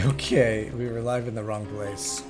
Okay, we were live in the wrong place.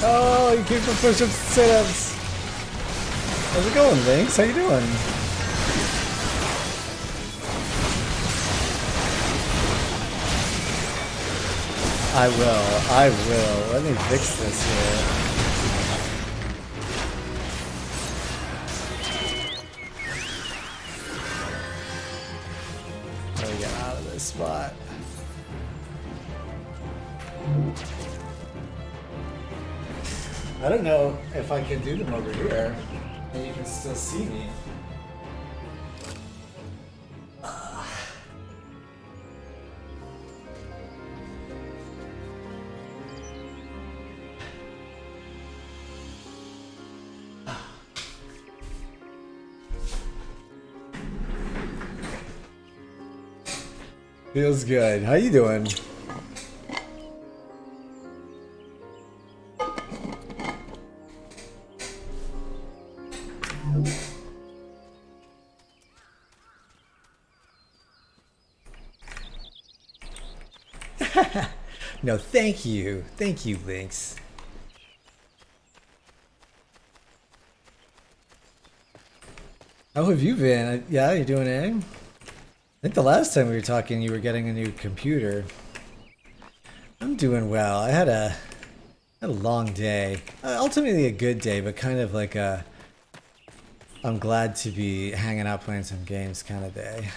Oh, you came for push-ups and sit-ups. How's it going, Lynx? How you doing? I will. Let me fix this here. How do we get out of this spot? I don't know if I can do them over here, and you can still see me. Feels good. How you doing? No, thank you. Thank you, Lynx. How have you been? Yeah, you're doing it? I think the last time we were talking, you were getting a new computer. I'm doing well. I had a long day. Ultimately a good day, but kind of like a I'm glad to be hanging out playing some games kind of day.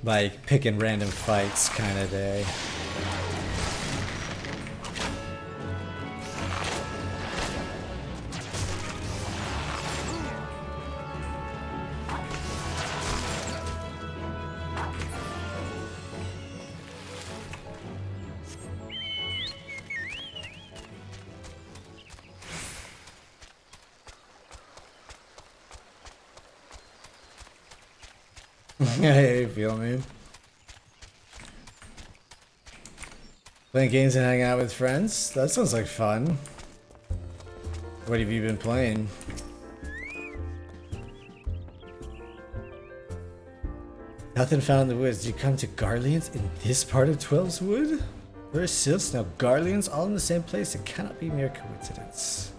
Like picking random fights kind of day. Hey, feel me? Playing games and hanging out with friends? That sounds like fun. What have you been playing? Nothing found in the woods. Did you come to Garleans in this part of Twelveswood? Where are Sylphs now? Garleans all in the same place? It cannot be mere coincidence.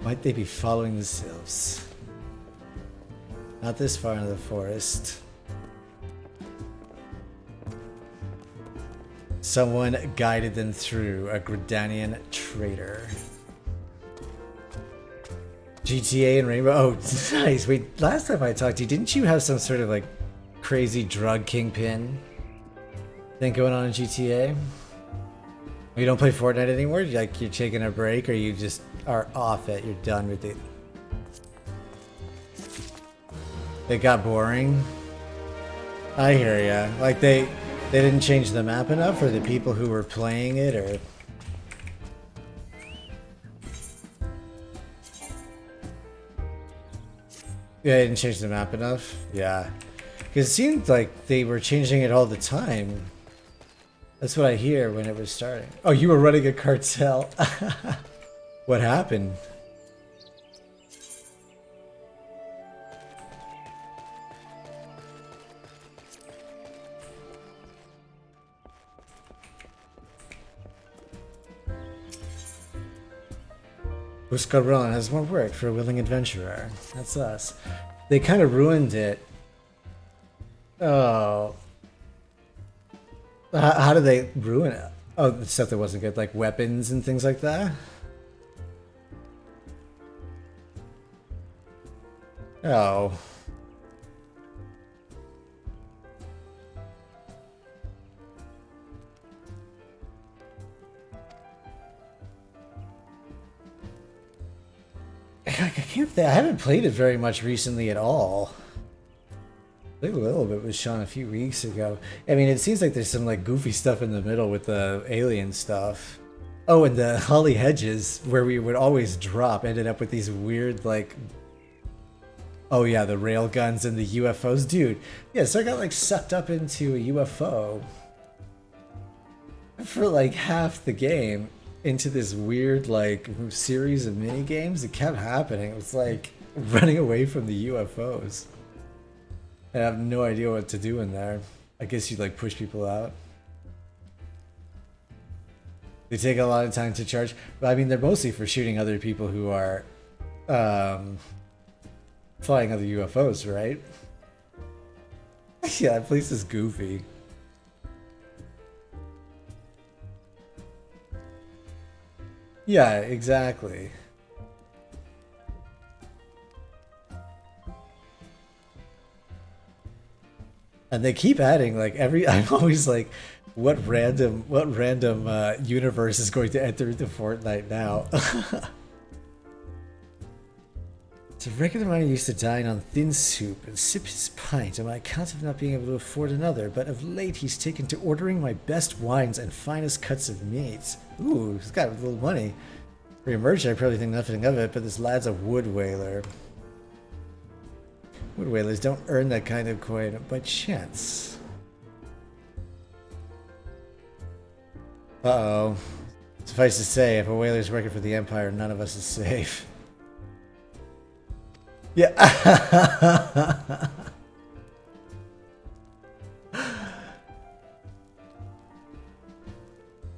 Might they be following the Sylphs? Not this far into the forest. Someone guided them through, a Gridanian traitor. GTA and Rainbow. Oh, nice. Wait, last time I talked to you, didn't you have some sort of like crazy drug kingpin thing going on in GTA? You don't play Fortnite anymore? Like you're taking a break, or you just are off it? You're done with it. It got boring. I hear ya. Like they didn't change the map enough, or the people who were playing it, or yeah, they didn't change the map enough. Yeah, because it seemed like they were changing it all the time. That's what I hear when it was starting. Oh, you were running a cartel. What happened? Buscarron has more work for a willing adventurer. That's us. They kind of ruined it. Oh. How did they ruin it? Oh, the stuff that wasn't good, like weapons and things like that? Oh. I can't think. I haven't played it very much recently at all. I played a little bit with Sean a few weeks ago. I mean, it seems like there's some like goofy stuff in the middle with the alien stuff. Oh, and the Holly Hedges, where we would always drop, ended up with these weird like. Oh yeah, the rail guns and the UFOs, dude. Yeah, so I got like sucked up into a UFO for like half the game. Into this weird like series of mini games. It kept happening. It was like running away from the UFOs. I have no idea what to do in there. I guess you like push people out. They take a lot of time to charge. But I mean, they're mostly for shooting other people who are flying other UFOs, right? Yeah, that place is goofy. Yeah, exactly. And they keep adding like every. I'm always like, what random universe is going to enter into Fortnite now? It's a regular man used to dine on thin soup and sip his pint on account of not being able to afford another, but of late he's taken to ordering my best wines and finest cuts of meat. Ooh, he's got a little money. For your merch, I probably think nothing of it, but this lad's a wood whaler. Wood whalers don't earn that kind of coin by chance. Uh-oh. Suffice to say, if a whaler's working for the Empire, none of us is safe. Yeah.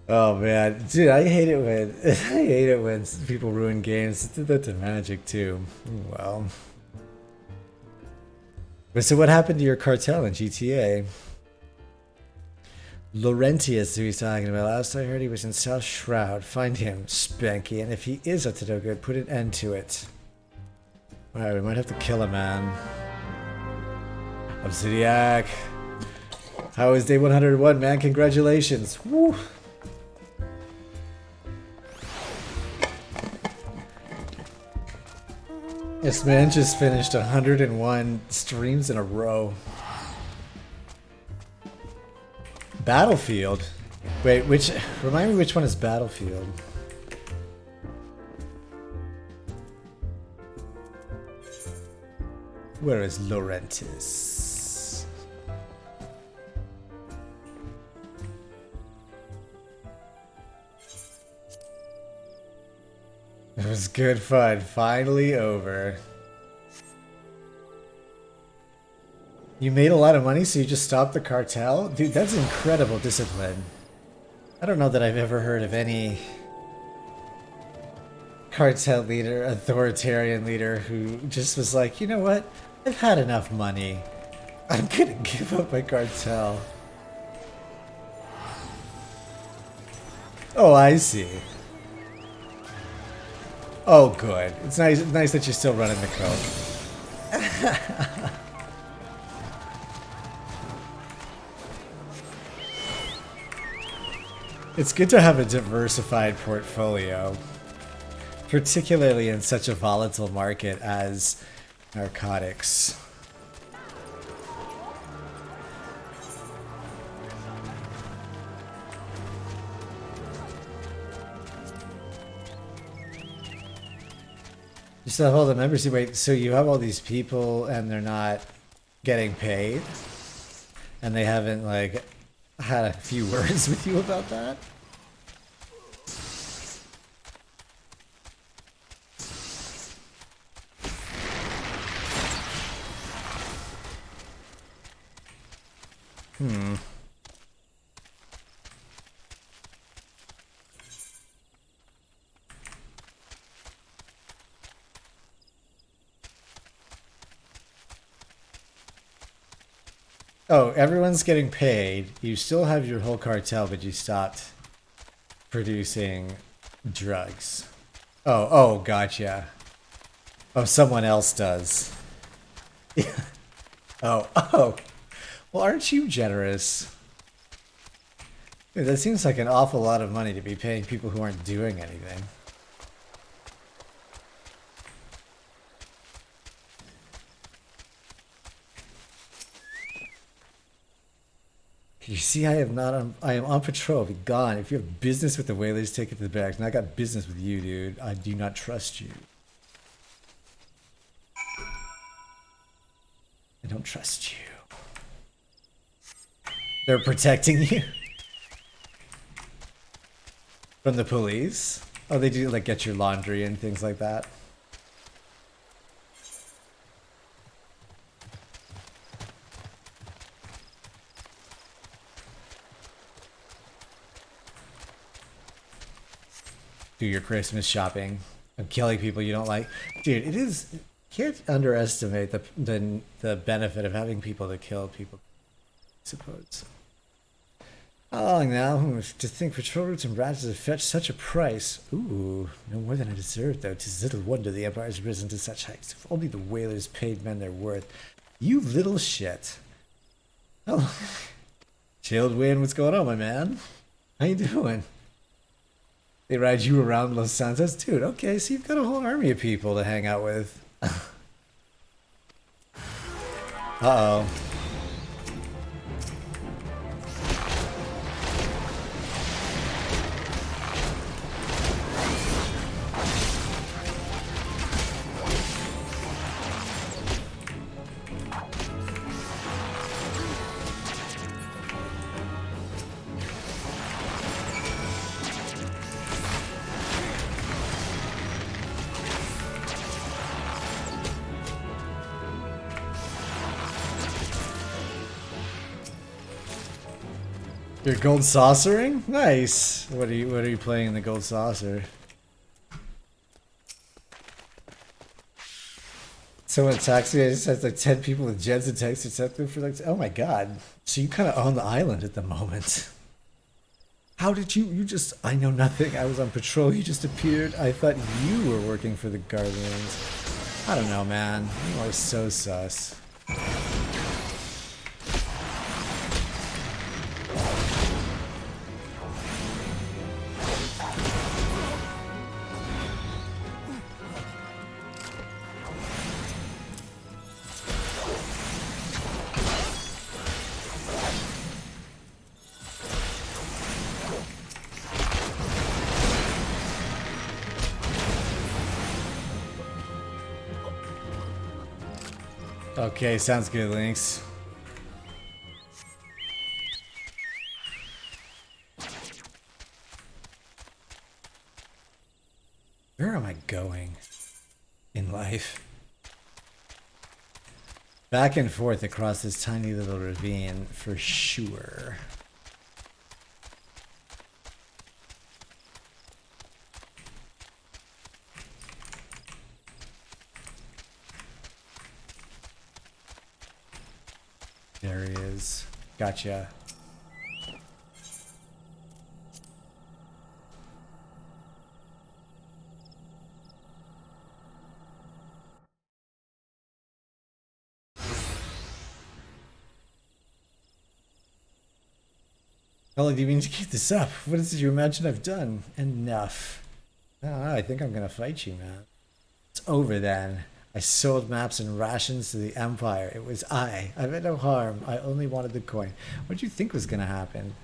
Oh man, dude, I hate it when people ruin games. Did that to Magic too. Well. But so what happened to your cartel in GTA? Laurentius, who he's talking about. Last I heard he was in South Shroud. Find him, Spanky, and if he is up to no good, put an end to it. Alright, we might have to kill a man. Obsidiac. How is day 101, man? Congratulations. Woo! This man just finished 101 streams in a row. Battlefield? Wait, remind me which one is Battlefield? Where is Laurentis? It was good fun. Finally over. You made a lot of money, so you just stopped the cartel? Dude, that's incredible discipline. I don't know that I've ever heard of any cartel leader, authoritarian leader, who just was like, you know what? I've had enough money. I'm gonna give up my cartel. Oh, I see. Oh, good. It's nice that you're still running the code. It's good to have a diversified portfolio, particularly in such a volatile market as narcotics. You still have all the members. Wait, so you have all these people and they're not getting paid? And they haven't, like, had a few words with you about that? Hmm. Oh, everyone's getting paid. You still have your whole cartel, but you stopped producing drugs. Oh, gotcha. Oh, someone else does. Oh. Well, aren't you generous? Dude, that seems like an awful lot of money to be paying people who aren't doing anything. You see, I am on patrol. Be gone. If you have business with the whalers, take it to the barracks. And I got business with you, dude. I do not trust you. I don't trust you. They're protecting you from the police. Oh, they do like get your laundry and things like that. Do your Christmas shopping. I'm killing people you don't like. Dude, it is... Can't underestimate the benefit of having people to kill people, I suppose. How long now? To think patrol routes and branches have fetched such a price. Ooh, no more than I deserve, though. 'Tis little wonder the Empire has risen to such heights. If only the whalers paid men their worth. You little shit. Oh, Chilled Wind, what's going on, my man? How you doing? They ride you around Los Santos? Dude, okay, so you've got a whole army of people to hang out with. Uh-oh. You're gold saucering? Nice. What are you playing in the gold saucer? Someone attacks me. I just have like 10 people with jets and tanks except for like. Oh my god. So you kind of own the island at the moment. How did you just? I know nothing. I was on patrol. You just appeared. I thought you were working for the Guardians. I don't know, man. You are so sus. Okay, sounds good, Lynx. Where am I going in life? Back and forth across this tiny little ravine for sure. There he is. Gotcha. How long do you mean to keep this up? What is it you imagine I've done? Enough. I don't know, I think I'm gonna fight you, man. It's over then. I sold maps and rations to the Empire. It was I meant no harm. I only wanted the coin. What did you think was gonna happen?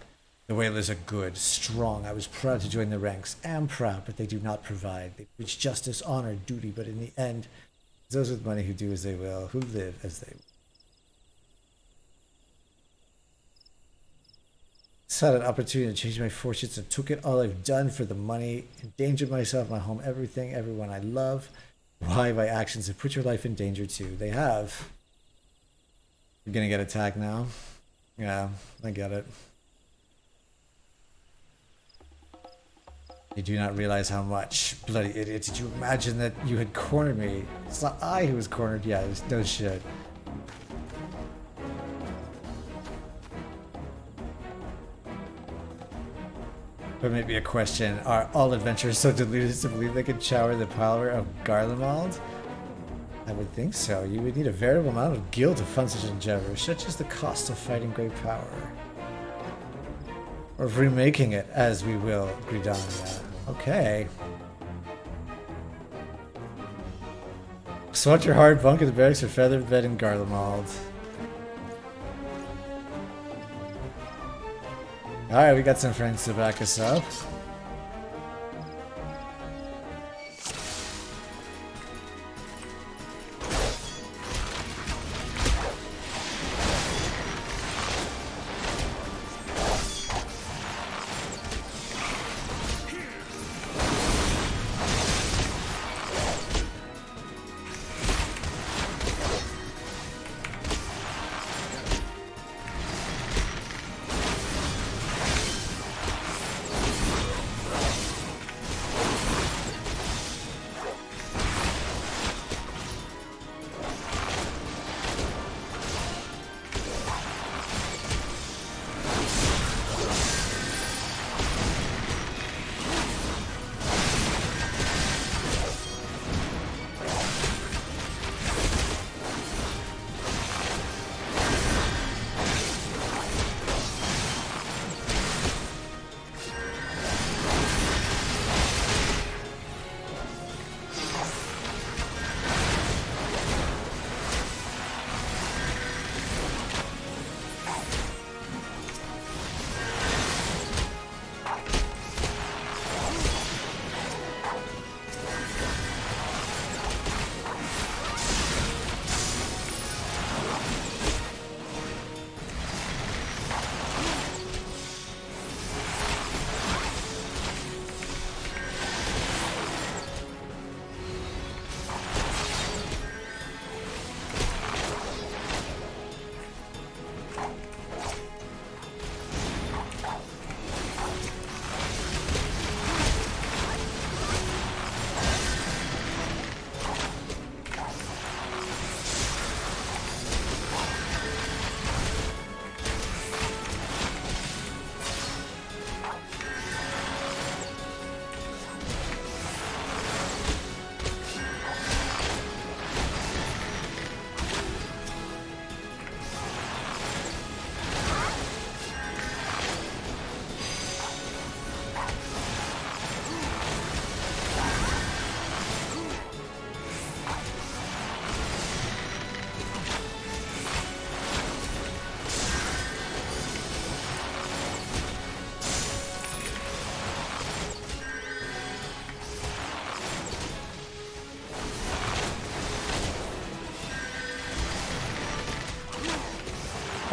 The whalers are good, strong. I was proud to join the ranks. Am proud, but they do not provide. They preach justice, honor, duty, but in the end, it's those with money who do as they will, who live as they will. Just had an opportunity to change my fortunes and took it. All I've done for the money, endangered myself, my home, everything, everyone I love. Why my actions have put your life in danger too. They have. You're gonna get attacked now? Yeah, I get it. You do not realize how much. Bloody idiot. Did you imagine that you had cornered me? It's not I who was cornered. Yeah, there's no shit. But maybe a question. Are all adventurers so deluded to believe they could shower the power of Garlemald? I would think so. You would need a veritable amount of gil to fund such endeavor, such as the cost of fighting great power. Or of remaking it, as we will, Gridania. Okay. Swat your hard bunk at the barracks for feathered bed in Garlemald. Alright, we got some friends to back us up.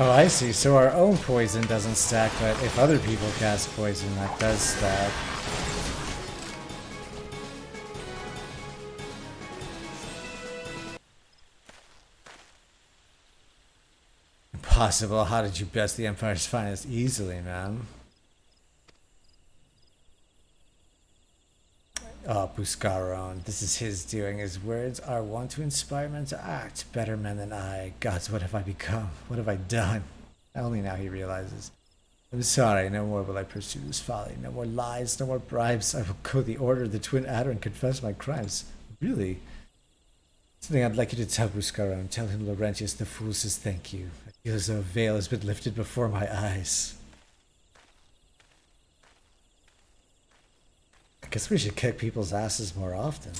Oh, I see. So our own poison doesn't stack, but if other people cast poison, that does stack. Impossible. How did you best the Empire's finest? Easily, man. Oh, Buscaron. This is his doing. His words are wont to inspire men to act. Better men than I. Gods, what have I become? What have I done? Only now he realizes. I'm sorry, no more will I pursue this folly. No more lies, no more bribes. I will go the order of the Twin Adder and confess my crimes. Really? Something I'd like you to tell Buscaron. Tell him Laurentius the Fool says thank you. I feel as though a veil has been lifted before my eyes. I guess we should kick people's asses more often.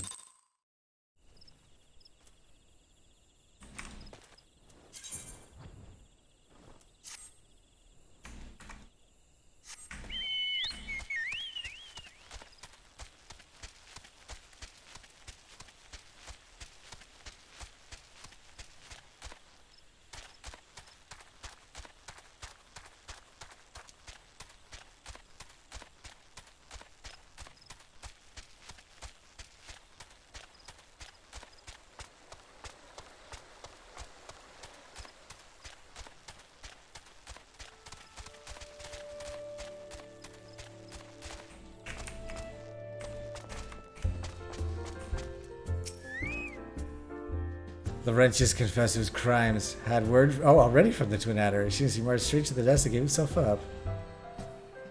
Laurentius confessed his crimes, had word already from the Twin Adder. As soon as he marched straight to the desk and gave himself up.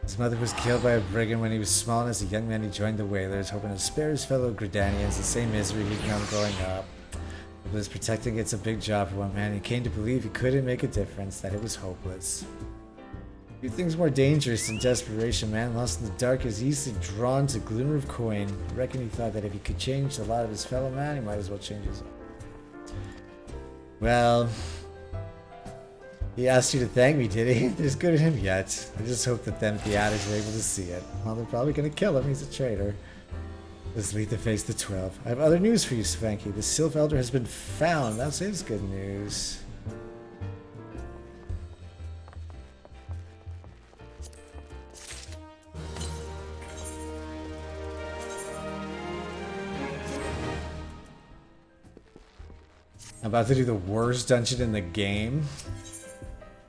His mother was killed by a brigand when he was small, and as a young man he joined the Whalers, hoping to spare his fellow Gridanians the same misery he'd known growing up. But was protecting it's a big job for one man. He came to believe he couldn't make a difference, that it was hopeless. Few things more dangerous than desperation. Man lost in the dark is easily drawn to glimmer of coin. I reckon he thought that if he could change the lot of his fellow man, he might as well change his own. Well, he asked you to thank me, did he? There's good in him yet. I just hope that them at the Adders are able to see it. Well, they're probably gonna kill him. He's a traitor. Let's lead to face the 12. I have other news for you, Spanky. The Sylph Elder has been found. That is good news. I'm about to do the worst dungeon in the game.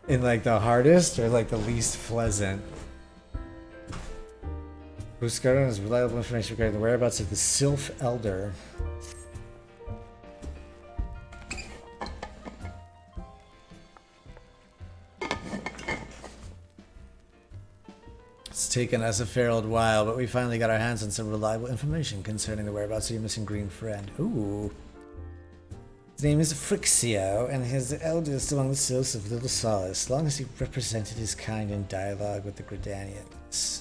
In like the hardest or like the least pleasant. Who's Scarlet has reliable information regarding the whereabouts of the Sylph Elder. It's taken us a fair old while, but we finally got our hands on some reliable information concerning the whereabouts of your missing green friend. Ooh. His name is Frixio, and he is the eldest among the Sylphs of Little Solace, as long as he represented his kind in dialogue with the Gridanians.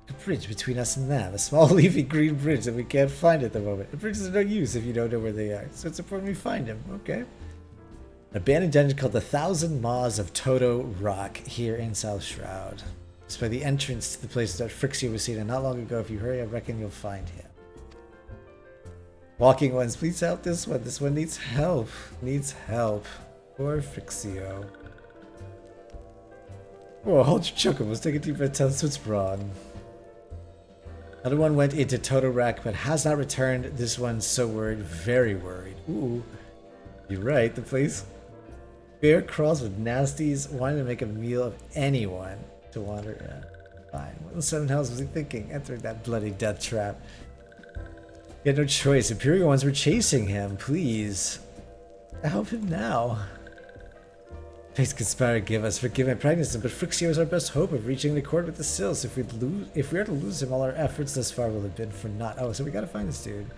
A bridge between us and them, a small leafy green bridge that we can't find at the moment. The bridge is of no use if you don't know where they are, so it's important we find him, okay? An abandoned dungeon called the Thousand Maws of Toto Rock here in South Shroud. It's by the entrance to the place that Frixio was seen, and not long ago. If you hurry, I reckon you'll find him. Walking ones, please help this one. This one needs help. Needs help. Poor Frixio. Whoa, hold your chocobos. Take a deep breath. Tell us what's wrong. Another one went into Totorak, but has not returned. This one's so worried. Very worried. Ooh. You're right. The place bear crawls with nasties, wanting to make a meal of anyone to wander in. Fine. What in the seven hells was he thinking? Entering that bloody death trap. He had no choice. Imperial ones were chasing him. Please. Help him now. Fates conspire give us. Forgive my pregnancy, but Frixio is our best hope of reaching an accord with the Sylphs. If we are to lose him, all our efforts thus far will have been for naught. Oh, so we gotta find this dude.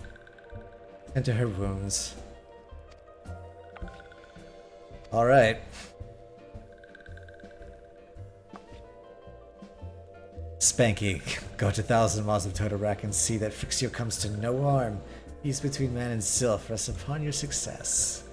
And to her wounds. Alright. Spanky, go to Thousand Maws of Totorak and see that Frixio comes to no harm. Peace between man and Sylph rests upon your success.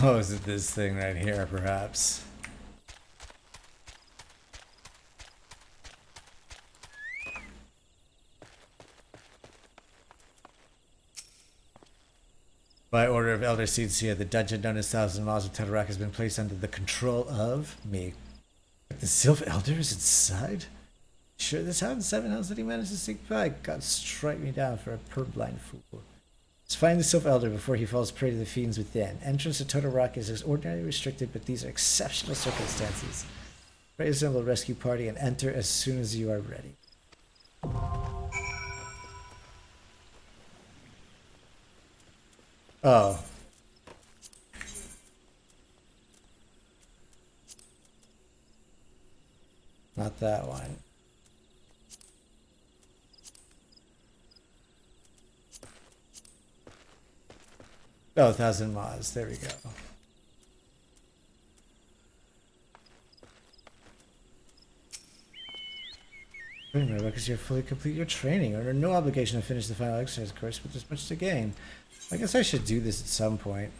Oh, is it this thing right here, perhaps? By order of Elder Seedseer, the dungeon known as Thousand Maws of Totorak has been placed under the control of me. The Sylph Elder is inside? Sure, this happened 7 hours that he managed to sneak by. God strike me down for a purblind fool. Let's find the Sylph Elder before he falls prey to the fiends within. Entrance to Totorak is ordinarily restricted, but these are exceptional circumstances. Pray to assemble a rescue party and enter as soon as you are ready. Oh. Not that one. Oh, Thousand Maws. There we go. Remember, because you're fully complete your training. Under no obligation to finish the final exercise course, but there's much to gain. I guess I should do this at some point.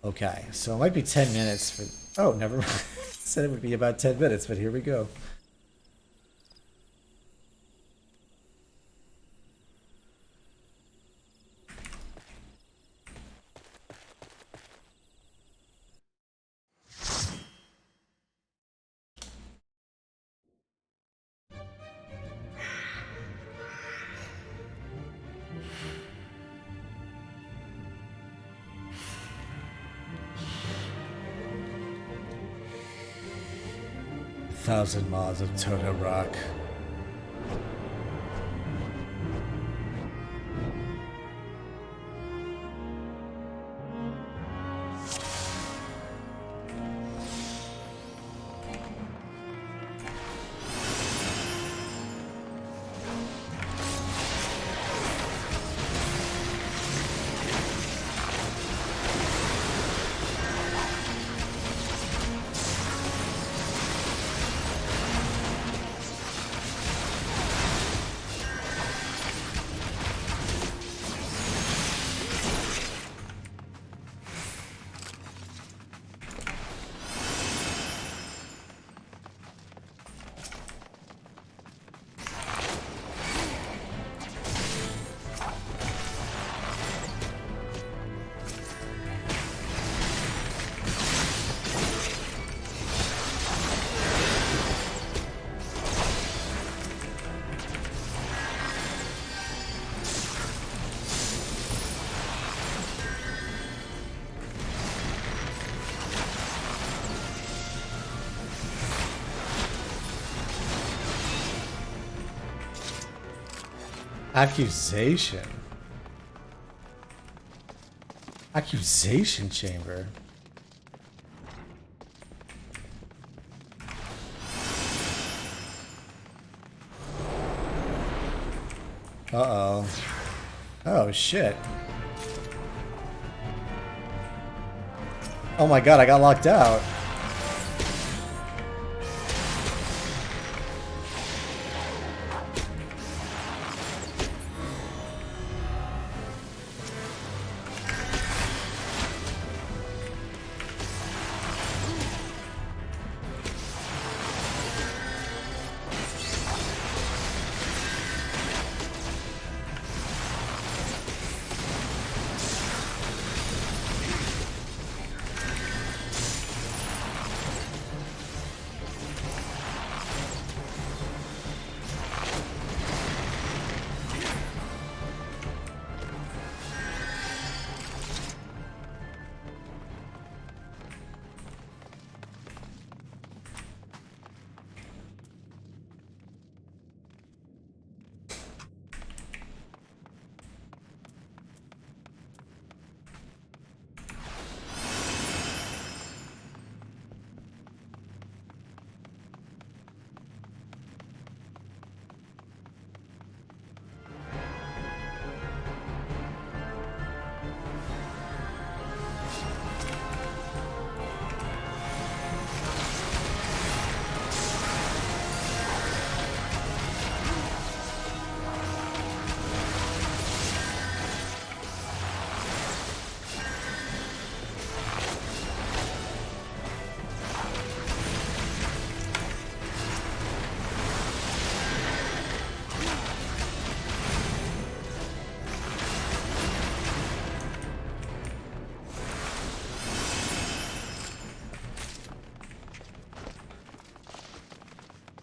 Okay, so it might be 10 minutes for... Oh, never mind. Said it would be about 10 minutes, but here we go. 1,000 miles of Toto Rock. Accusation. Accusation chamber. Uh-oh. Oh, shit. Oh my god, I got locked out.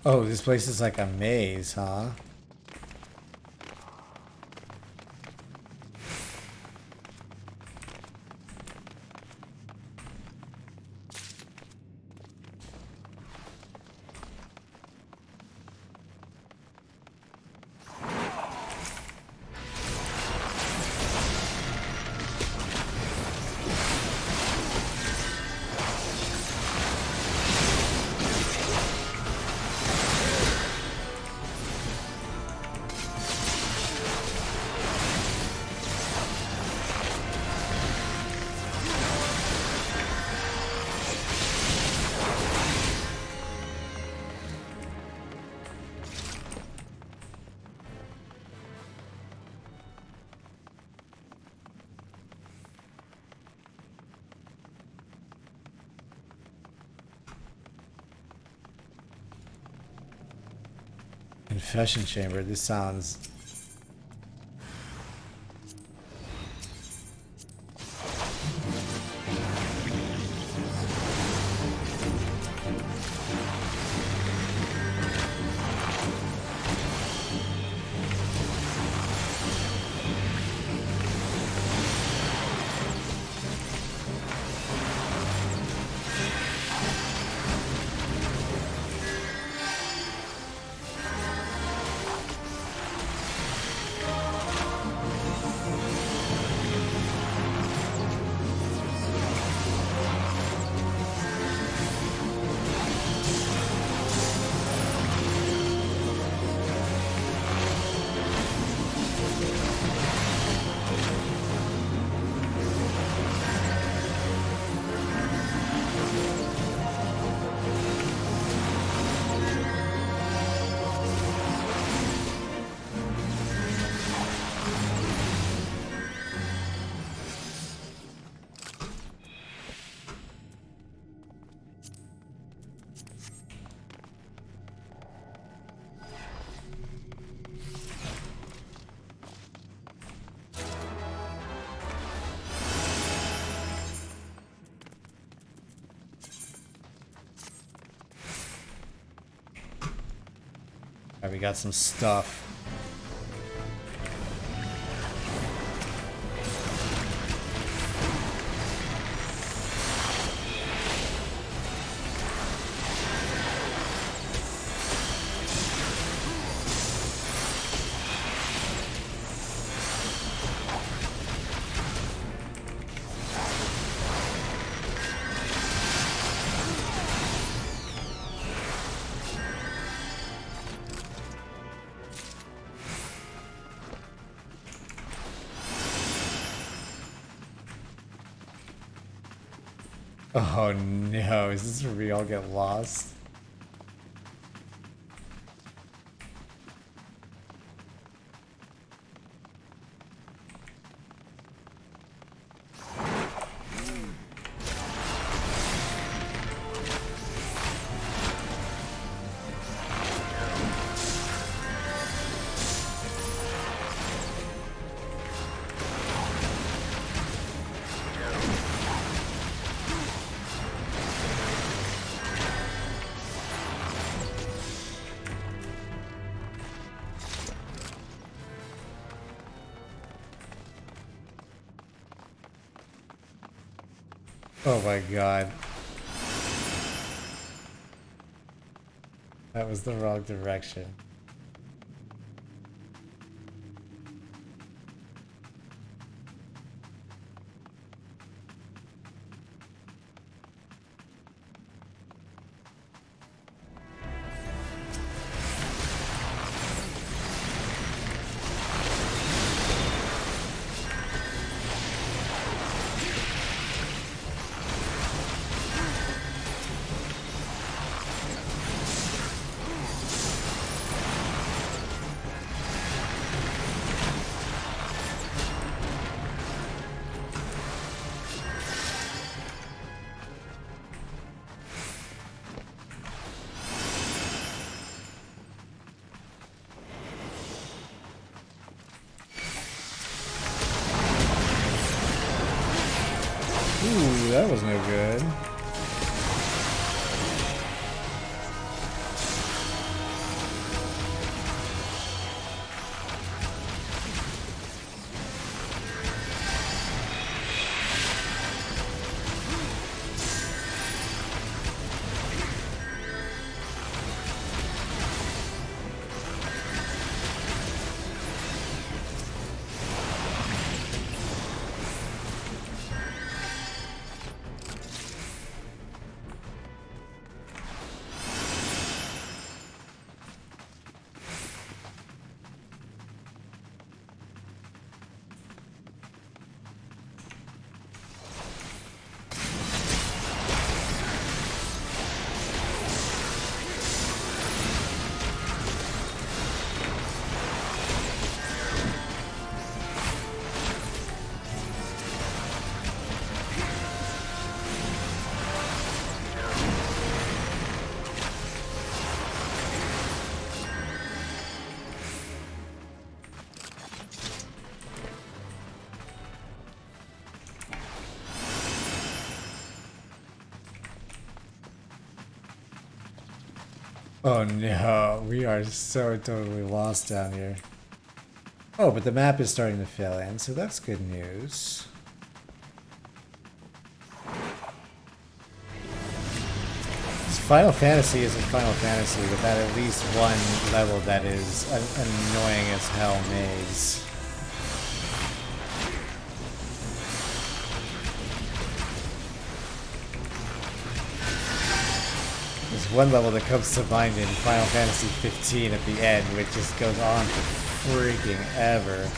Oh, this place is like a maze, huh? Confession chamber. This sounds... Alright, we got some stuff. Oh no, is this where we all get lost? Oh my god. That was the wrong direction. Ooh, that was no good. Oh no, we are so totally lost down here. Oh, but the map is starting to fill in, so that's good news. Final Fantasy isn't Final Fantasy without at least one level that is an annoying as hell maze. There's one level that comes to mind in Final Fantasy 15 at the end, which just goes on for freaking ever.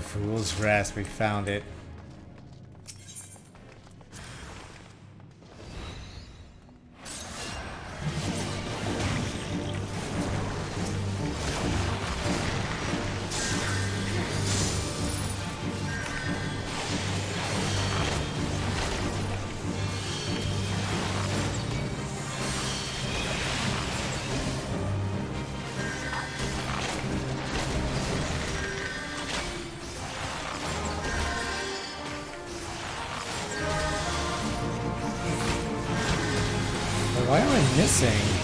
Fool's Rest. We found it. Why am I missing?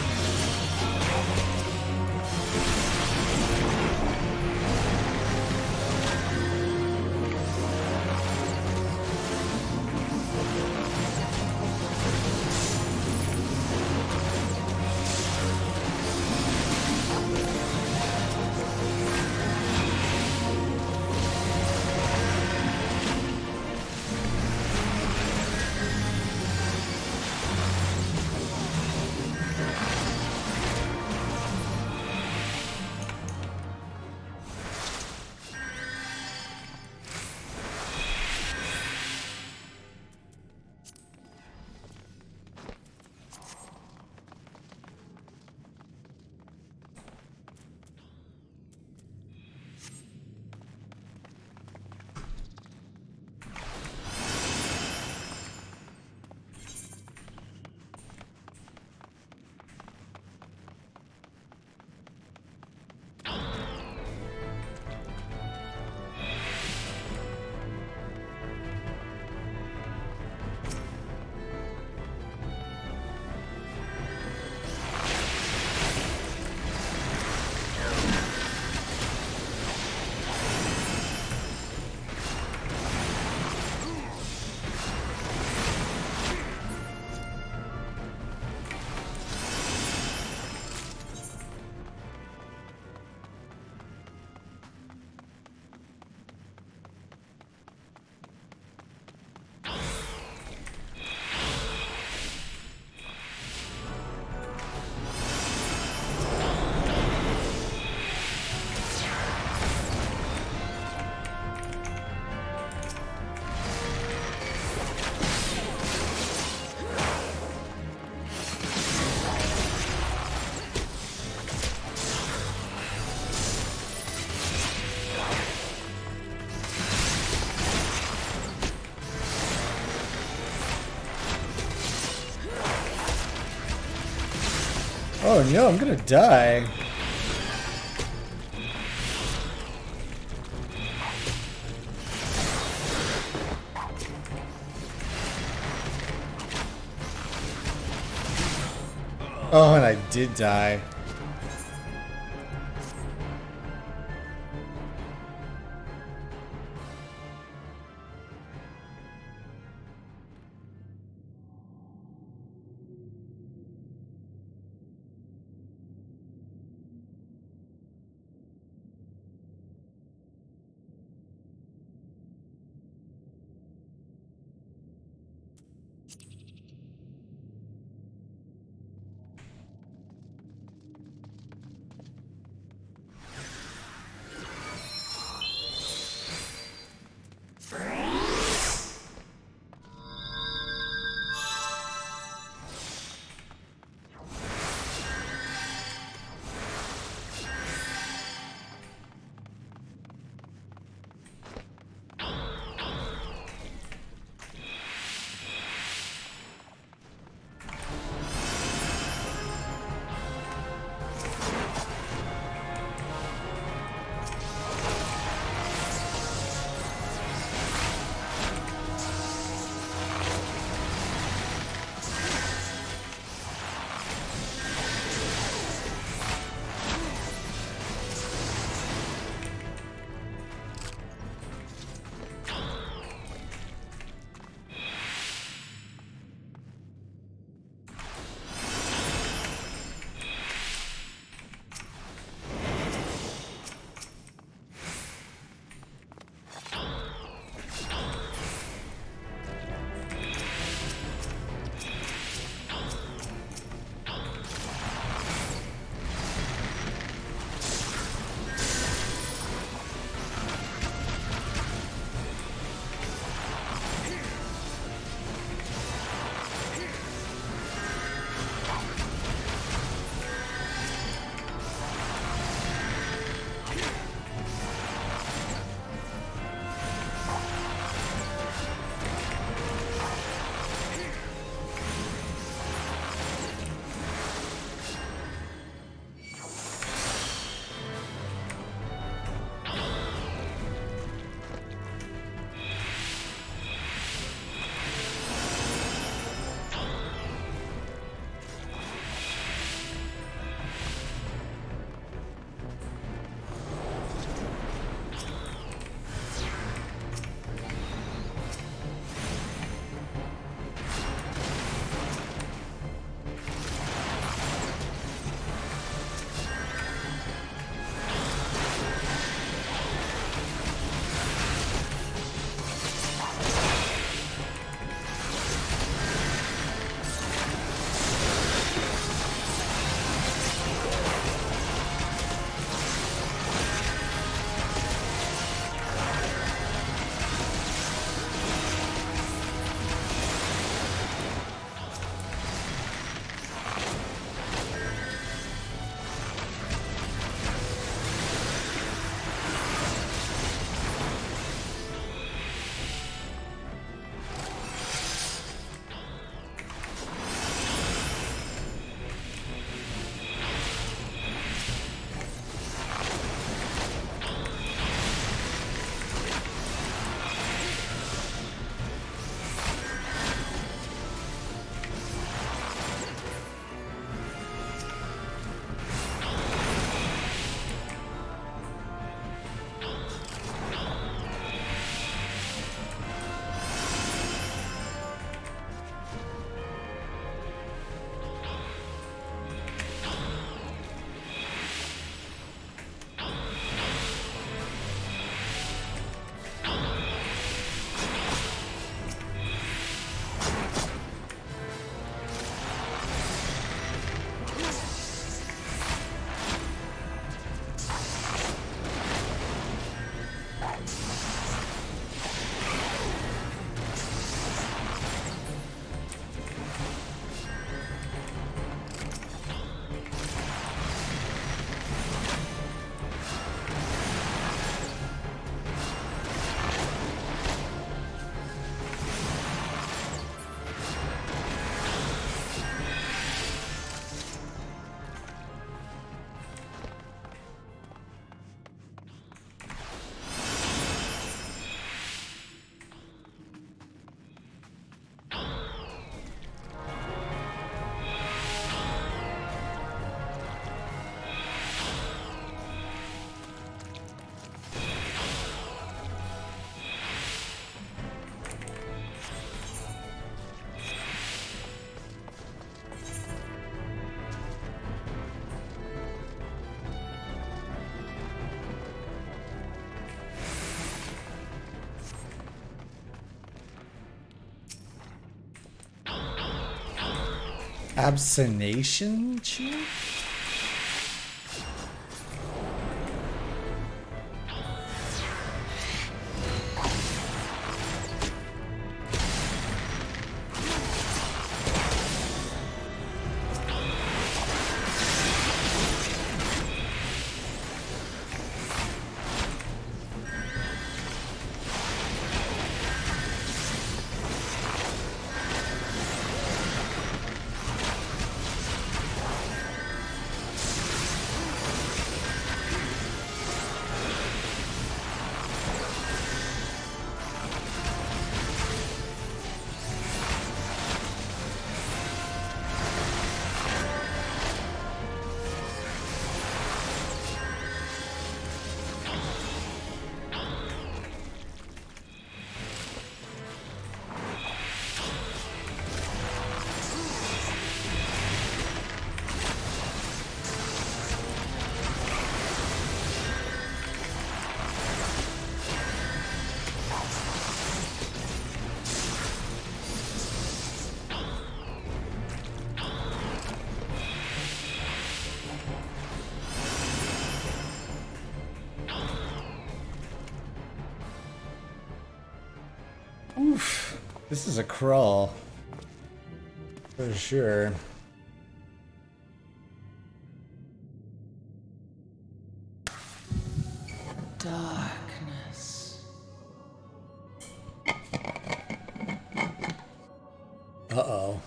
Oh no, I'm gonna die. Oh, and I did die. Abstination chief? Oof, this is a crawl. For sure. Darkness. Uh-oh.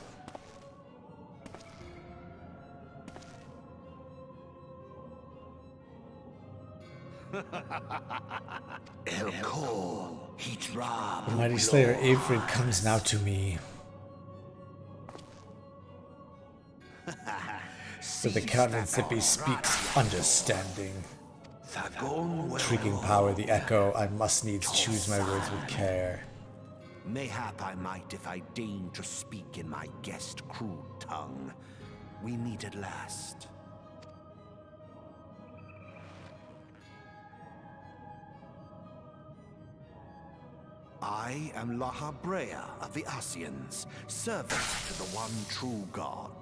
The mighty slayer Aphrid comes now to me. With the countenance that bespeaks understanding. Intriguing power, the echo, I must needs choose my words with care. Mayhap I might if I deign to speak in my guest crude tongue. We meet at last. I am Eorzea of the Asians, servant to the one true god.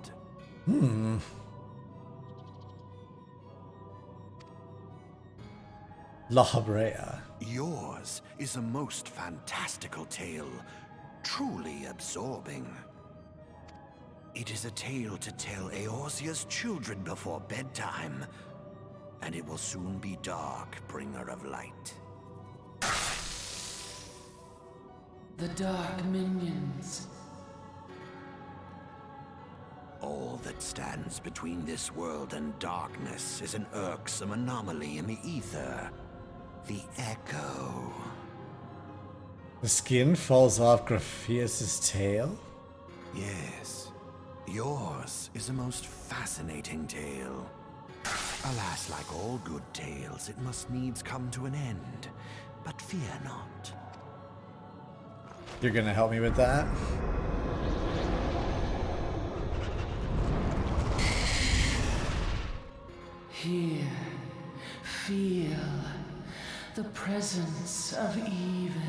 Eorzea. Yours is a most fantastical tale, truly absorbing. It is a tale to tell Eorzea's children before bedtime, and it will soon be dark, bringer of light. The dark minions. All that stands between this world and darkness is an irksome anomaly in the ether. The echo. The skin falls off Graphius's tail? Yes. Yours is a most fascinating tale. Alas, like all good tales, it must needs come to an end. But fear not. You're gonna help me with that? Here, feel the presence of evil.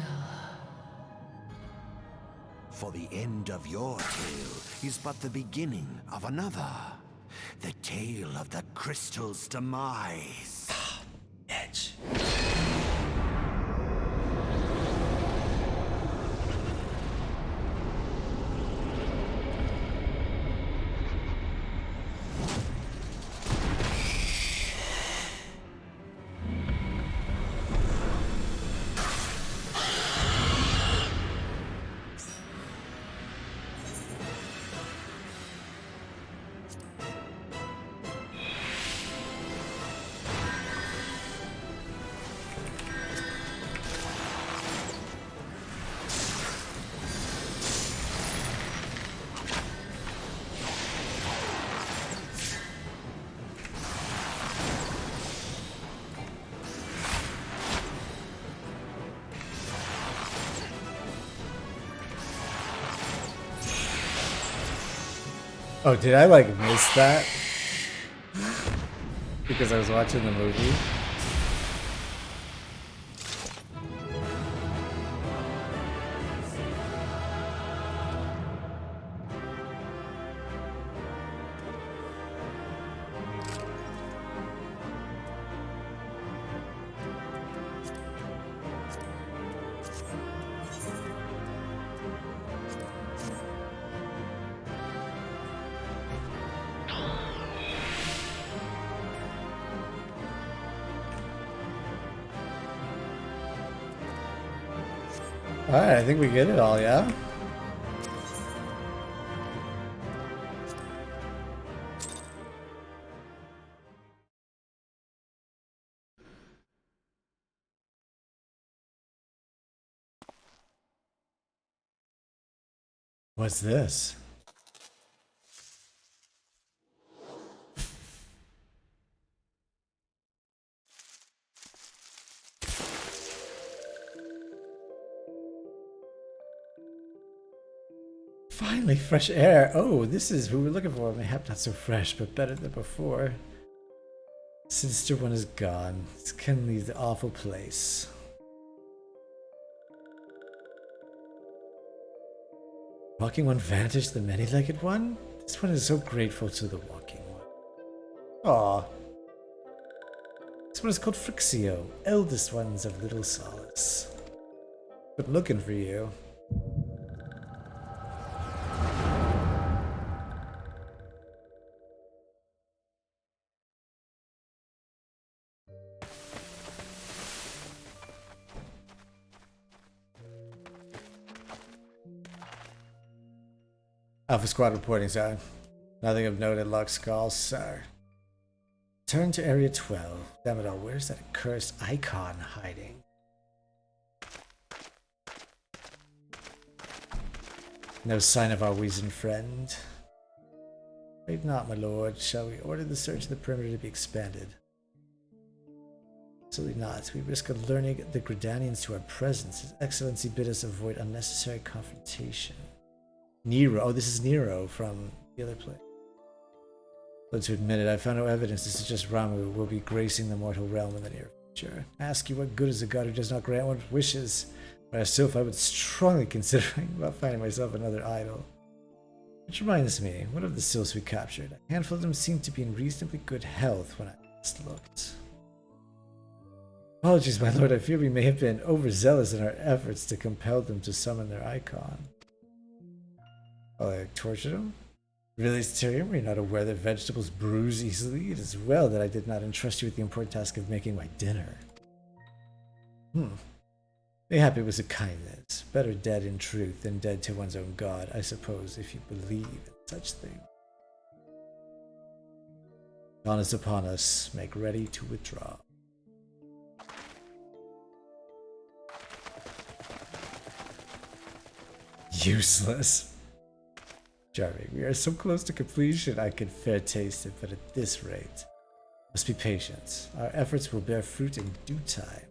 For the end of your tale is but the beginning of another. The tale of the crystal's demise. Edge. Oh, did I like miss that? Because I was watching the movie? Alright, I think we get it all, yeah? What's this? Finally, fresh air. Oh, this is who we're looking for. Mayhap not so fresh, but better than before. Sinister one is gone. This can leave the awful place. Walking one vantage the many-legged one? This one is so grateful to the walking one. Aw. This one is called Frixio, eldest ones of little solace. But looking for you. Alpha Squad reporting, sir. Nothing of note at Luxgall, sir. Turn to Area 12. Damn it all, where's that accursed icon hiding? No sign of our weazened friend. Wait not, my lord. Shall we order the search of the perimeter to be expanded? Absolutely not. We risk alerting the Gridanians to our presence. His Excellency bid us avoid unnecessary confrontation. Nero. Oh, this is Nero from the other play. But to admit it, I found no evidence to suggest Ramu will be gracing the mortal realm in the near future. Ask you what good is a god who does not grant one's wishes? But myself, I would strongly consider about finding myself another idol. Which reminds me, what of the Sils we captured? A handful of them seemed to be in reasonably good health when I last looked. Apologies, my lord, I fear we may have been overzealous in our efforts to compel them to summon their icon. Oh, I tortured them? Really, Tyrion, were you not aware that vegetables bruise easily? It is well that I did not entrust you with the important task of making my dinner. Mayhap it was a kindness. Better dead in truth than dead to one's own god, I suppose, if you believe in such things. Dawn is upon us. Make ready to withdraw. Useless. Charming. We are so close to completion, I can fair taste it, but at this rate, must be patient. Our efforts will bear fruit in due time.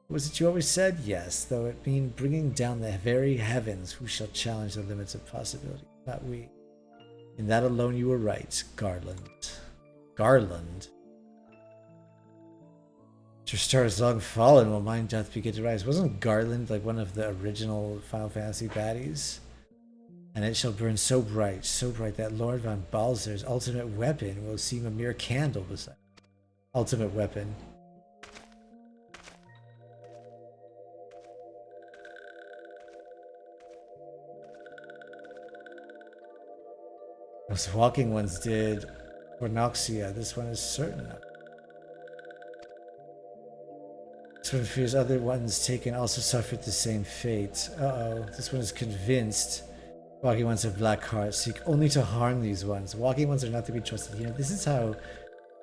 Was it you always said? Yes, though it mean bringing down the very heavens, who shall challenge the limits of possibility? Not we. In that alone you were right, Garland. Garland? Your star is long fallen, while mine doth begin to rise. Wasn't Garland like one of the original Final Fantasy baddies? And it shall burn so bright that Lord von Balzer's ultimate weapon will seem a mere candle beside it. Ultimate weapon. Those walking ones did Ornoxia. This one is certain of. This one fears other ones taken also suffered the same fate. Uh-oh. This one is convinced. Walking ones have black hearts, seek only to harm these ones. Walking ones are not to be trusted. You know, this is how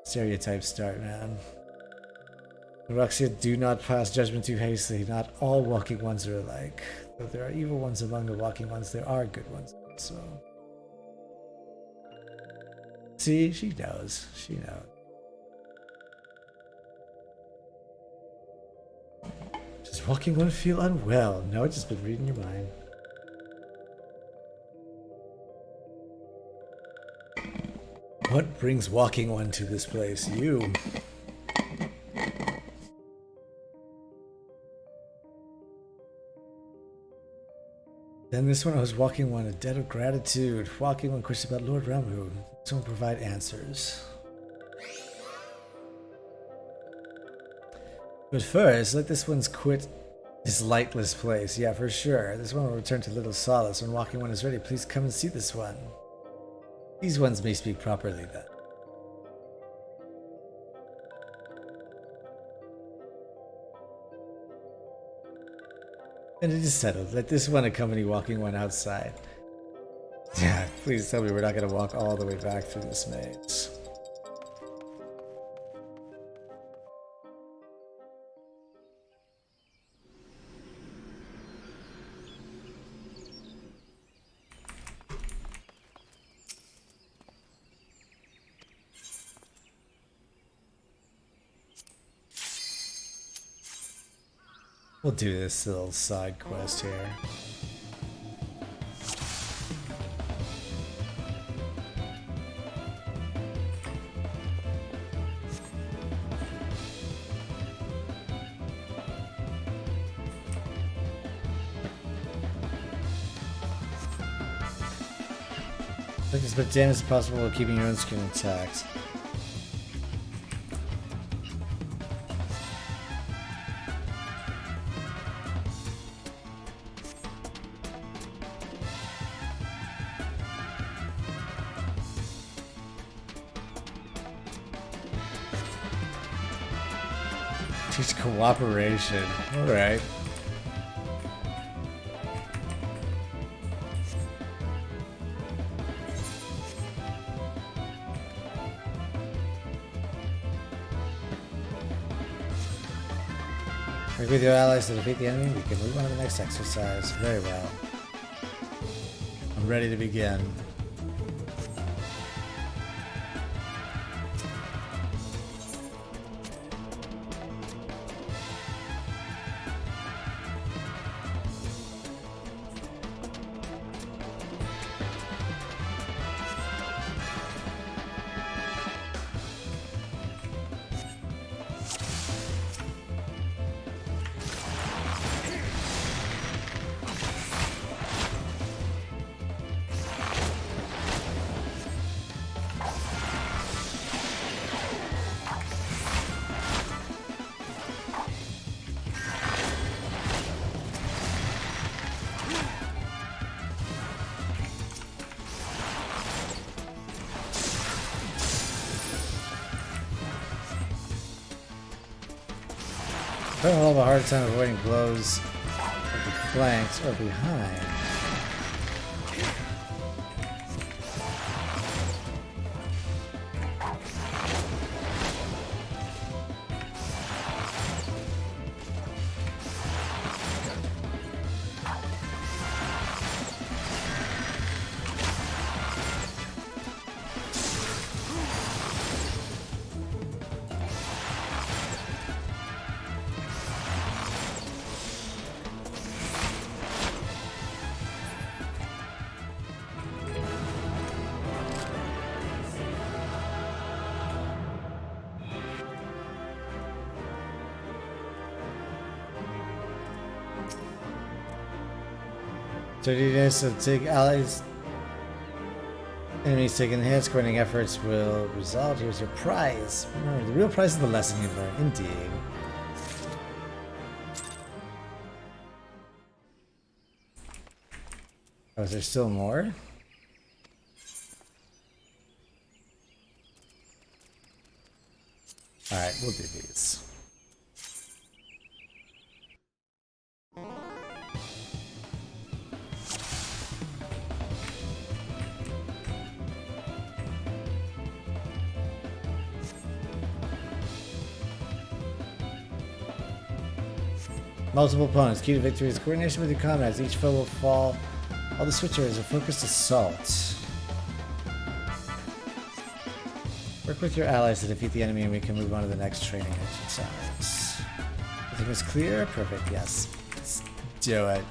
stereotypes start, man. Eorzea, do not pass judgment too hastily. Not all walking ones are alike. Though there are evil ones among the walking ones, there are good ones also. See, she knows. She knows. Does walking one feel unwell? No, I've just been reading your mind. What brings walking one to this place? You. Then this one I was walking one, a debt of gratitude. Walking one question about Lord Ramu. This one provide answers. But first, let this one's quit this lightless place. Yeah, for sure. This one will return to Little Solace. When walking one is ready, please come and see this one. These ones may speak properly then. And it is settled. Let this one accompany walking one outside. Yeah, please tell me we're not going to walk all the way back through this maze. We'll do this little side quest here. Take as much damage as possible while keeping your own skin intact. Teach cooperation. Alright. Work with your allies to defeat the enemy. We can move on to the next exercise. Very well. I'm ready to begin. I don't have a hard time avoiding blows at the flanks or behind. Sturdiness of take allies. Enemies taking enhanced coordinating efforts will result. Here's your prize. Remember, the real prize is the lesson you learned. Indeed. Oh, is there still more? Alright, we'll do these. Multiple opponents. Key to victory is coordination with your comrades. Each foe will fall. All the switchers are focused assault. Work with your allies to defeat the enemy and we can move on to the next training exercise. Everything is clear? Perfect, yes. Let's do it.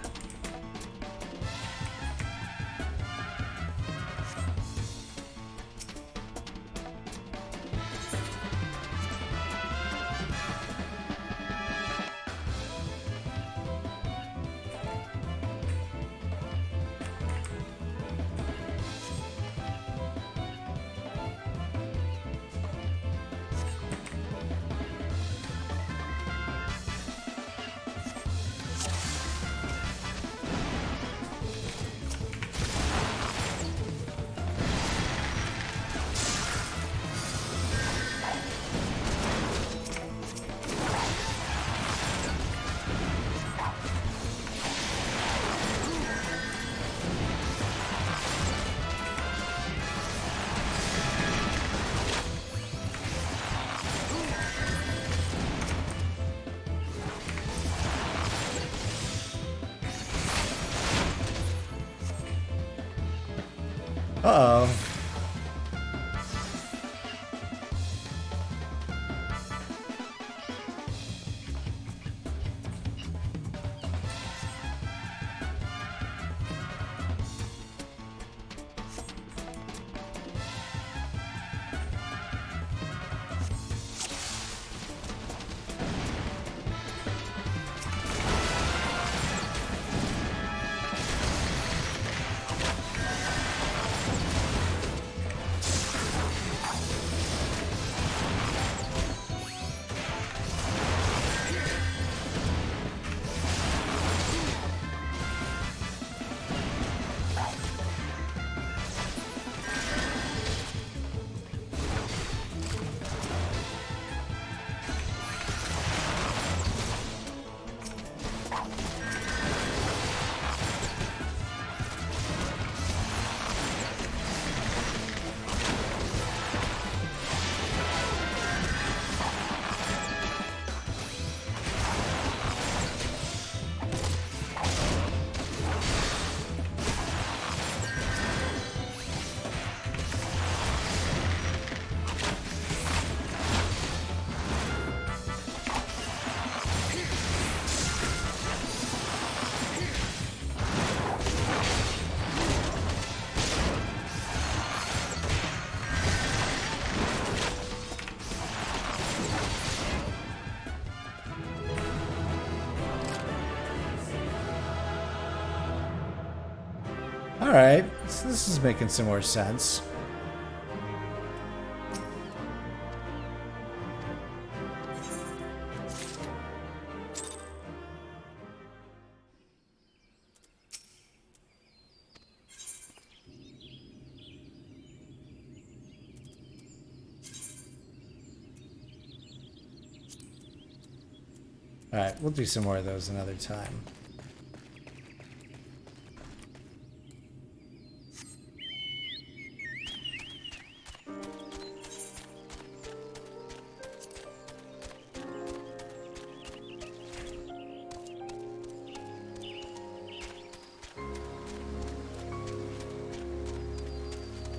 Uh-oh. Alright, so this is making some more sense. Alright, we'll do some more of those another time.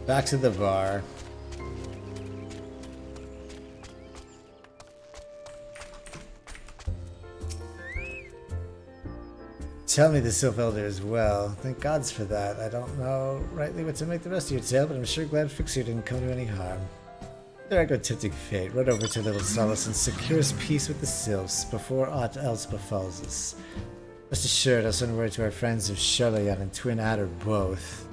Back to the bar. Tell me the Sylph Elder as well. Thank gods for that. I don't know rightly what to make the rest of your tale, but I'm sure glad Fixer didn't come to any harm. There I go tempting fate. Run over to Little Solace and secure his peace with the Sylphs before aught else befalls us. Rest assured, I'll send word to our friends of Shalayan and Twin Adder both.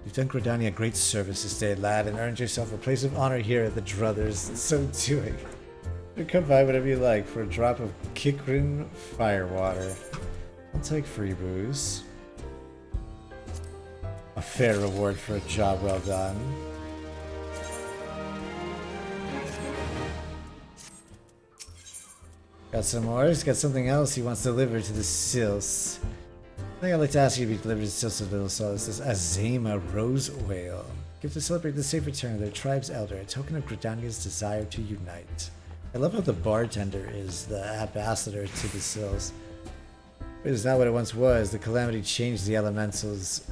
You've done Gridania a great service this day, lad, and earned yourself a place of honor here at the Druthers in so doing. You come by whatever you like for a drop of Kikrin firewater. I'll take free booze. A fair reward for a job well done. Got some more? He's got something else he wants delivered to the Sylphs. I think I'd like to ask you to be delivered to Sylphs of Little Solace. This Azema Rose Oil. Give to celebrate the safe return of their tribe's elder, a token of Gridania's desire to unite. I love how the bartender is the ambassador to the Sylphs. It is not what it once was. The calamity changed the elementals,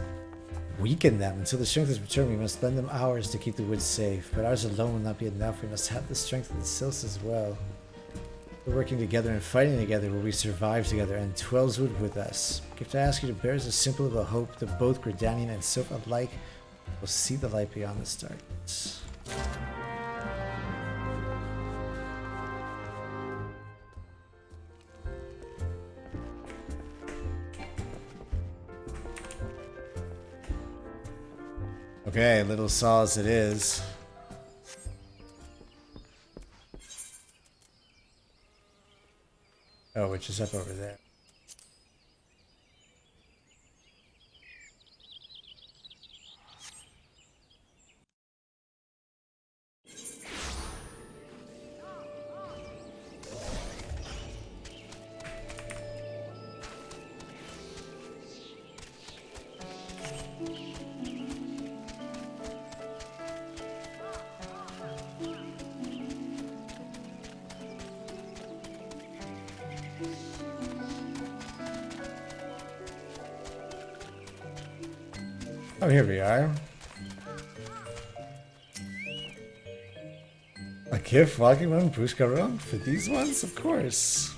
weakened them. Until the strength is returned, we must lend them ours to keep the woods safe. But ours alone will not be enough. We must have the strength of the Sylphs as well. We're working together and fighting together where we survive together, and Twelswood with us. Gift I ask you to bear as a symbol of a hope that both Gridanian and Sylph alike will see the light beyond the stars. Okay, Little Solace it is. Oh, which is up over there. Oh, here we are. gift, walking one, Bruskaron? For these ones? Of course.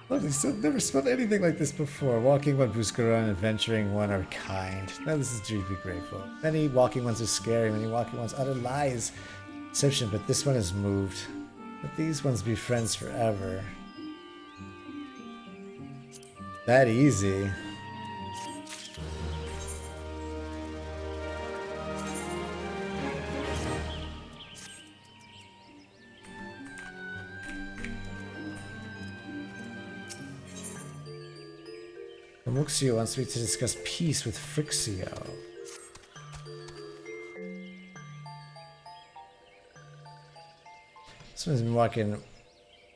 Lovely, still never smelled anything like this before. Walking one, Bruskaron, adventuring one are kind. Now this is deeply grateful. Many walking ones are scary, many walking ones utter lies. Deception, but this one is moved. Let these ones be friends forever. That easy. Muxio wants me to discuss peace with Frixio. This one's been walking,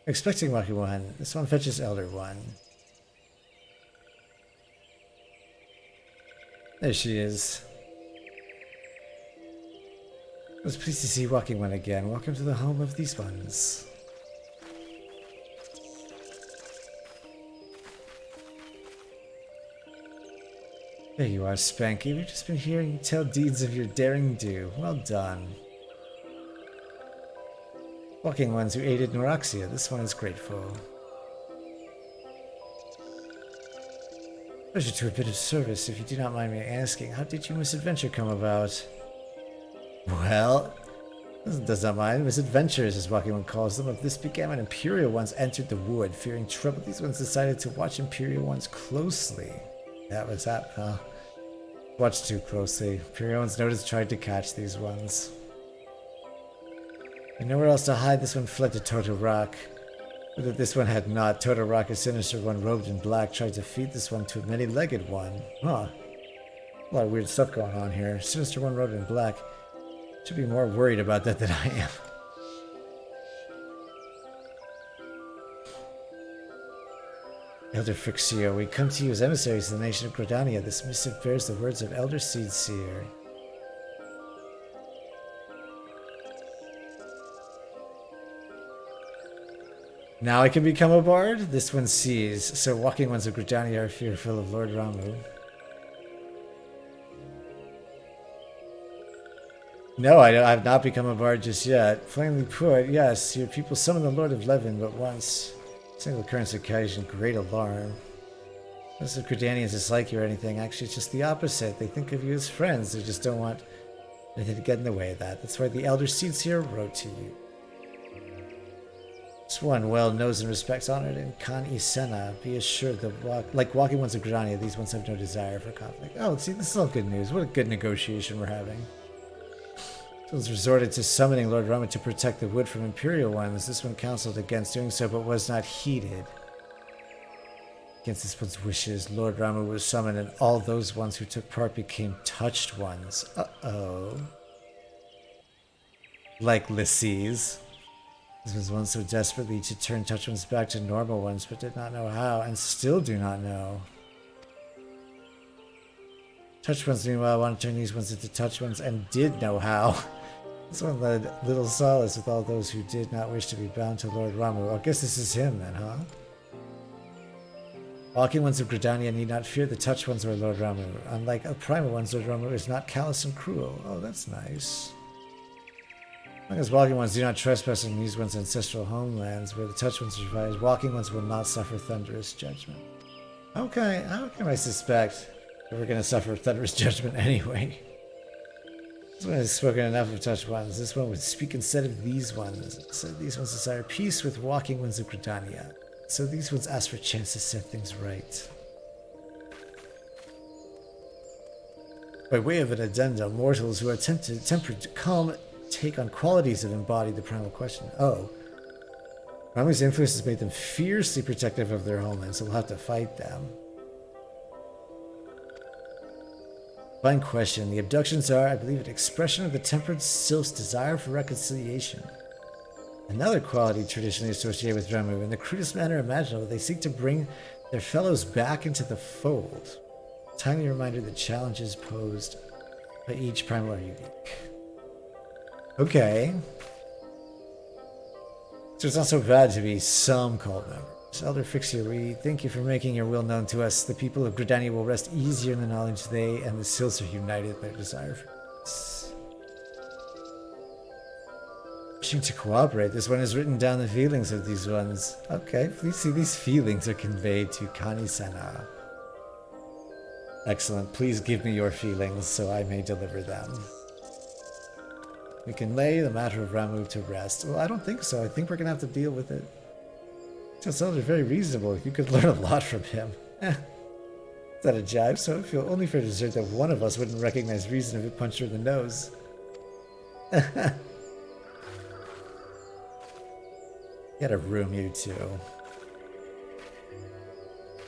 expecting walking one. This one fetches Elder one. There she is. I was pleased to see walking one again. Welcome to the home of these ones. There you are, Spanky. We've just been hearing you tell deeds of your daring do. Well done. Walking ones who aided Eorzea. This one is grateful. Pleasure to a bit of service, if you do not mind me asking. How did your misadventure come about? Well, does not mind. Misadventures, as Walking One calls them. Of this began when Imperial ones entered the wood. Fearing trouble, these ones decided to watch Imperial ones closely. That was that, huh? Watched too closely. Imperial ones noticed, tried to catch these ones. And nowhere else to hide, this one fled to Toto Rock. But that this one had not. Toto Rock, a sinister one robed in black, tried to feed this one to a many-legged one. Huh. A lot of weird stuff going on here. Sinister one robed in black. Should be more worried about that than I am. Elder Frixio, we come to you as emissaries of the nation of Gridania. This missive bears the words of Elder Seedseer. Now I can become a bard? This one sees. So walking ones of Gridania are fearful of Lord Ramu. No, I have not become a bard just yet. Plainly put, yes, your people summoned the Lord of Levin but once. Single occurrence occasioned great alarm. Most of the Gridanians dislike you or anything. Actually, it's just the opposite. They think of you as friends. They just don't want anything to get in the way of that. That's why the Elder Seedseer wrote to you. This one well knows and respects, honored in Khan Isena. Be assured that like walking ones of Gridania, these ones have no desire for conflict. Oh, see, this is all good news. What a good negotiation we're having. Those resorted to summoning Lord Ramu to protect the wood from Imperial ones. This one counseled against doing so, but was not heeded. Against this one's wishes, Lord Ramu was summoned, and all those ones who took part became touched ones. Uh-oh. Like Lyses. This was one so desperately to turn touched ones back to normal ones, but did not know how, and still do not know. Touched ones, meanwhile, want to turn these ones into touched ones, and did know how. This one led little solace with all those who did not wish to be bound to Lord Ramu. I guess this is him then, huh? Walking ones of Gridania need not fear the touched ones or Lord Ramu. Unlike a primal ones, Lord Ramu is not callous and cruel. Oh, that's nice. As long as walking ones do not trespass in these ones' ancestral homelands where the touched ones survive, walking ones will not suffer thunderous judgment. Okay, how can I suspect that we're going to suffer thunderous judgment anyway? This one has spoken enough of touched ones. This one would speak instead of these ones. So these ones desire peace with walking ones of Gridania. So these ones ask for a chance to set things right. By way of an addendum, mortals who are tempered to calm take on qualities that embody the primal question. Oh. Ramu's influence has made them fiercely protective of their homeland, so we'll have to fight them. Fine question. The abductions are, I believe, an expression of the tempered sylph's desire for reconciliation. Another quality traditionally associated with Ramu, in the crudest manner imaginable, they seek to bring their fellows back into the fold. A timely reminder that challenges posed by each primal are unique. Okay. So it's not so bad to be some cult members. Elder Frixio, we thank you for making your will known to us. The people of Gridania will rest easier in the knowledge they and the Sylphs are united in their desire for peace. Wishing to cooperate. This one has written down the feelings of these ones. Okay, please see these feelings are conveyed to Kani-sana. Excellent. Please give me your feelings so I may deliver them. We can lay the matter of Ramu to rest. Well, I don't think so. I think we're going to have to deal with it. It sounded very reasonable. You could learn a lot from him. Is that a jibe? So I feel only fair to assert that one of us wouldn't recognize reason if it punched her in the nose. Get a room, you two.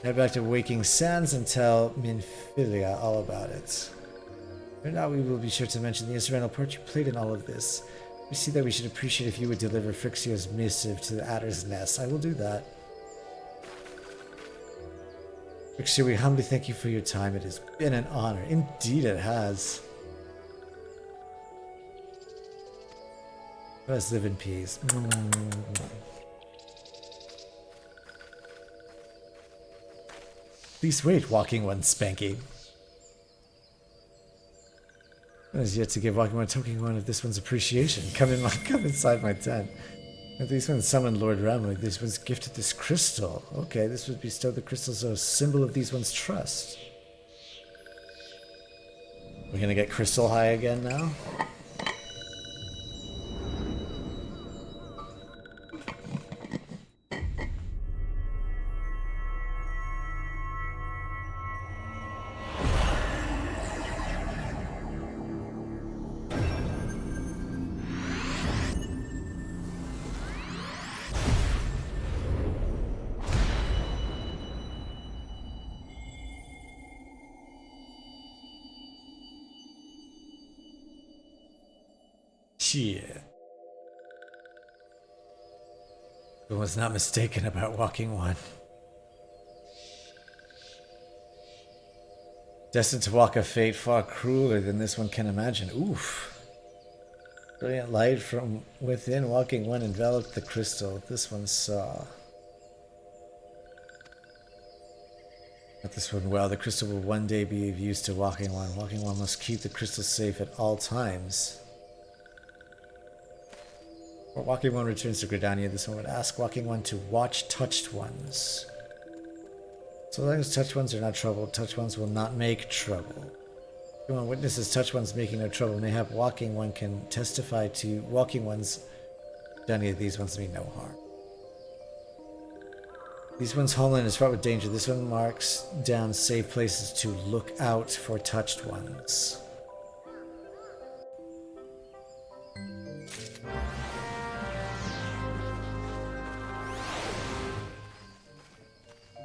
Head back to Waking Sands and tell Minfilia all about it. Or now we will be sure to mention the instrumental part you played in all of this. We see that we should appreciate if you would deliver Phrixio's missive to the Adder's Nest. I will do that. Phrixio, we humbly thank you for your time. It has been an honor. Indeed it has. Let's live in peace. Please wait, Walking One Spanky. I was yet to give Walking One Talking One of this one's appreciation. Come inside my tent. If these ones summoned Lord Ramu, these ones gifted this crystal. Okay, this would bestow the crystals as a symbol of these ones' trust. We're gonna get crystal high again now? Shit. I was not mistaken about Walking One. Destined to walk a fate far crueler than this one can imagine. Oof. Brilliant light from within Walking One enveloped the crystal. This one saw. But this one, well, the crystal will one day be of use to Walking One. Walking One must keep the crystal safe at all times. When Walking One returns to Gridania, this one would ask Walking One to watch touched ones. So long as touched ones are not troubled, touched ones will not make trouble. If one witnesses touched ones making no trouble, mayhap Walking One can testify to Walking One's done any of these ones mean no harm. These ones' homeland is fraught with danger. This one marks down safe places to look out for touched ones.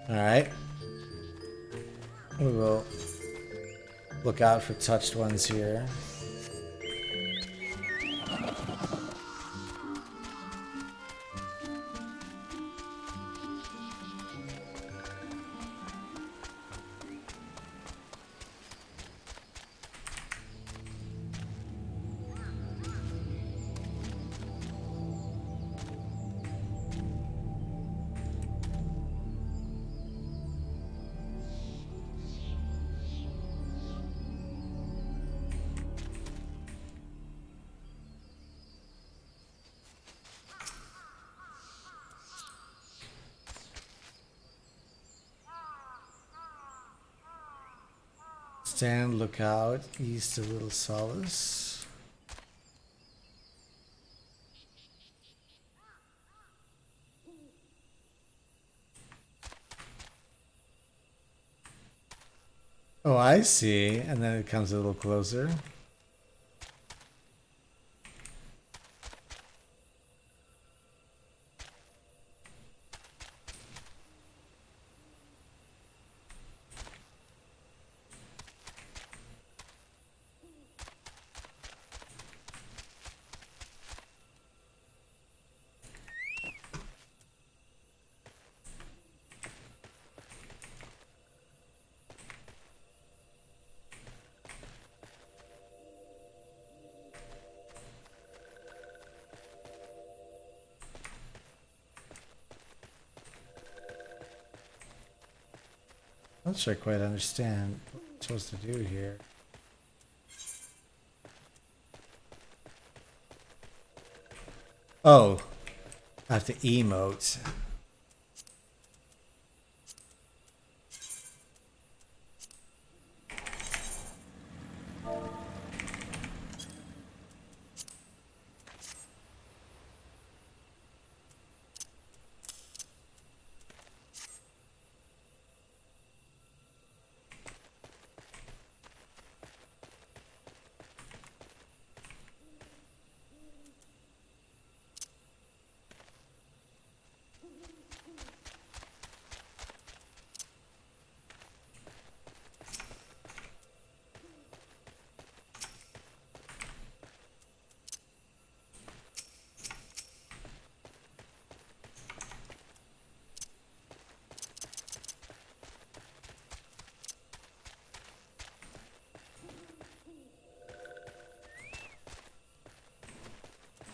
Alright. We will look out for touched ones here. Stand, look out, east of Little Solace. Oh, I see. And then it comes a little closer. I'm not sure I quite understand what I'm supposed to do here. Oh, I have to emote.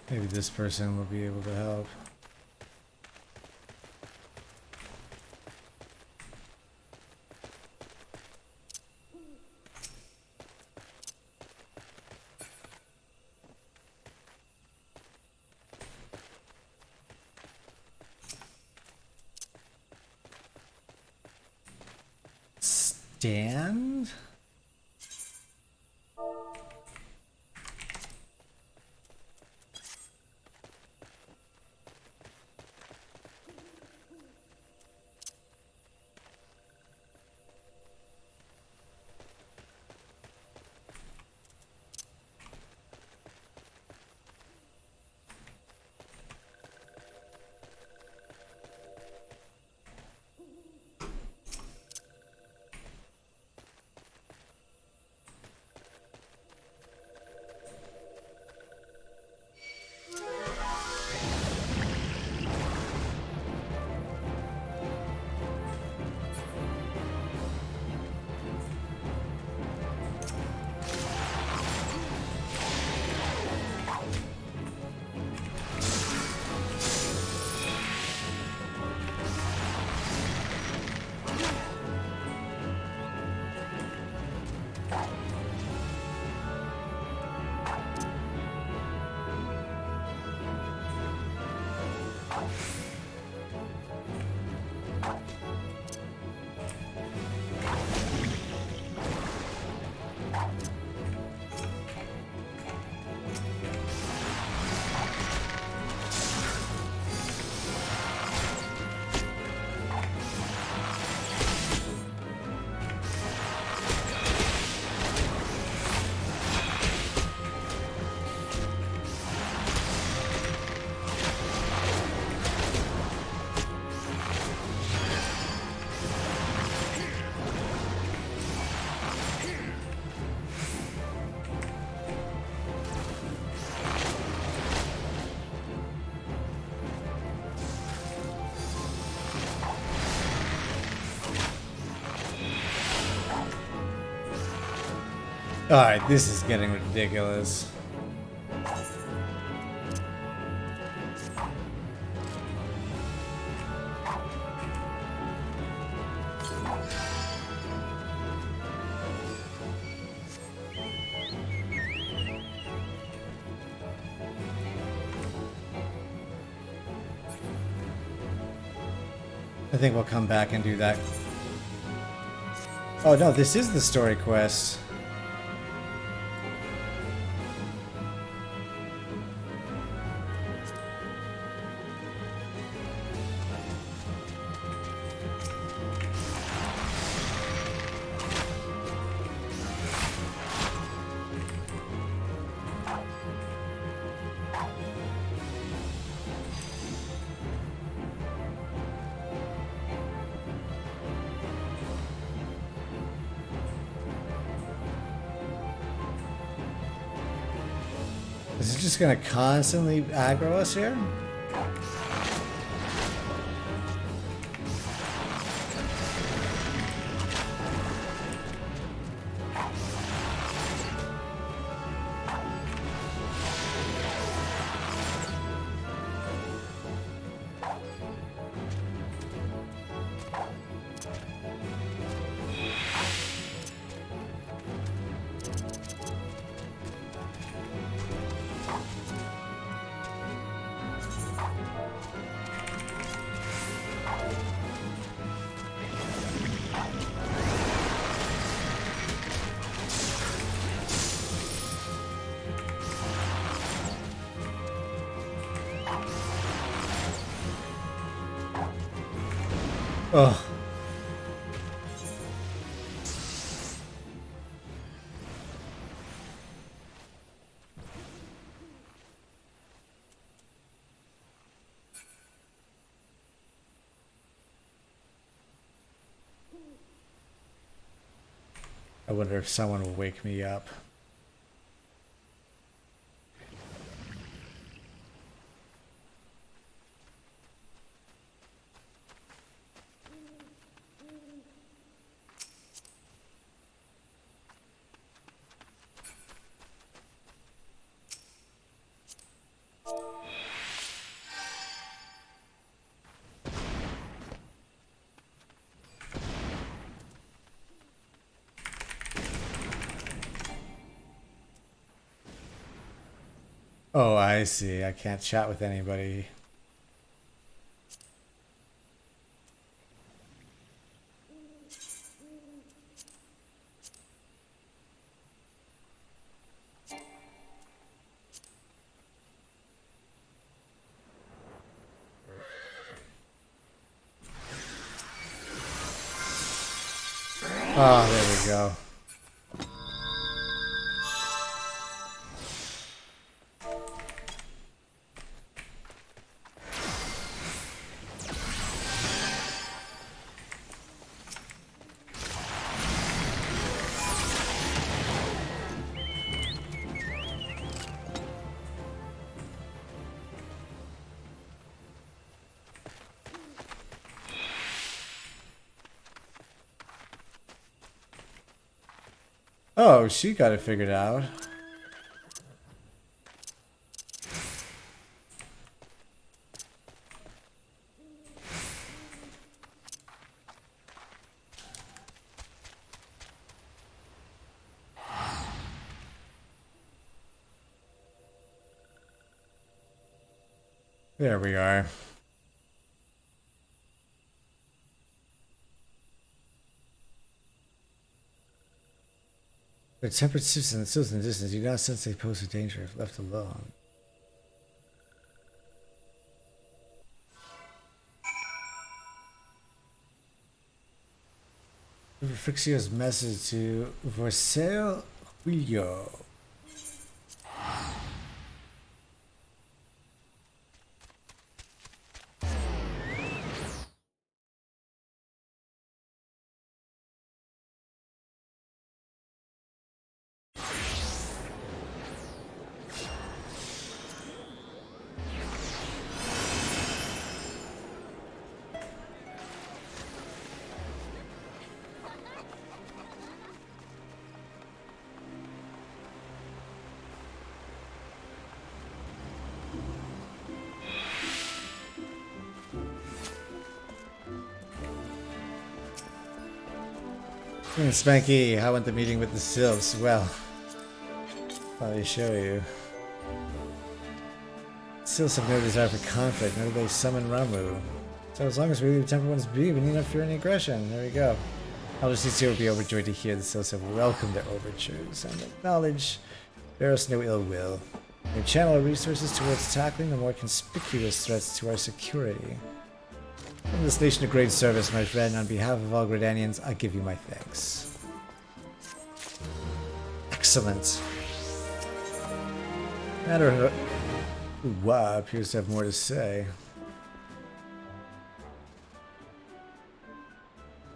Maybe this person will be able to help. Stand? Alright, this is getting ridiculous. I think we'll come back and do that. Oh no, this is the story quest. Is it just gonna constantly aggro us here? Oh. I wonder if someone will wake me up. Oh, I see. I can't chat with anybody. Oh, there we go. Oh, she got it figured out. There we are. The temperate ships and the in the distance. You do not sense they pose a danger if left alone. Frixio's message to Eorzea Julio. Spanky, how went the meeting with the Sylphs? Well, let me show you. Sylphs have no desire for conflict, nor do they summon Ramu. So as long as we leave the Temple Ones be, we need not fear any aggression. There we go. Elder CC will be overjoyed to hear the Sylphs have welcomed their overtures and acknowledge bear us no ill will. We channel our resources towards tackling the more conspicuous threats to our security. From this nation of great service, my friend, on behalf of all Gridanians, I give you my thanks. Excellent. Matter Uwa appears to have more to say.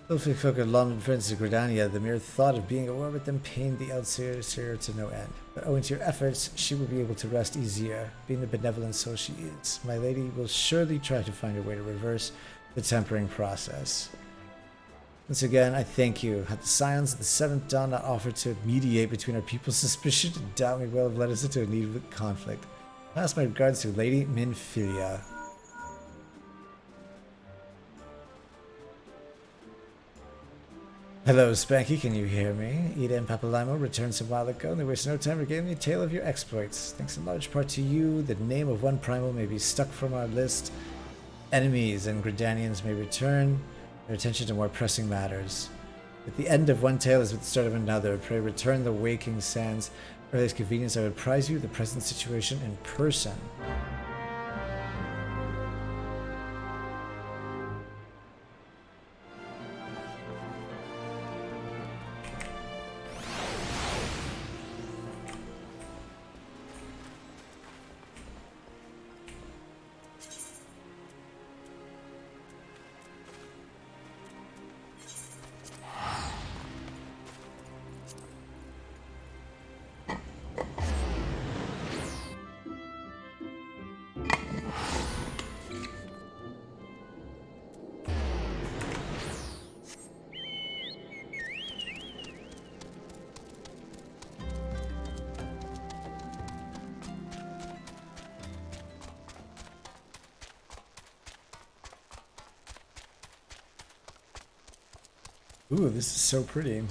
Ilfik folk had long been friends to Gridania. The mere thought of being at war with them pained the Eorzea to no end. But owing to your efforts, she will be able to rest easier, being the benevolent soul she is. My lady will surely try to find a way to reverse the tempering process. Once again, I thank you. Had the scions of the Seventh Dawn not offered to mediate between our people's suspicion and doubt may well have led us into a need of conflict. Pass my regards to Lady Minfilia. Hello, Spanky, can you hear me? Ida and Papalimo returned some while ago, and they wasted no time regaling the tale of your exploits. Thanks in large part to you, the name of one primal may be struck from our list. Enemies and Gridanians may return their attention to more pressing matters. At the end of one tale is with the start of another. Pray return the waking sands. Earliest convenience, I would apprise you of the present situation in person. Ooh, this is so pretty.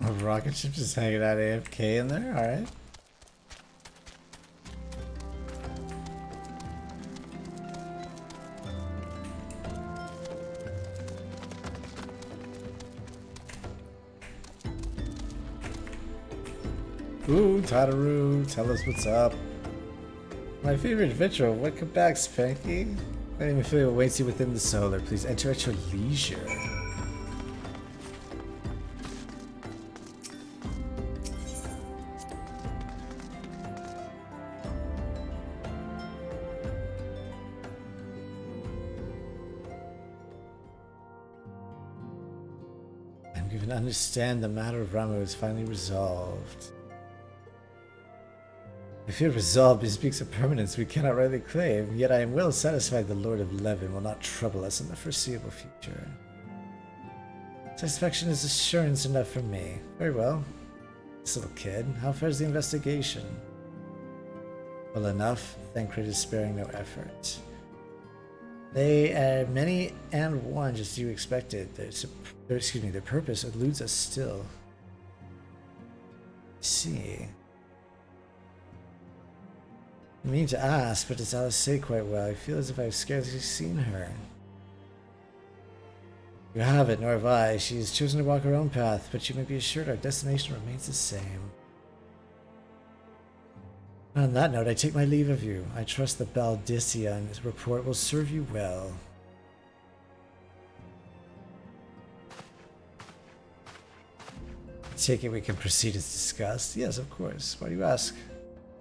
A rocket ship just hanging out AFK in there? Alright. Ooh, Tataru, tell us what's up. My favorite adventure, welcome back, Spanky. My name is awaits you within the solar. Please enter at your leisure. I'm given to understand the matter of Ramu is finally resolved. I feel resolved bespeaks a permanence we cannot rightly claim, yet I am well satisfied the Lord of Levin will not trouble us in the foreseeable future. Satisfaction is assurance enough for me. Very well. This little kid, how fares the investigation? Well enough, Thancred is sparing no effort. They are many and one, just as you expected. Their purpose eludes us still. I see. I mean to ask, but does Alice say quite well? I feel as if I've scarcely seen her. You haven't, nor have I. She has chosen to walk her own path, but you may be assured our destination remains the same. On that note, I take my leave of you. I trust that Baldicia and his report will serve you well. I take it we can proceed as discussed? Yes, of course. Why do you ask?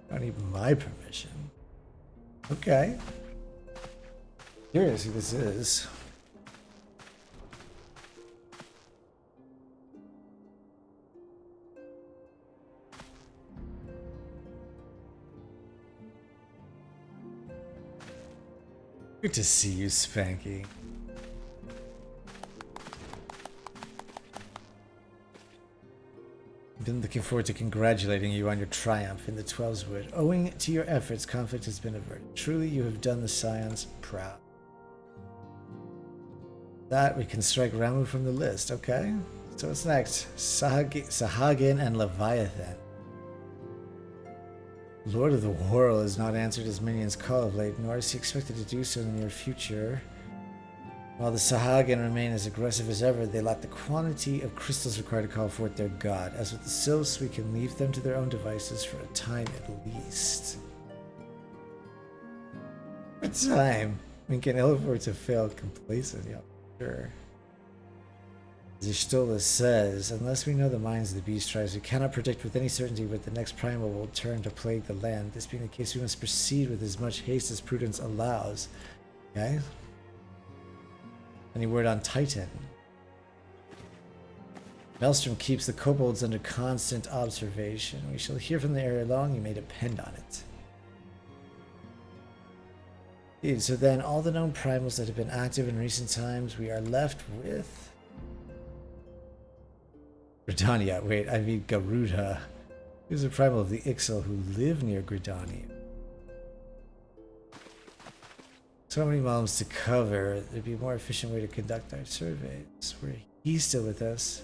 I don't need my permission. Okay. Curious who this is. Good to see you, Spanky. I've been looking forward to congratulating you on your triumph in the Twelveswood. Owing to your efforts, conflict has been averted. Truly, you have done the Scions proud. That we can strike Ramu from the list, okay? So what's next? Sahagin and Leviathan. Lord of the World has not answered his minion's call of late, nor is he expected to do so in the near future. While the Sahagin remain as aggressive as ever, they lack the quantity of crystals required to call forth their god. As with the Sylphs, we can leave them to their own devices for a time at least. For a time? We can ill afford to fail complacent, yeah, sure. As Ishtola says, unless we know the minds of the beast tribes, we cannot predict with any certainty what the next primal will turn to plague the land. This being the case, we must proceed with as much haste as prudence allows. Okay? Any word on Titan? Maelstrom keeps the kobolds under constant observation. We shall hear from the area long, you may depend on it. Indeed, so then, all the known primals that have been active in recent times, we are left with... Gridania, wait, I mean Garuda. Who's a primal of the Ixal who live near Gridania. So many realms to cover, there'd be a more efficient way to conduct our surveys. Were he still with us,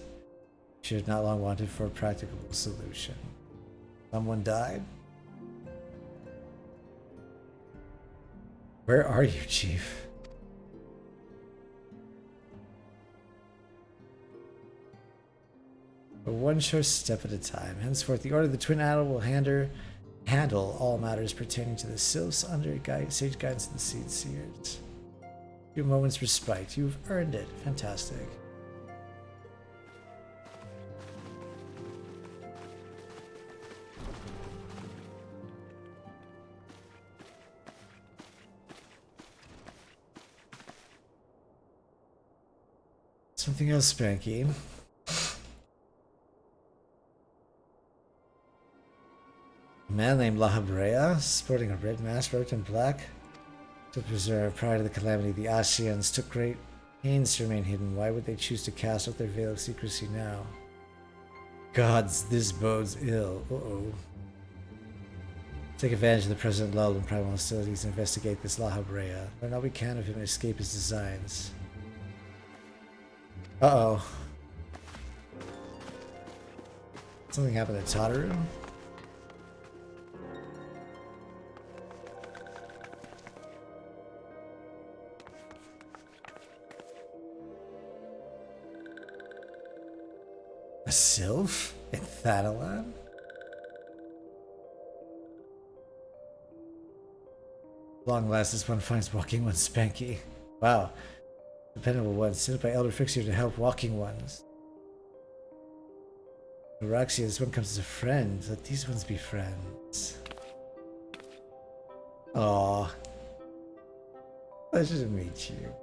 we should have not long wanted for a practicable solution. Someone died? Where are you, Chief? But one sure step at a time. Henceforth, the Order of the Twin Adder will handle all matters pertaining to the Sylphs under sage guidance of the Seed Seers. A few moments respite. You've earned it. Fantastic. Something else, Spanky. man named Lahabrea, sporting a red mask wrapped in black. To preserve, prior to the calamity, the Ascians took great pains to remain hidden. Why would they choose to cast off their veil of secrecy now? Gods, this bodes ill. Uh-oh. Take advantage of the present lull in primal hostilities and investigate this Lahabrea. Learn all we can of him and escape his designs. Uh-oh. Something happened to Tataru? A sylph? In Thanalan? Long last, this one finds walking one Spanky. Wow. Dependable one, sent by Elder Fixer to help walking ones. Eorzea, this one comes as a friend. Let these ones be friends. Aww. Pleasure to meet you.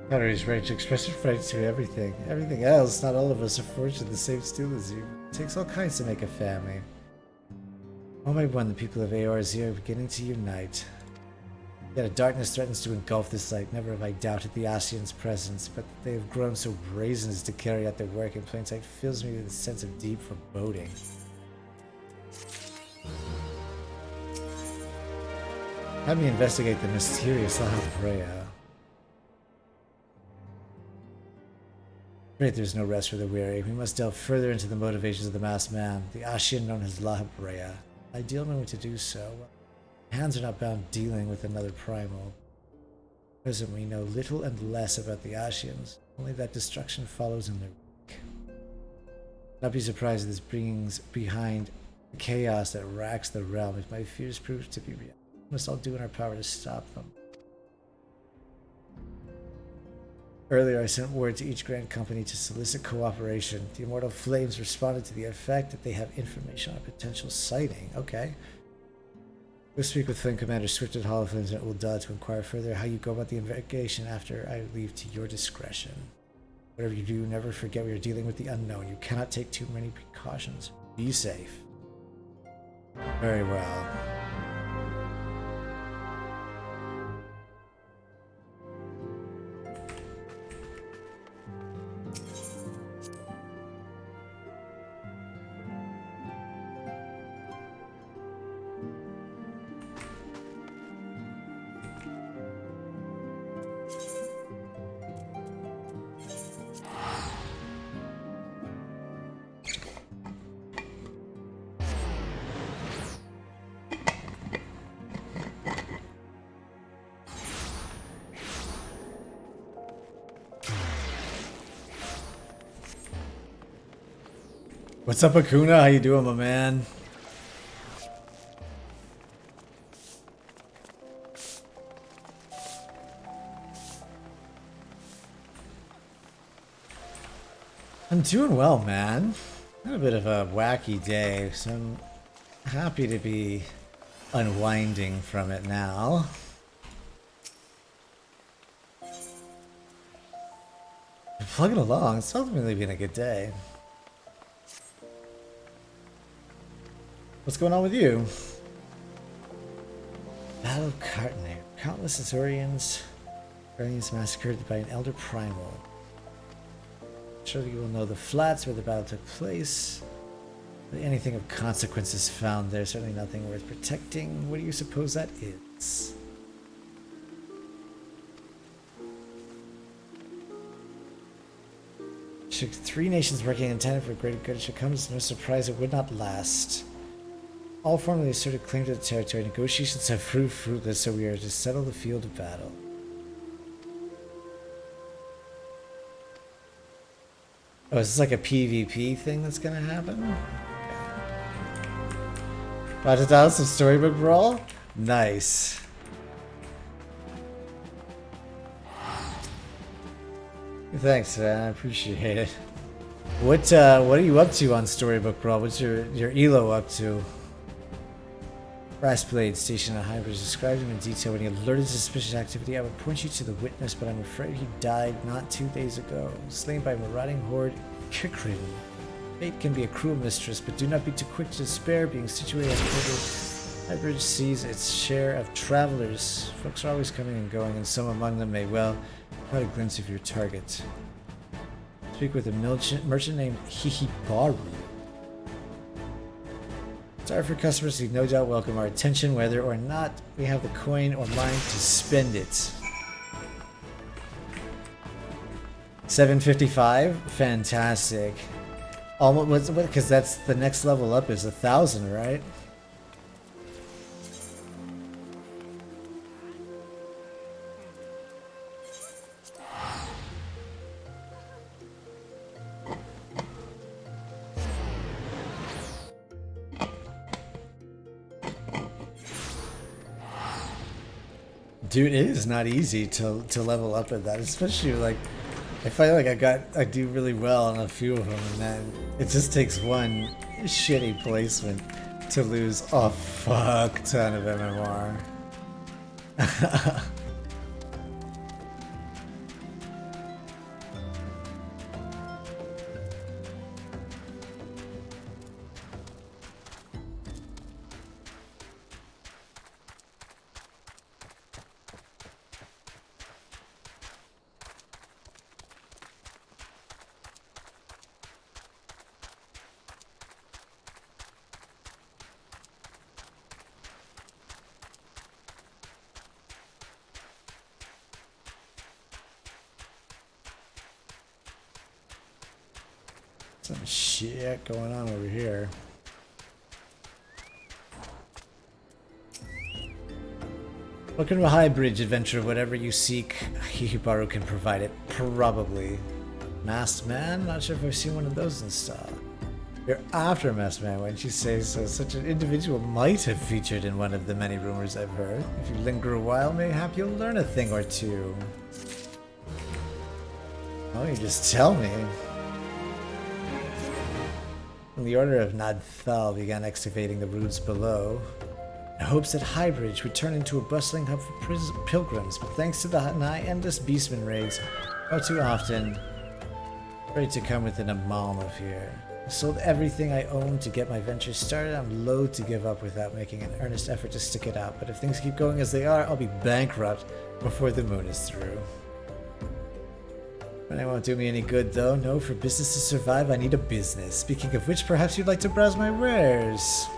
Connor is ready to express her fright to everything. Everything else, not all of us are forged in the same steel as you. It takes all kinds to make a family. One by one, the people of Eorzea are beginning to unite. Yet a darkness threatens to engulf this light. Never have I doubted the Ascians' presence, but that they have grown so brazen as to carry out their work in plain sight fills me with a sense of deep foreboding. Have me investigate the mysterious Lahabrea. Great, there's no rest for the weary. We must delve further into the motivations of the masked man, the Ascian known as Lahabrea. Ideal moment to do so. My hands are not bound dealing with another primal. Presently, we know little and less about the Ascians, only that destruction follows in their wake. Not be surprised if this brings behind the chaos that racks the realm. If my fears prove to be real, we must all do in our power to stop them. Earlier, I sent word to each Grand Company to solicit cooperation. The Immortal Flames responded to the effect that they have information on a potential sighting. Okay. Go speak with Flame Commander Swift at Hollow Flames and Ul'dah to inquire further how you go about the investigation after I leave to your discretion. Whatever you do, never forget we are dealing with the unknown. You cannot take too many precautions. Be safe. Very well. What's up, Akuna? How you doing, my man? I'm doing well, man. Had a bit of a wacky day, so I'm happy to be unwinding from it now. I'm plugging along. It's ultimately been a good day. What's going on with you? Battle of Cartner. Countless Azorians massacred by an Elder Primal. Surely you will know the flats where the battle took place. But anything of consequence is found there. Certainly nothing worth protecting. What do you suppose that is? Should 3 nations working in tandem for greater good should come as no surprise it would not last. All formally asserted claim to the territory. Negotiations have proved fruitless, so we are to settle the field of battle. Oh, is this like a PvP thing that's gonna happen? About to dial some storybook brawl? Nice. Thanks, man. I appreciate it. What are you up to on storybook brawl? What's your elo up to? Brassblade stationed at Hybrid described him in detail. When he alerted suspicious activity, I would point you to the witness, but I'm afraid he died not 2 days ago, slain by a marauding horde, kick-ridden. Fate can be a cruel mistress, but do not be too quick to despair. Being situated as Hybrid sees its share of travelers. Folks are always coming and going, and some among them may well have a glimpse of your target. Speak with a merchant named Hihibaru. Sorry for customers who no doubt welcome our attention, whether or not we have the coin or mind to spend it. 755, fantastic. Almost, because that's the next level up is 1,000, right? Dude, it is not easy to level up at that, especially like I find like I do really well on a few of them, and then it just takes one shitty placement to lose a fuck ton of MMR. Some shit going on over here. Welcome to a high bridge adventure. Whatever you seek, Hihibaru can provide it. Probably. Masked Man? Not sure if I've seen one of those in style. You're after Masked Man, when she says so. Such an individual might have featured in one of the many rumors I've heard. If you linger a while, mayhap you'll learn a thing or two. Oh, you just tell me. When the Order of Nadthal began excavating the roots below, in hopes that Highbridge would turn into a bustling hub for pilgrims, but thanks to the nigh-endless beastman raids, all too often, ready to come within a mile of here. I sold everything I owned to get my venture started. I'm loath to give up without making an earnest effort to stick it out, but if things keep going as they are, I'll be bankrupt before the moon is through. But it won't do me any good, though. No, for business to survive, I need a business. Speaking of which, perhaps you'd like to browse my wares.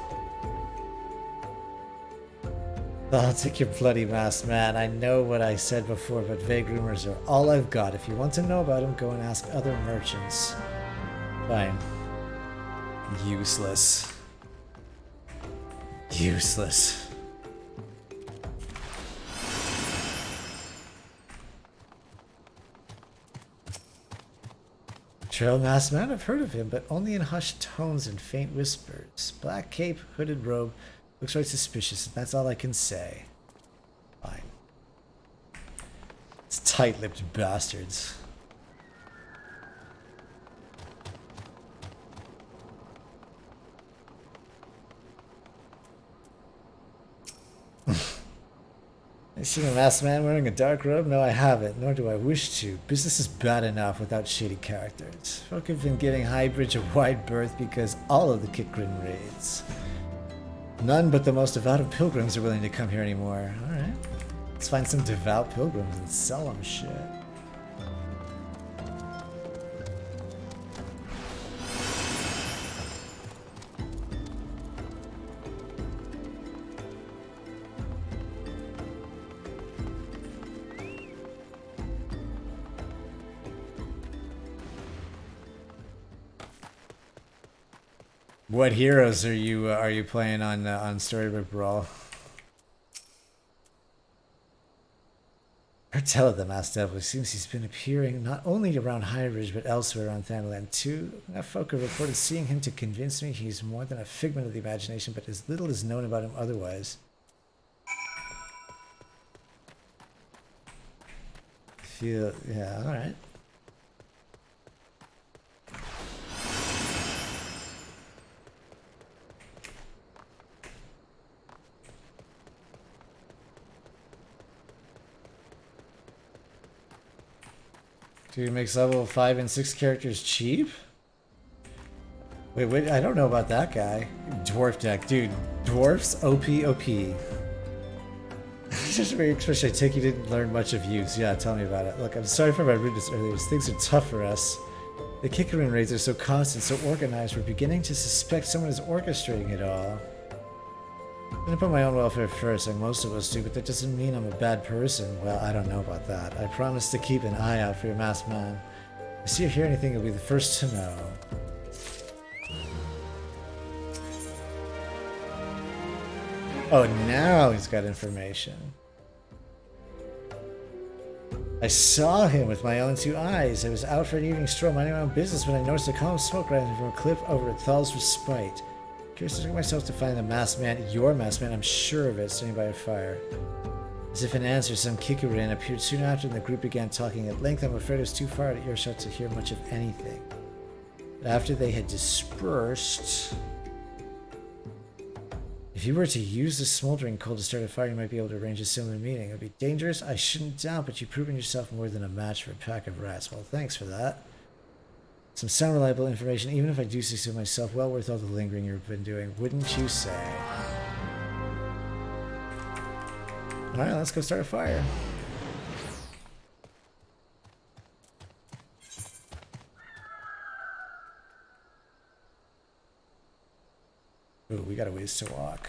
I'll take your bloody mask, man. I know what I said before, but vague rumors are all I've got. If you want to know about them, go and ask other merchants. Fine. Useless. Useless. Trail Masked Man, I've heard of him, but only in hushed tones and faint whispers. Black cape, hooded robe, looks right suspicious, and that's all I can say. Fine. It's tight-lipped bastards. Have you seen a masked man wearing a dark robe? No, I haven't, nor do I wish to. Business is bad enough without shady characters. Folk have been giving Highbridge a wide berth because all of the Kickrin raids. None but the most devout of pilgrims are willing to come here anymore. Alright. Let's find some devout pilgrims and sell them shit. What heroes are you playing on Storybook Brawl? Hard to tell at the Mass Devil. It seems he's been appearing not only around High Ridge, but elsewhere around Thanaland too. Enough folk have reported seeing him to convince me he's more than a figment of the imagination, but as little is known about him otherwise. Yeah, alright. Dude makes level 5 and 6 characters cheap? Wait, I don't know about that guy. Dwarf deck, dude. Dwarfs, OP. Just very especially I take you didn't learn much of use. Yeah, tell me about it. Look, I'm sorry for my rudeness earlier. Things are tough for us. The Kikarin raids are so constant, so organized, we're beginning to suspect someone is orchestrating it all. I'm gonna put my own welfare first, like most of us do, but that doesn't mean I'm a bad person. Well, I don't know about that. I promise to keep an eye out for your masked man. If I see or hear anything, you'll be the first to know. Oh, now he's got information. I saw him with my own 2 eyes. I was out for an evening stroll minding my own business when I noticed a column of smoke rising from a cliff over at Thal's Respite. Curious to take myself to find the masked man, your masked man, I'm sure of it, standing by a fire. As if in answer, some Kikurin appeared soon after and the group began talking at length. I'm afraid it was too far out of earshot to hear much of anything. But after they had dispersed... If you were to use the smoldering coal to start a fire, you might be able to arrange a similar meeting. It would be dangerous, I shouldn't doubt, but you've proven yourself more than a match for a pack of rats. Well, thanks for that. Some sound reliable information, even if I do say so myself, well worth all the lingering you've been doing, wouldn't you say? Alright, let's go start a fire. Ooh, we got a ways to walk.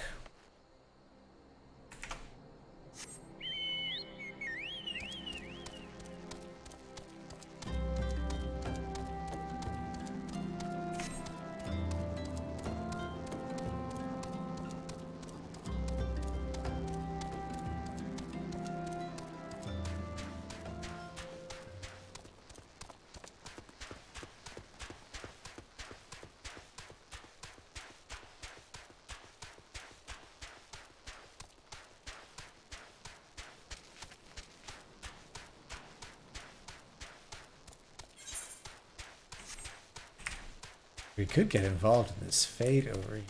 We could get involved in this fate over here.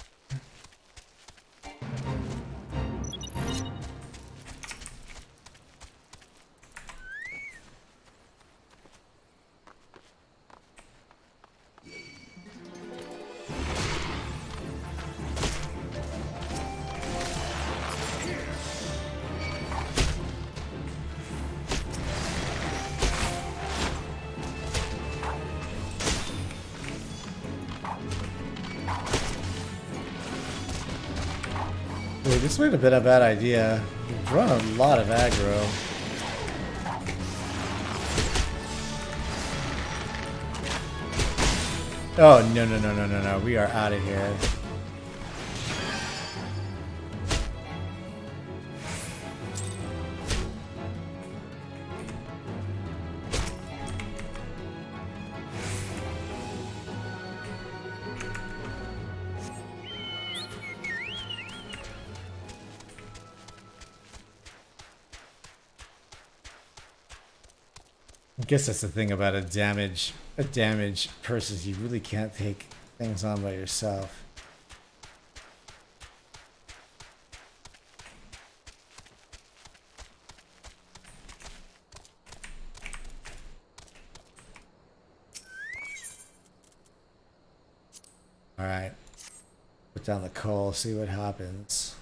This might have been a bad idea. We've run a lot of aggro. Oh, no. We are out of here. I guess that's the thing about a damaged person is you really can't take things on by yourself. All right, put down the coal, see what happens.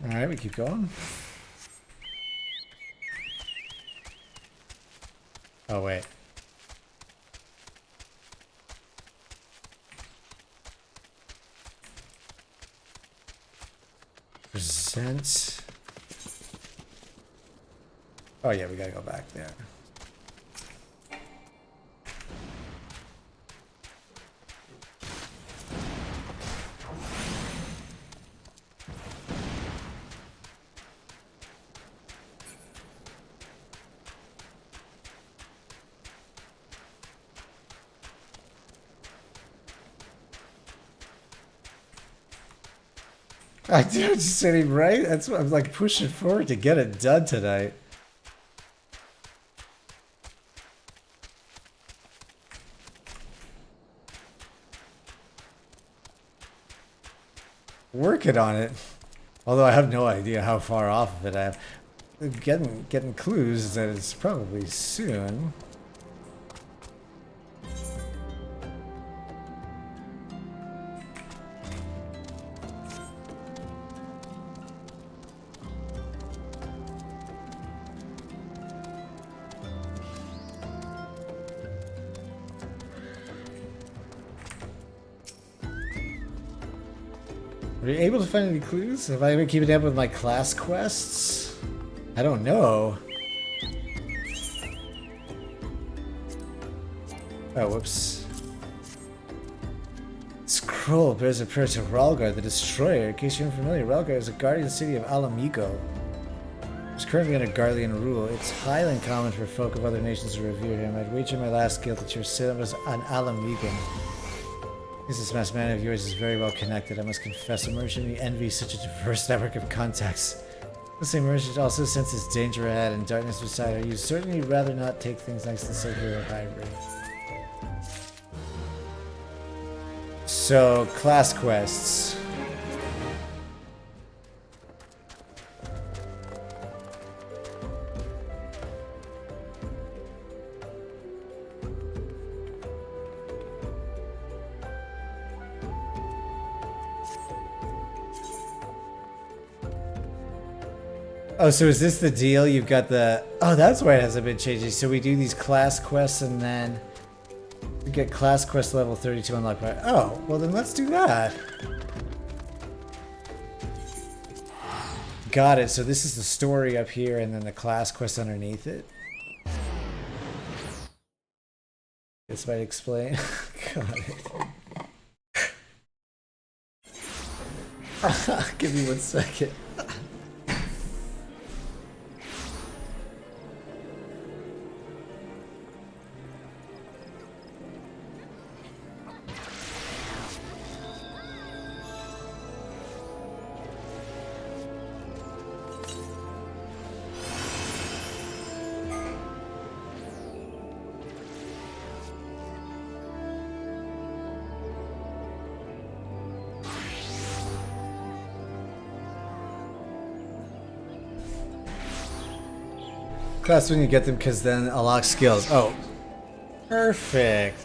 Alright, we keep going. Oh, wait. Present. Oh, yeah, we gotta go back there. I do just sitting right. That's what I'm like pushing forward to get it done tonight. Working on it. Although I have no idea how far off of it I am. Getting clues that it's probably soon. Were you able to find any clues? Have I been keeping up with my class quests? I don't know. Oh, whoops. Scroll bears a prayer to Ralgar, the Destroyer. In case you're unfamiliar, Ralgar is a guardian city of Alamigo. It's currently under Garlean rule. It's highly uncommon for folk of other nations to revere him. I'd wager my last guilt that your sin was an Alamigan. This masked man of yours is very well connected. I must confess, a merchant me envy such a diverse network of contacts. The same merchant also senses danger ahead and darkness beside her. You certainly rather not take things nice and circular hybrid. So, class quests. Oh, so is this the deal? You've got the... Oh, that's why it hasn't been changing. So we do these class quests and then we get class quest level 32 unlocked by... Oh, well then let's do that. Got it. So this is the story up here and then the class quest underneath it. This might explain. Got it. Give me 1 second. Class when you get them, because then unlock skills. Oh, perfect.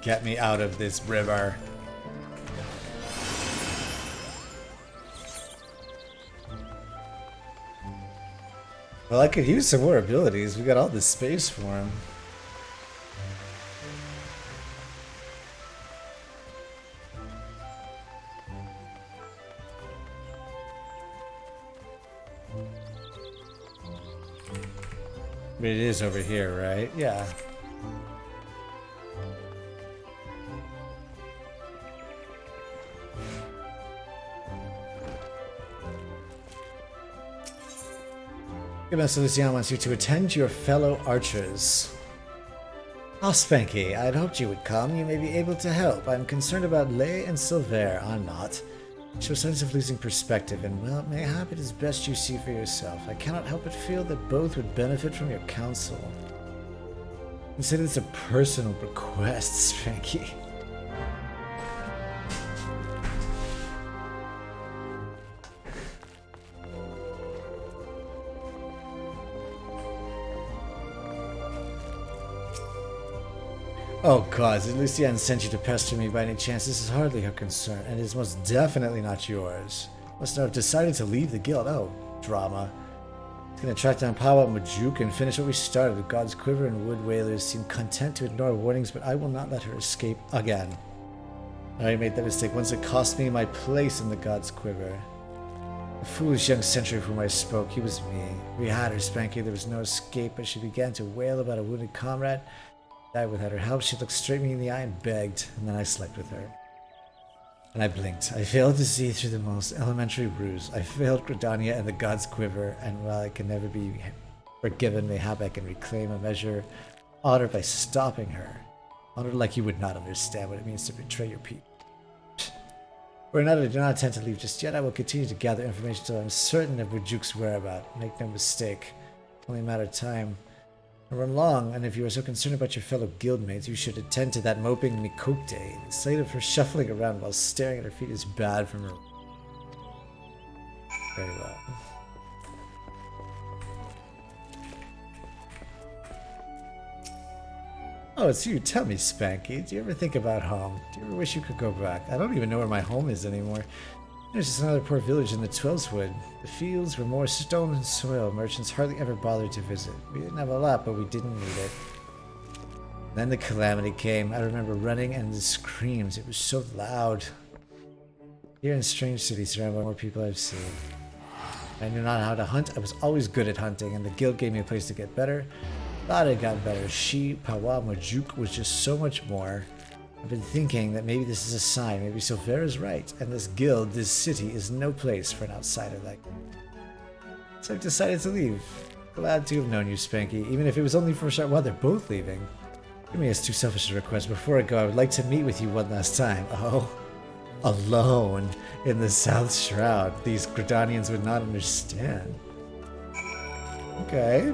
Get me out of this river. Well, I could use some more abilities. We got all this space for him. But it is over here, right? Yeah. Good Master Lucian wants you to attend your fellow archers. Ah, Spanky, I'd hoped you would come. You may be able to help. I'm concerned about Lay and Silver. I'm not. Show signs of losing perspective, and well, mayhap it is best you see for yourself. I cannot help but feel that both would benefit from your counsel. Consider this a personal request, Spanky. Oh god, did Lucienne send you to pester me by any chance? This is hardly her concern, and it is most definitely not yours. Must have decided to leave the guild. Oh, drama. It's gonna track down Pawa and Majuk and finish what we started. The God's Quiver and Wood Whalers seem content to ignore warnings, but I will not let her escape again. I already made that mistake once. It cost me my place in the God's Quiver. The foolish young sentry of whom I spoke, he was me. We had her, Spanky. There was no escape, but she began to wail about a wounded comrade. Died without her help. She looked straight me in the eye and begged, and then I slept with her. And I blinked. I failed to see through the most elementary ruse. I failed Gridania and the God's Quiver, and while I can never be forgiven, mayhap I can reclaim a measure of honor by stopping her. Honor like you would not understand what it means to betray your people. For another, I do not intend to leave just yet. I will continue to gather information until I'm certain of Majuk's whereabouts. Make no mistake. Only a matter of time. Run long, and if you are so concerned about your fellow guildmates, you should attend to that moping Mikote. The sight of her shuffling around while staring at her feet is bad for her. Very well. Oh, it's you. Tell me, Spanky. Do you ever think about home? Do you ever wish you could go back? I don't even know where my home is anymore. There's just another poor village in the Twellswood. The fields were more stone and soil. Merchants hardly ever bothered to visit. We didn't have a lot, but we didn't need it. Then the calamity came. I remember running and the screams. It was so loud. Here in Strange City, surrounded by more people I've seen. I knew not how to hunt. I was always good at hunting, and the guild gave me a place to get better. Thought I'd gotten better. She, Pawa, Majuk was just so much more. I've been thinking that maybe this is a sign. Maybe Silvera's right, and this guild, this city, is no place for an outsider like me. So I've decided to leave. Glad to have known you, Spanky, even if it was only for a short while. They're both leaving. Give me as too selfish a request. Before I go, I would like to meet with you one last time. Oh, alone in the South Shroud. These Gridanians would not understand. Okay.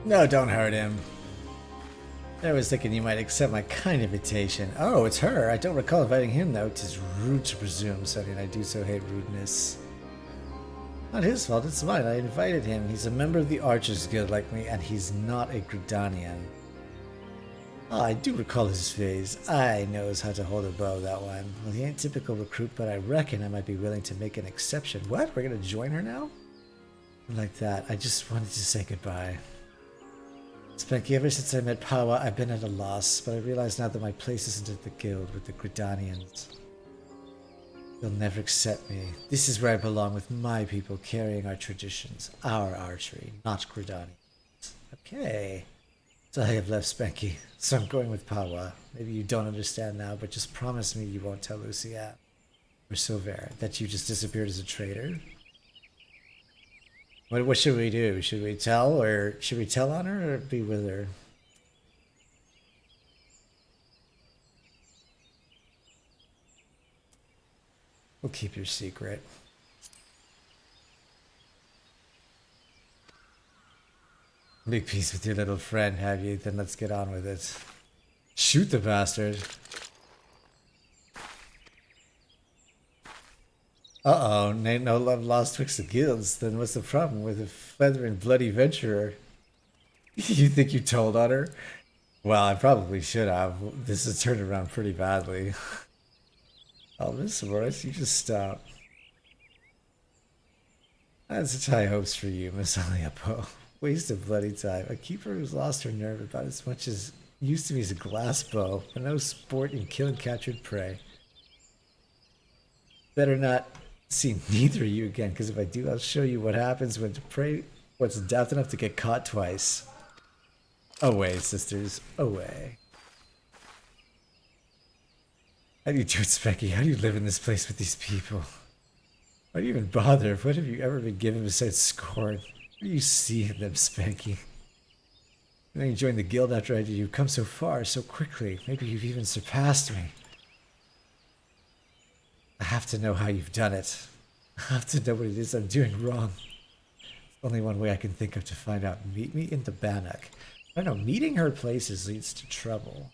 No, don't hurt him. I was thinking you might accept my kind invitation. Oh, it's her. I don't recall inviting him, though. 'Tis rude to presume, Sonny, and I do so hate rudeness. Not his fault, it's mine. I invited him. He's a member of the Archers Guild like me, and he's not a Gridanian. Oh, I do recall his face. I knows how to hold a bow, that one. Well, he ain't typical recruit, but I reckon I might be willing to make an exception. What? We're gonna join her now? Like that. I just wanted to say goodbye. Spanky, ever since I met Pawa, I've been at a loss, but I realize now that my place isn't at the guild with the Gridanians. They'll never accept me. This is where I belong with my people, carrying our traditions, our archery, not Gridanians. Okay. So I have left Spanky, so I'm going with Pawa. Maybe you don't understand now, but just promise me you won't tell Lucia or Silvera that you just disappeared as a traitor. What should we do? Should we tell on her or be with her? We'll keep your secret. Make peace with your little friend, have you? Then let's get on with it. Shoot the bastard. Uh-oh, ain't no love lost twixt the guilds. Then what's the problem with a feather and bloody venturer? You think you told on her? Well, I probably should have. This has turned around pretty badly. Oh, Miss Morris, you just stop. I had such high hopes for you, Miss Aliapo. Waste of bloody time. A keeper who's lost her nerve about as much as used to me as a glass bow, but no sport in killing captured prey. Better not see neither of you again, because if I do, I'll show you what happens when prey what's daft enough to get caught twice. Away, sisters, away. How do you do it, Spanky? How do you live in this place with these people? Why do you even bother? What have you ever been given besides scorn? What do you see in them, Spanky? And then you joined the guild after I did. You've come so far, so quickly. Maybe you've even surpassed me. I have to know how you've done it. I have to know what it is I'm doing wrong. It's only one way I can think of to find out. Meet me in the Bannock. I don't know, meeting her places leads to trouble.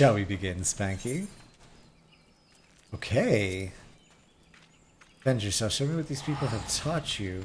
Shall we begin, Spanky? Okay. Bend yourself. Show me what these people have taught you.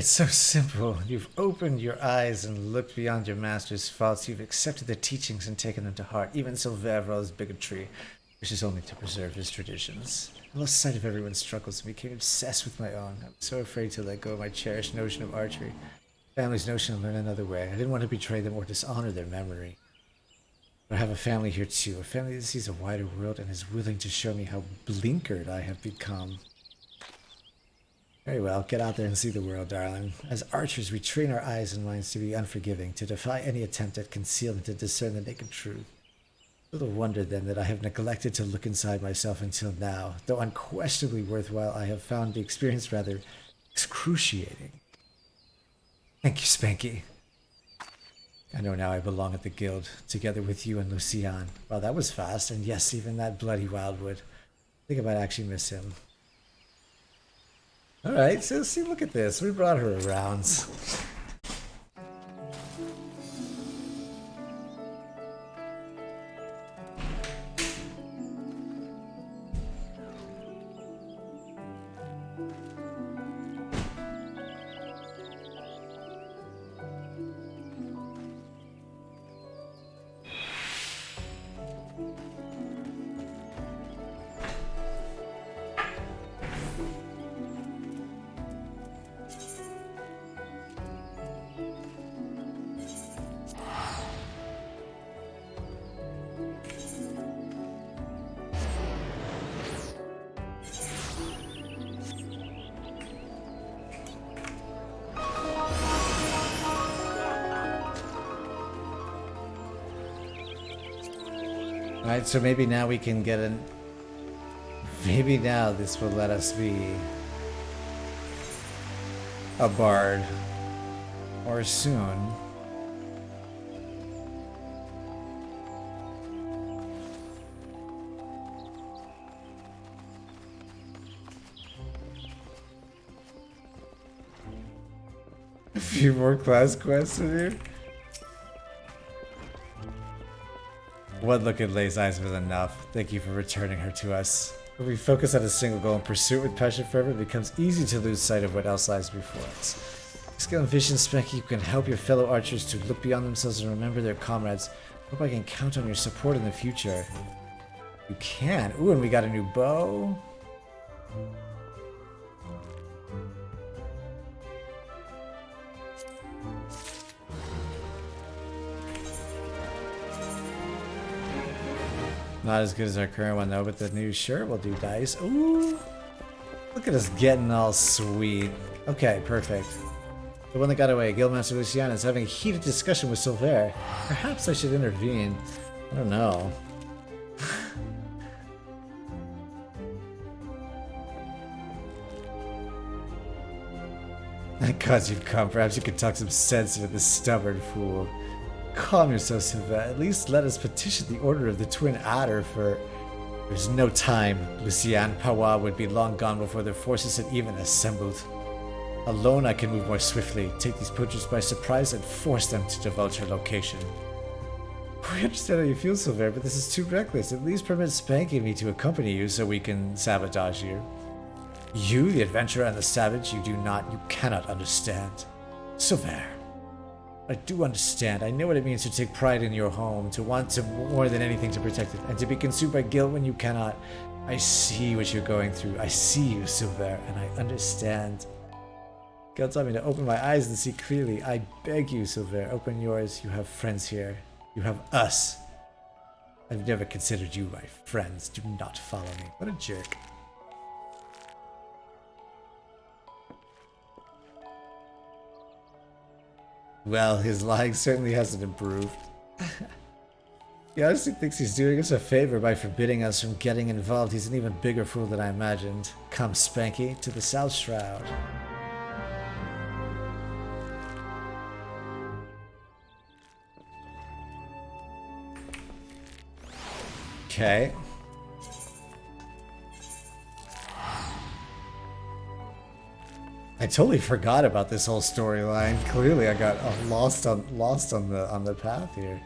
It's so simple. You've opened your eyes and looked beyond your master's faults. You've accepted their teachings and taken them to heart. Even Silver's bigotry wishes only to preserve his traditions. I lost sight of everyone's struggles and became obsessed with my own. I'm so afraid to let go of my cherished notion of archery. Family's notion to learn another way. I didn't want to betray them or dishonor their memory. But I have a family here too. A family that sees a wider world and is willing to show me how blinkered I have become. Very well, get out there and see the world, darling. As archers, we train our eyes and minds to be unforgiving, to defy any attempt at concealment, to discern the naked truth. Little wonder, then, that I have neglected to look inside myself until now. Though unquestionably worthwhile, I have found the experience rather excruciating. Thank you, Spanky. I know now I belong at the guild, together with you and Lucian. Wow, that was fast, and yes, even that bloody Wildwood. I think I might actually miss him. Alright, so see, look at this. We brought her around. Alright, so maybe now we can get an... Maybe now this will let us be a bard. Or soon. A few more class quests in here. One look at Lay's eyes was enough. Thank you for returning her to us. When we focus on a single goal and pursue it with passion forever, it becomes easy to lose sight of what else lies before us. Skill and vision, Spanky, you can help your fellow archers to look beyond themselves and remember their comrades. Hope I can count on your support in the future. You can. Ooh, and we got a new bow. Not as good as our current one though, but the new shirt will do dice. Ooh! Look at us getting all sweet. Okay, perfect. The one that got away, Guildmaster Luciana, is having a heated discussion with Silver. Perhaps I should intervene. I don't know. Thank God you've come. Perhaps you could talk some sense into this stubborn fool. Calm yourself, Silver. At least let us petition the Order of the Twin Adder for... There's no time. Lucian Pawa would be long gone before their forces had even assembled. Alone I can move more swiftly, take these poachers by surprise and force them to divulge her location. We understand how you feel, Silver, but this is too reckless. At least permit Spanky and me to accompany you so we can sabotage you. You, the adventurer and the savage, you cannot understand. Silver, I do understand. I know what it means to take pride in your home, to want to more than anything to protect it, and to be consumed by guilt when you cannot. I see what you're going through. I see you, Silver, and I understand. God taught me to open my eyes and see clearly. I beg you, Silver, open yours. You have friends here. You have us. I've never considered you my friends. Do not follow me. What a jerk. Well, his lying certainly hasn't improved. He honestly thinks he's doing us a favor by forbidding us from getting involved. He's an even bigger fool than I imagined. Come, Spanky, to the South Shroud. Okay. I totally forgot about this whole storyline. Clearly, I got lost on the path here.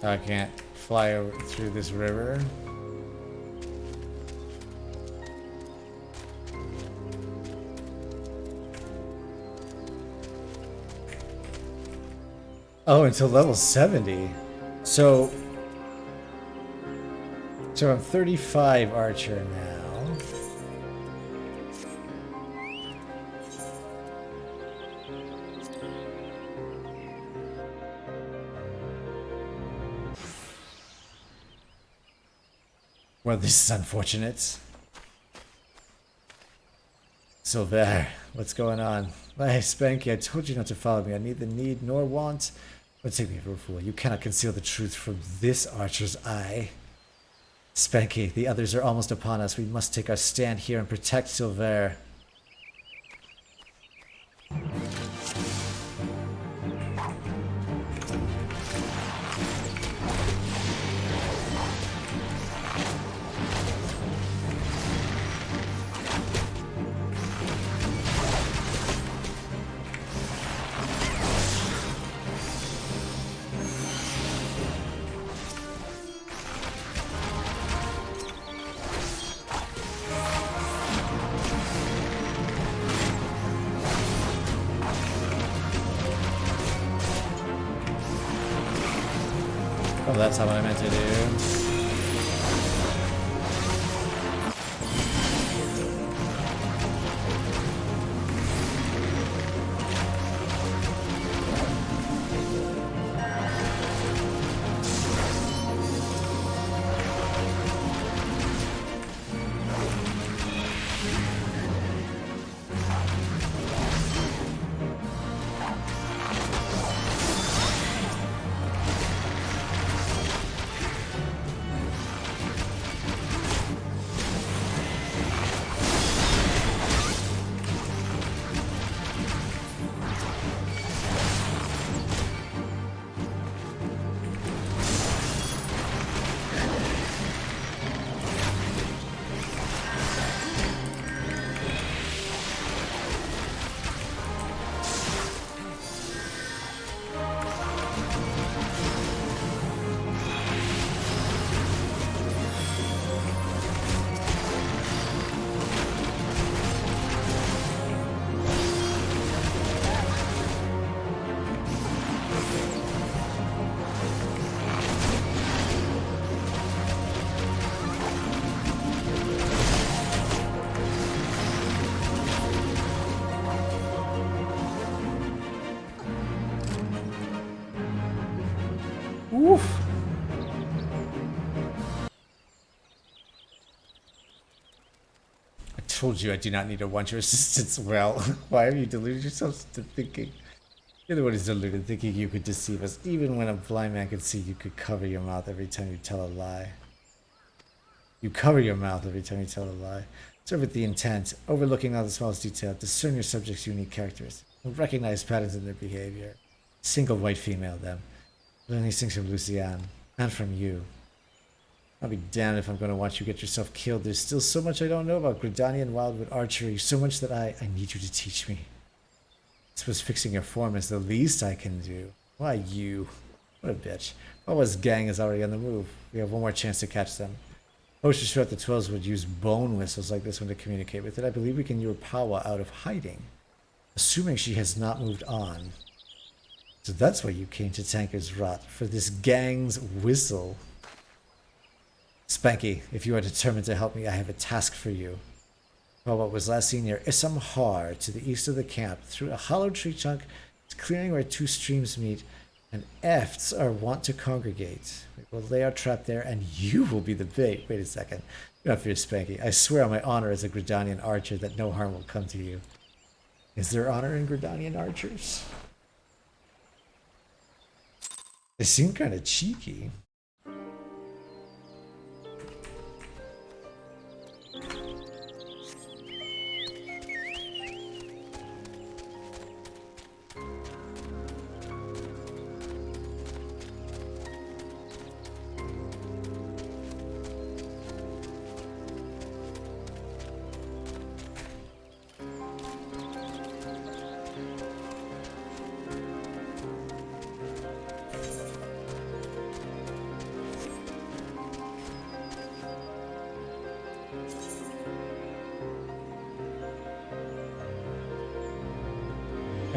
I can't fly over through this river. Oh, until level 70. So I'm 35 Archer now. Well, this is unfortunate. Silver, what's going on? Hey, Spanky, I told you not to follow me. I neither need nor want. Don't take me for a fool. You cannot conceal the truth from this archer's eye. Spanky, the others are almost upon us. We must take our stand here and protect Silver. Oh, that's not what I meant to do. Woof. I told you I do not need to want your assistance. Well, why have you deluded yourself into thinking? You're the one who's deluded, thinking you could deceive us. Even when a blind man could see, you could cover your mouth every time you tell a lie. You cover your mouth every time you tell a lie. Serve with the intent, overlooking all the smallest detail. Discern your subject's unique characteristics. Recognize patterns in their behavior. Single white female them. Learn these things from Luciane. And from you. I'll be damned if I'm going to watch you get yourself killed. There's still so much I don't know about Gridanian wildwood archery. So much that I need you to teach me. I suppose fixing your form is the least I can do. Why you? What a bitch. Wawa's gang is already on the move. We have one more chance to catch them. Posters throughout the 12s would use bone whistles like this one to communicate with it. I believe we can lure Pawa out of hiding. Assuming she has not moved on. So that's why you came to Tanker's Rot. For this gang's whistle. Spanky, if you are determined to help me, I have a task for you. Pawa was last seen near Isamhar, to the east of the camp, through a hollow tree trunk, clearing where two streams meet, and efts are wont to congregate. We will lay our trap there, and you will be the bait. Wait a second. Do not fear, Spanky. I swear on my honor as a Gridanian archer that no harm will come to you. Is there honor in Gridanian archers? They seem kind of cheeky.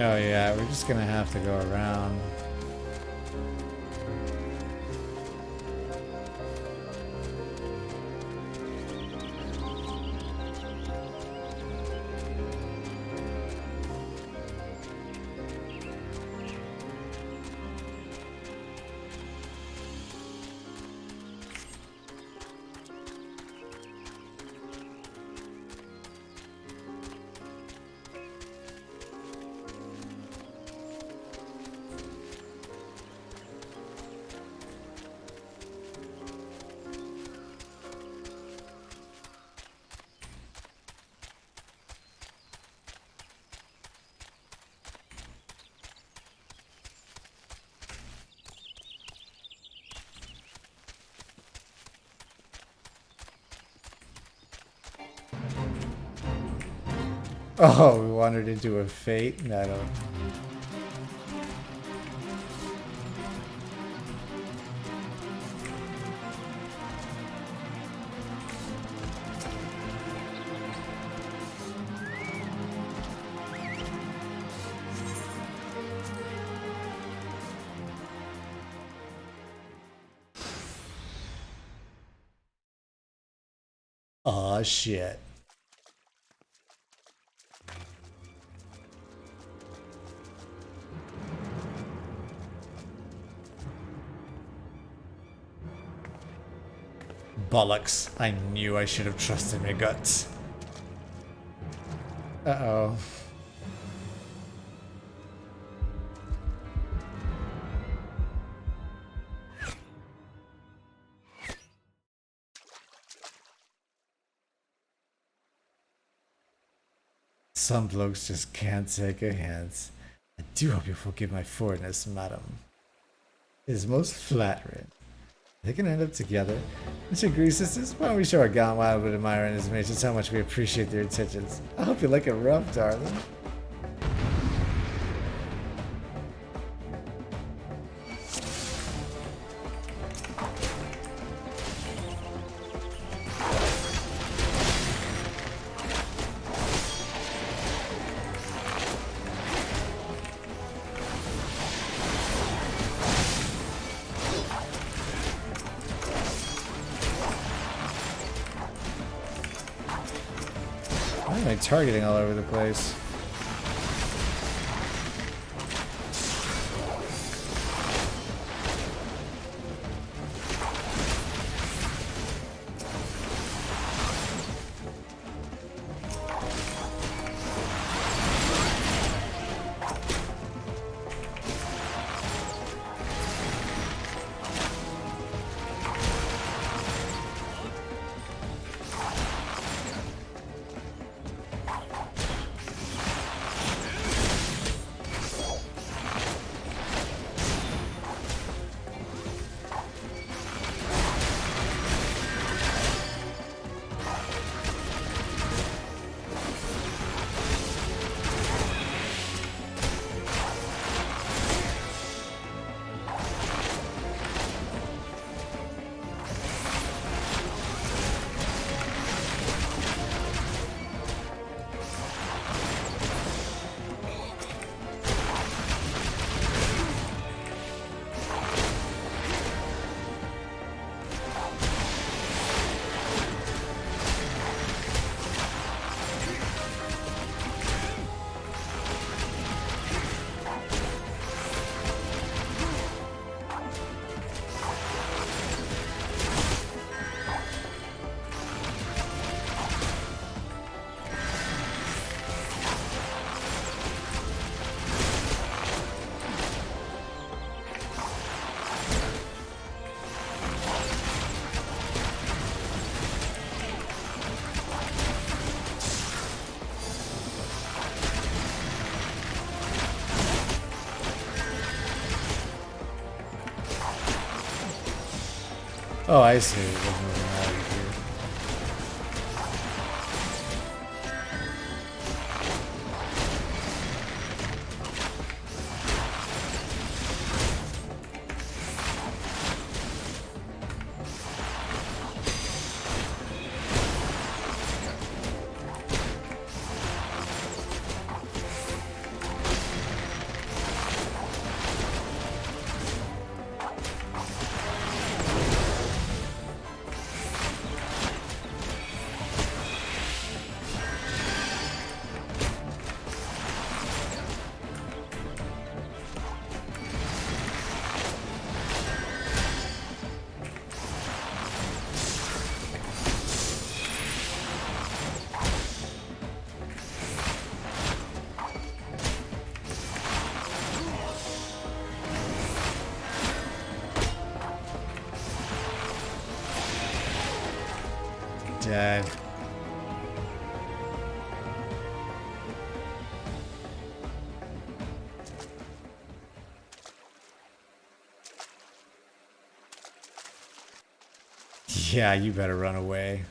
Oh yeah, we're just gonna have to go around. Oh, we wandered into a fate? No, I don't. Aw, shit. Bollocks. I knew I should have trusted my guts. Uh-oh. Some blokes just can't take a hint. I do hope you forgive my forwardness, madam. It is most flattering. They can end up together. Would you agree, sisters? Why don't we show our gallant wildwood admirer and his mates just how much we appreciate their intentions? I hope you like it rough, darling. Why am I targeting all over the place? Oh, I see. It doesn't really matter here. Dead. Yeah, you better run away.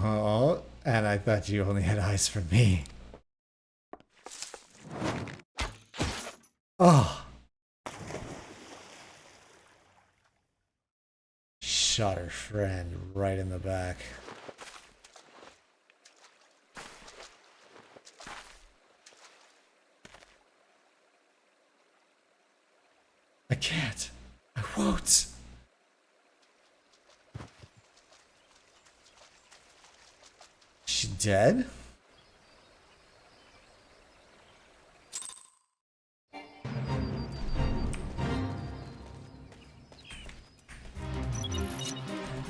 Oh, and I thought you only had eyes for me. Oh. Shot her friend right in the back. I can't. I won't. She dead?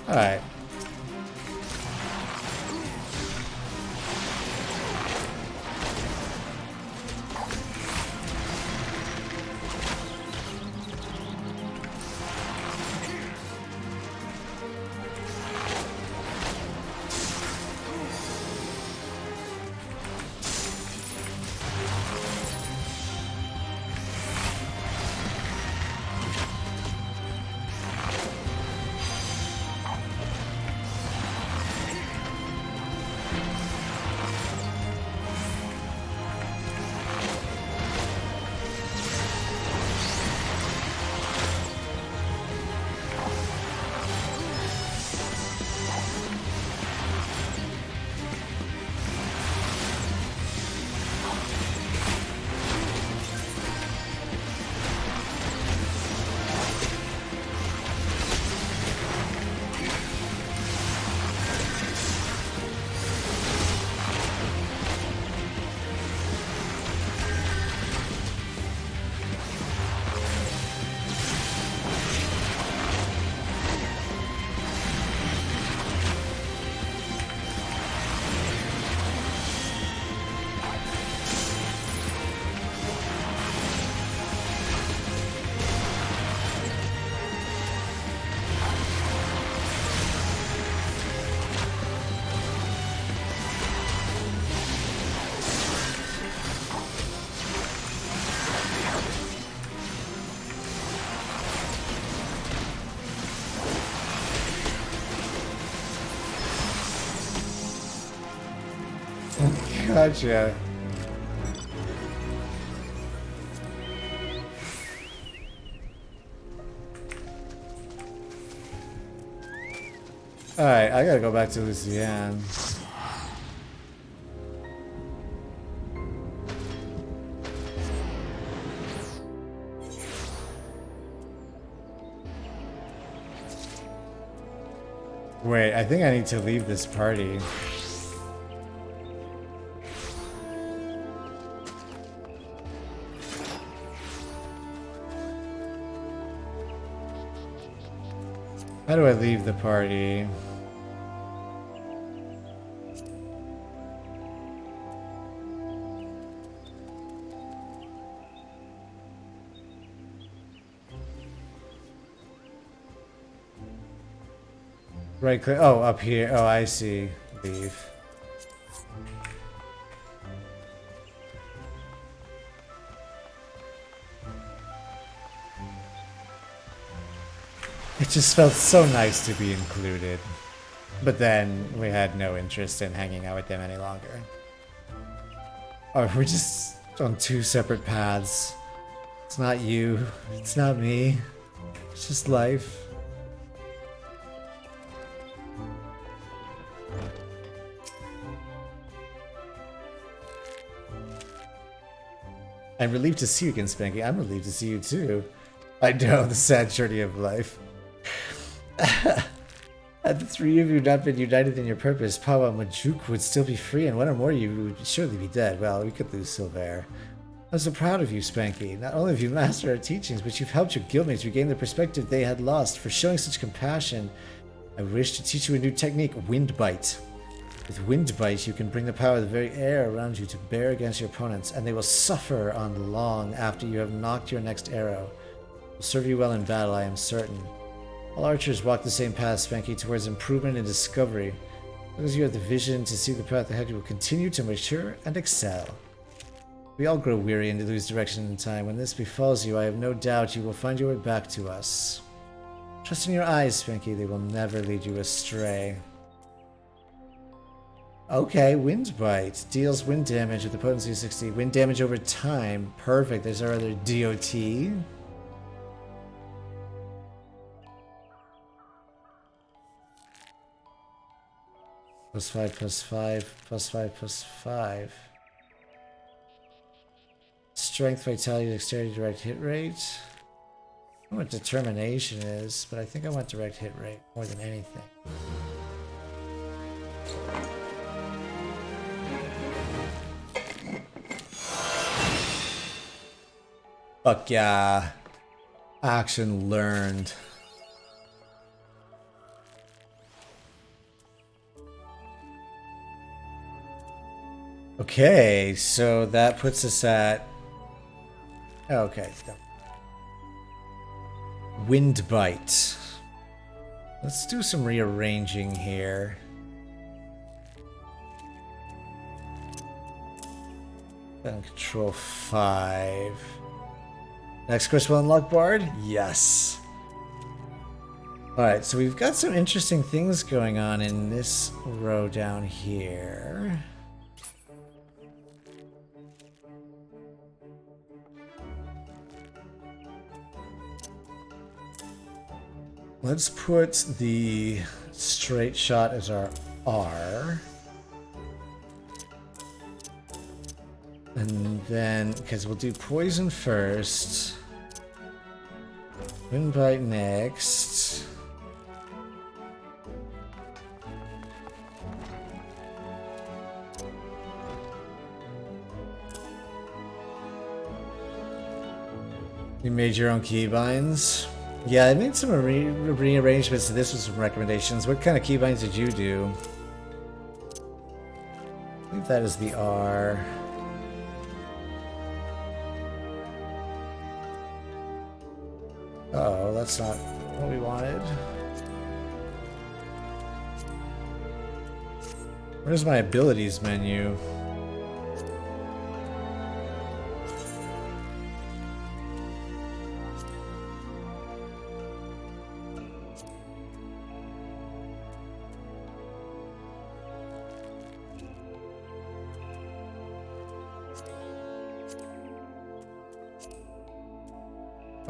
Alright. Gotcha. Alright, I gotta go back to Lucienne. Wait, I think I need to leave this party. How do I leave the party? Right click. Oh, up here. Oh, I see. Leave. It just felt so nice to be included. But then we had no interest in hanging out with them any longer. Oh, we're just on two separate paths. It's not you. It's not me. It's just life. I'm relieved to see you again, Spanky. I'm relieved to see you too. I know, the sad journey of life. Had the three of you not been united in your purpose, Pawa and Majuk would still be free, and one or more of you would surely be dead. Well, we could lose Silver. I'm so proud of you, Spanky. Not only have you mastered our teachings, but you've helped your guildmates regain the perspective they had lost. For showing such compassion, I wish to teach you a new technique, Wind Bite. With Wind Bite, you can bring the power of the very air around you to bear against your opponents, and they will suffer on long after you have knocked your next arrow. It will serve you well in battle, I am certain. All archers walk the same path, Spanky, towards improvement and discovery. As long as you have the vision to see the path ahead, you will continue to mature and excel. We all grow weary and lose direction in time. When this befalls you, I have no doubt you will find your way back to us. Trust in your eyes, Spanky. They will never lead you astray. Okay, Wind Bite. Deals wind damage with a potency of 60. Wind damage over time. Perfect. There's our other DOT. +5, +5, +5, +5. Strength, vitality, dexterity, direct hit rate. I don't know what determination is, but I think I want direct hit rate more than anything. Fuck yeah. Action learned. Okay, so that puts us at... Okay. Wind Bite. Let's do some rearranging here. Then control 5. Next quest will unlock Bard? Yes. Alright, so we've got some interesting things going on in this row down here. Let's put the straight shot as our R. And then, because we'll do poison first. Wind Bite next. You made your own keybinds? Yeah, I made some rearrangements to this with some recommendations. What kind of keybinds did you do? I think that is the R. Uh-oh, that's not what we wanted. Where's my abilities menu?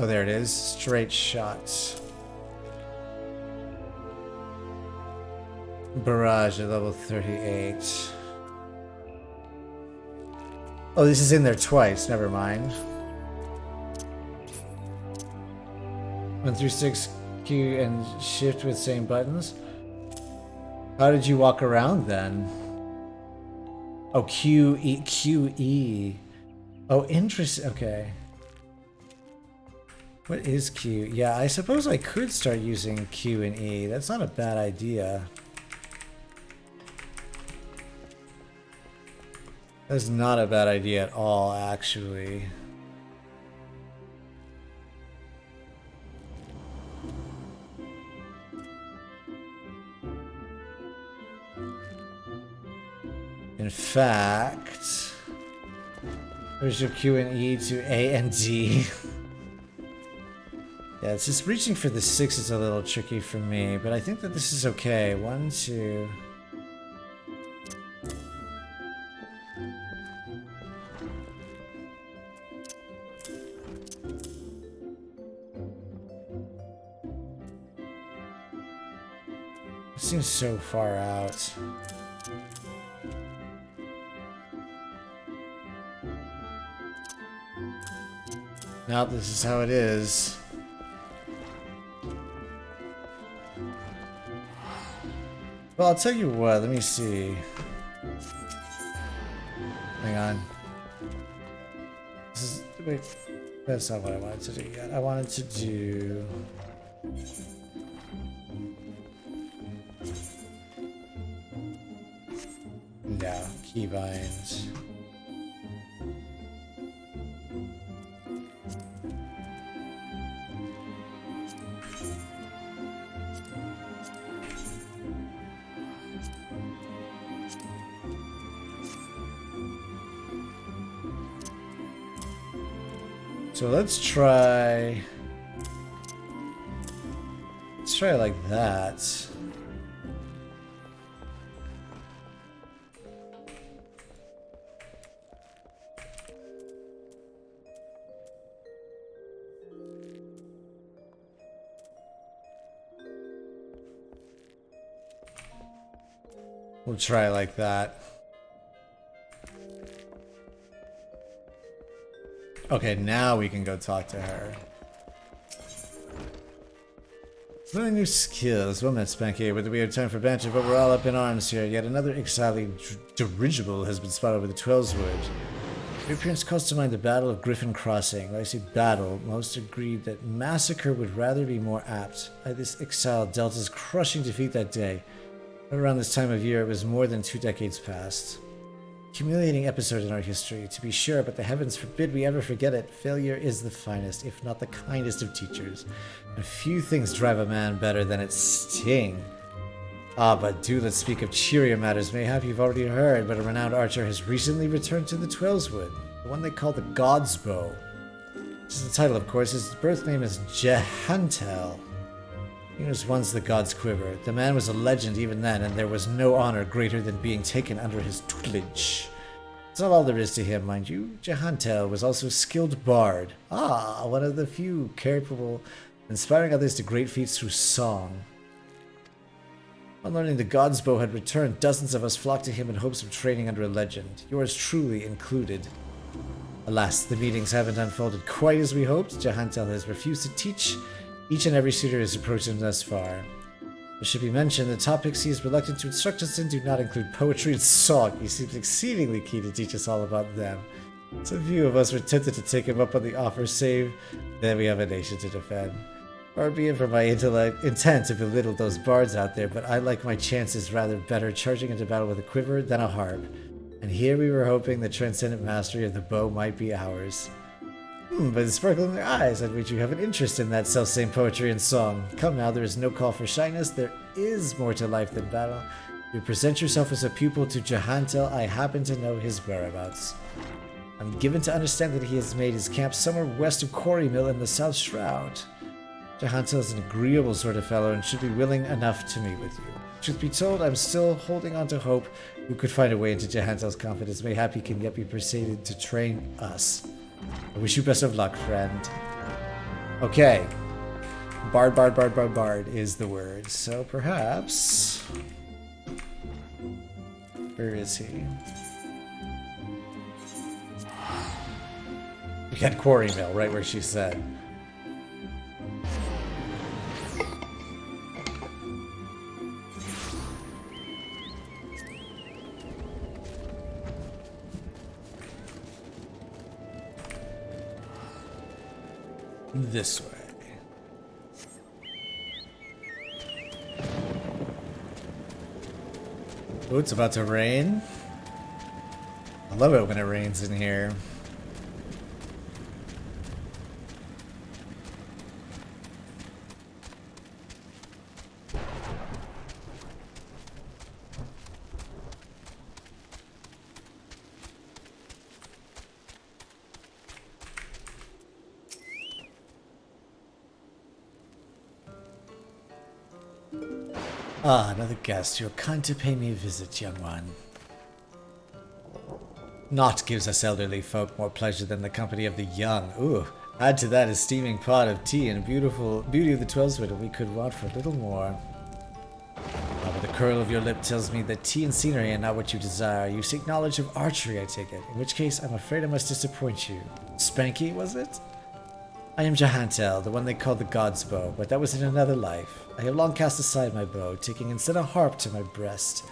Oh, there it is. Straight shots. Barrage at level 38. Oh, this is in there twice. Never mind. 1 through 6 Q and shift with same buttons. How did you walk around then? Oh, Q, E, Q, E. Oh, interesting. Okay. What is Q? Yeah, I suppose I could start using Q and E. That's not a bad idea. That's not a bad idea at all, actually. In fact, there's your Q and E to A and D. Yeah, it's just reaching for the 6 is a little tricky for me, but I think that this is okay. 1, 2. It seems so far out. Now this is how it is. Well, I'll tell you what, let me see. Hang on. This is, wait, that's not what I wanted to do yet. I wanted to do... No, keybinds. So let's try like that. We'll try like that. Okay, now we can go talk to her. Learning new skills. Well met, Spanky. Whether we have time for banter, but we're all up in arms here. Yet another exciting dirigible has been spotted over the Twellswood. Your appearance calls to mind the Battle of Griffin Crossing. When I say battle, most agreed that massacre would rather be more apt. I this exiled Delta's crushing defeat that day. Around this time of year, it was more than 2 decades past. Humiliating episode in our history, to be sure, but the heavens forbid we ever forget it. Failure is the finest, if not the kindest of teachers. And few things drive a man better than its sting. Ah, but do let's speak of cheerier matters. Mayhap you've already heard, but a renowned archer has recently returned to the Twellswood. The one they call the God's Bow. This is the title, of course. His birth name is Jehantel. He was once the god's quiver. The man was a legend even then, and there was no honor greater than being taken under his tutelage. It's not all there is to him, mind you. Jehantel was also a skilled bard. Ah, one of the few capable of inspiring others to great feats through song. On learning the god's bow had returned, dozens of us flocked to him in hopes of training under a legend, yours truly included. Alas, the meetings haven't unfolded quite as we hoped. Jehantel has refused to teach. Each and every suitor has approached him thus far. It should be mentioned, the topics he is reluctant to instruct us in do not include poetry and song. He seems exceedingly keen to teach us all about them. So few of us were tempted to take him up on the offer, save that we have a nation to defend. Far be it from my intent to belittle those bards out there, but I like my chances rather better charging into battle with a quiver than a harp. And here we were hoping the transcendent mastery of the bow might be ours. By the sparkle in their eyes, at which you have an interest in that self-same poetry and song. Come now, there is no call for shyness. There is more to life than battle. You present yourself as a pupil to Jehantel. I happen to know his whereabouts. I'm given to understand that he has made his camp somewhere west of Quarry Mill in the South Shroud. Jehantel is an agreeable sort of fellow and should be willing enough to meet with you. Truth be told, I'm still holding on to hope you could find a way into Jehantel's confidence. Mayhap he can yet be persuaded to train us. I wish you best of luck, friend. Okay. Bard is the word. So perhaps... Where is he? We had Quarry Mill, right where she said. This way. Oh, it's about to rain. I love it when it rains in here. Ah, another guest. You're kind to pay me a visit, young one. Naught gives us elderly folk more pleasure than the company of the young. Ooh, add to that a steaming pot of tea and a beautiful beauty of the 12th and we could want for a little more. Ah, but the curl of your lip tells me that tea and scenery are not what you desire. You seek knowledge of archery, I take it. In which case, I'm afraid I must disappoint you. Spanky, was it? I am Jahantel, the one they called the God's Bow, but that was in another life. I have long cast aside my bow, taking instead a harp to my breast.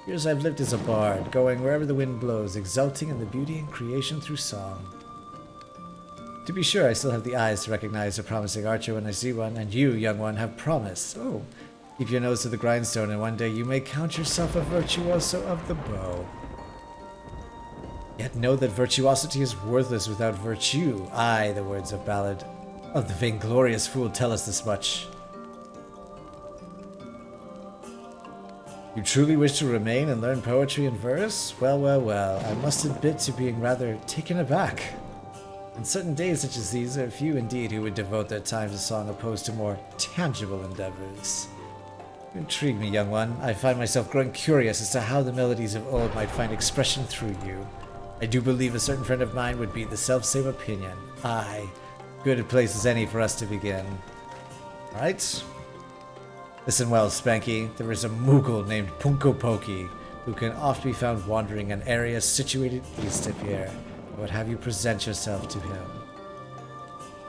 Years I've lived as a bard, going wherever the wind blows, exulting in the beauty and creation through song. To be sure, I still have the eyes to recognize a promising archer when I see one, and you, young one, have promise. Oh, keep your nose to the grindstone, and one day you may count yourself a virtuoso of the bow. Yet know that virtuosity is worthless without virtue. Aye, the words of ballad of the vainglorious fool tell us this much. You truly wish to remain and learn poetry and verse? Well, well, well, I must admit to being rather taken aback. On certain days such as these, there are few indeed who would devote their time to song opposed to more tangible endeavors. You intrigue me, young one. I find myself growing curious as to how the melodies of old might find expression through you. I do believe a certain friend of mine would be the self-same opinion. Aye, good a place as any for us to begin. Right? Listen well, Spanky. There is a Moogle named Punkopoki who can oft be found wandering in areas situated east of here. I would have you present yourself to him.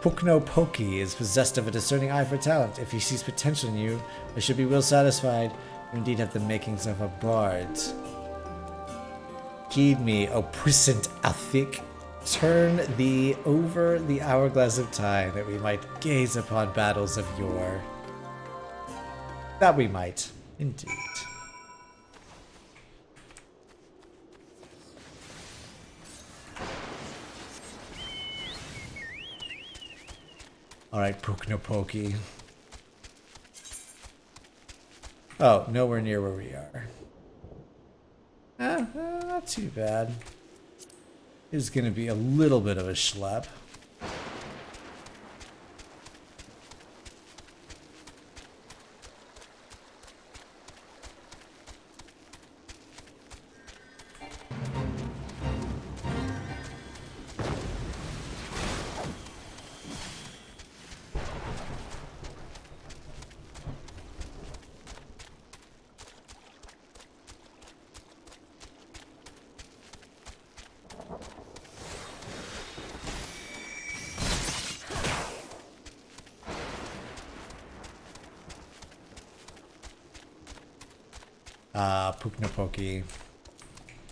Puknopoki is possessed of a discerning eye for talent. If he sees potential in you, I should be well satisfied. You indeed have the makings of a bard. Heed me, O puissant Althik. Turn thee over the hourglass of time that we might gaze upon battles of yore. That we might, indeed. Alright, Puknopoki. Oh, nowhere near where we are. Not too bad. It's gonna be a little bit of a schlep. Puknopoki.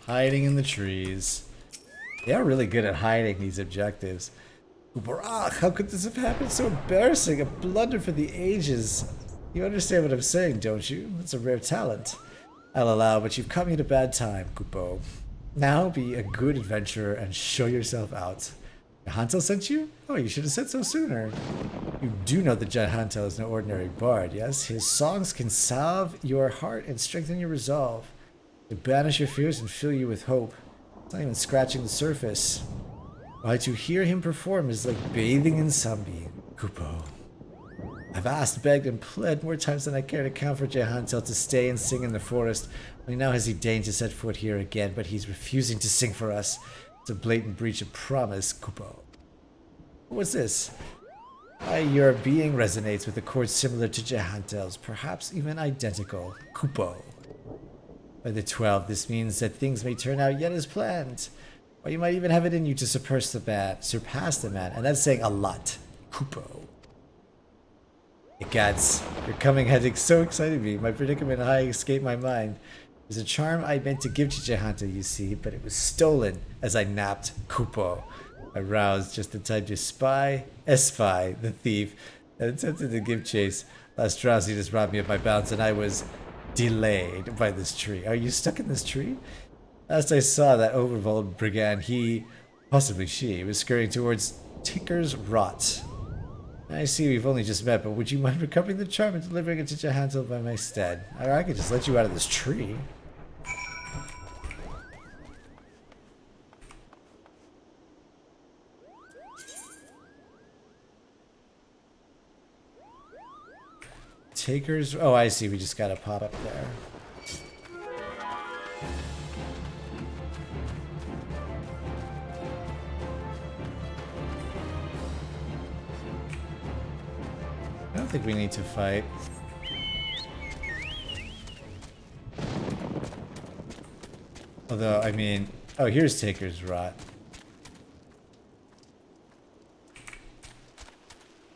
Hiding in the trees. They are really good at hiding these objectives. Ubarach, how could this have happened? So embarrassing. A blunder for the ages. You understand what I'm saying, don't you? It's a rare talent. I'll allow, but you've caught me at a bad time, Kupo. Now be a good adventurer and show yourself out. Jahantel sent you? Oh, you should have said so sooner. You do know that Jahantel is no ordinary bard, yes? His songs can salve your heart and strengthen your resolve. They banish your fears and fill you with hope. It's not even scratching the surface. Why, to hear him perform is like bathing in sunbeam, Kupo. I've asked, begged, and pled more times than I care to count for Jahantel to stay and sing in the forest. Only now has he deigned to set foot here again, but he's refusing to sing for us. It's a blatant breach of promise, Kupo. What was this? Why, your being resonates with a chord similar to Jahantel's, perhaps even identical. Kupo. By the 12, this means that things may turn out yet as planned. Or you might even have it in you to surpass the man, and that's saying a lot. Kupo. Hey, Gads, your coming had so excited me. My predicament high escaped my mind. There's a charm I meant to give to Jahantel, you see, but it was stolen as I napped Kupo. I roused just in time to espy the thief, and attempted to give chase. Last drowsiness robbed me of my balance, and I was delayed by this tree. Are you stuck in this tree? Last I saw that overbold brigand, he, possibly she, was scurrying towards Tinker's Rot. I see we've only just met, but would you mind recovering the charm and delivering it to Jahantel by my stead? Or I could just let you out of this tree. Takers? Oh, I see. We just gotta pop up there. I don't think we need to fight. Although, I mean... Oh, here's Taker's Rot.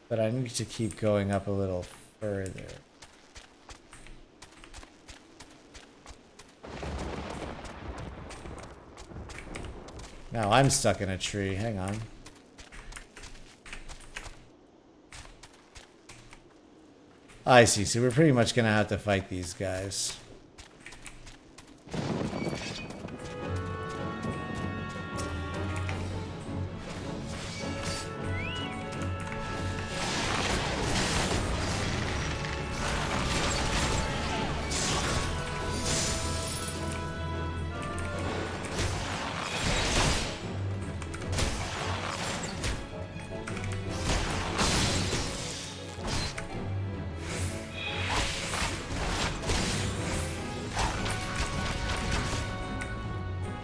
But I need to keep going up a little further. Now I'm stuck in a tree. Hang on. I see. So we're pretty much gonna have to fight these guys.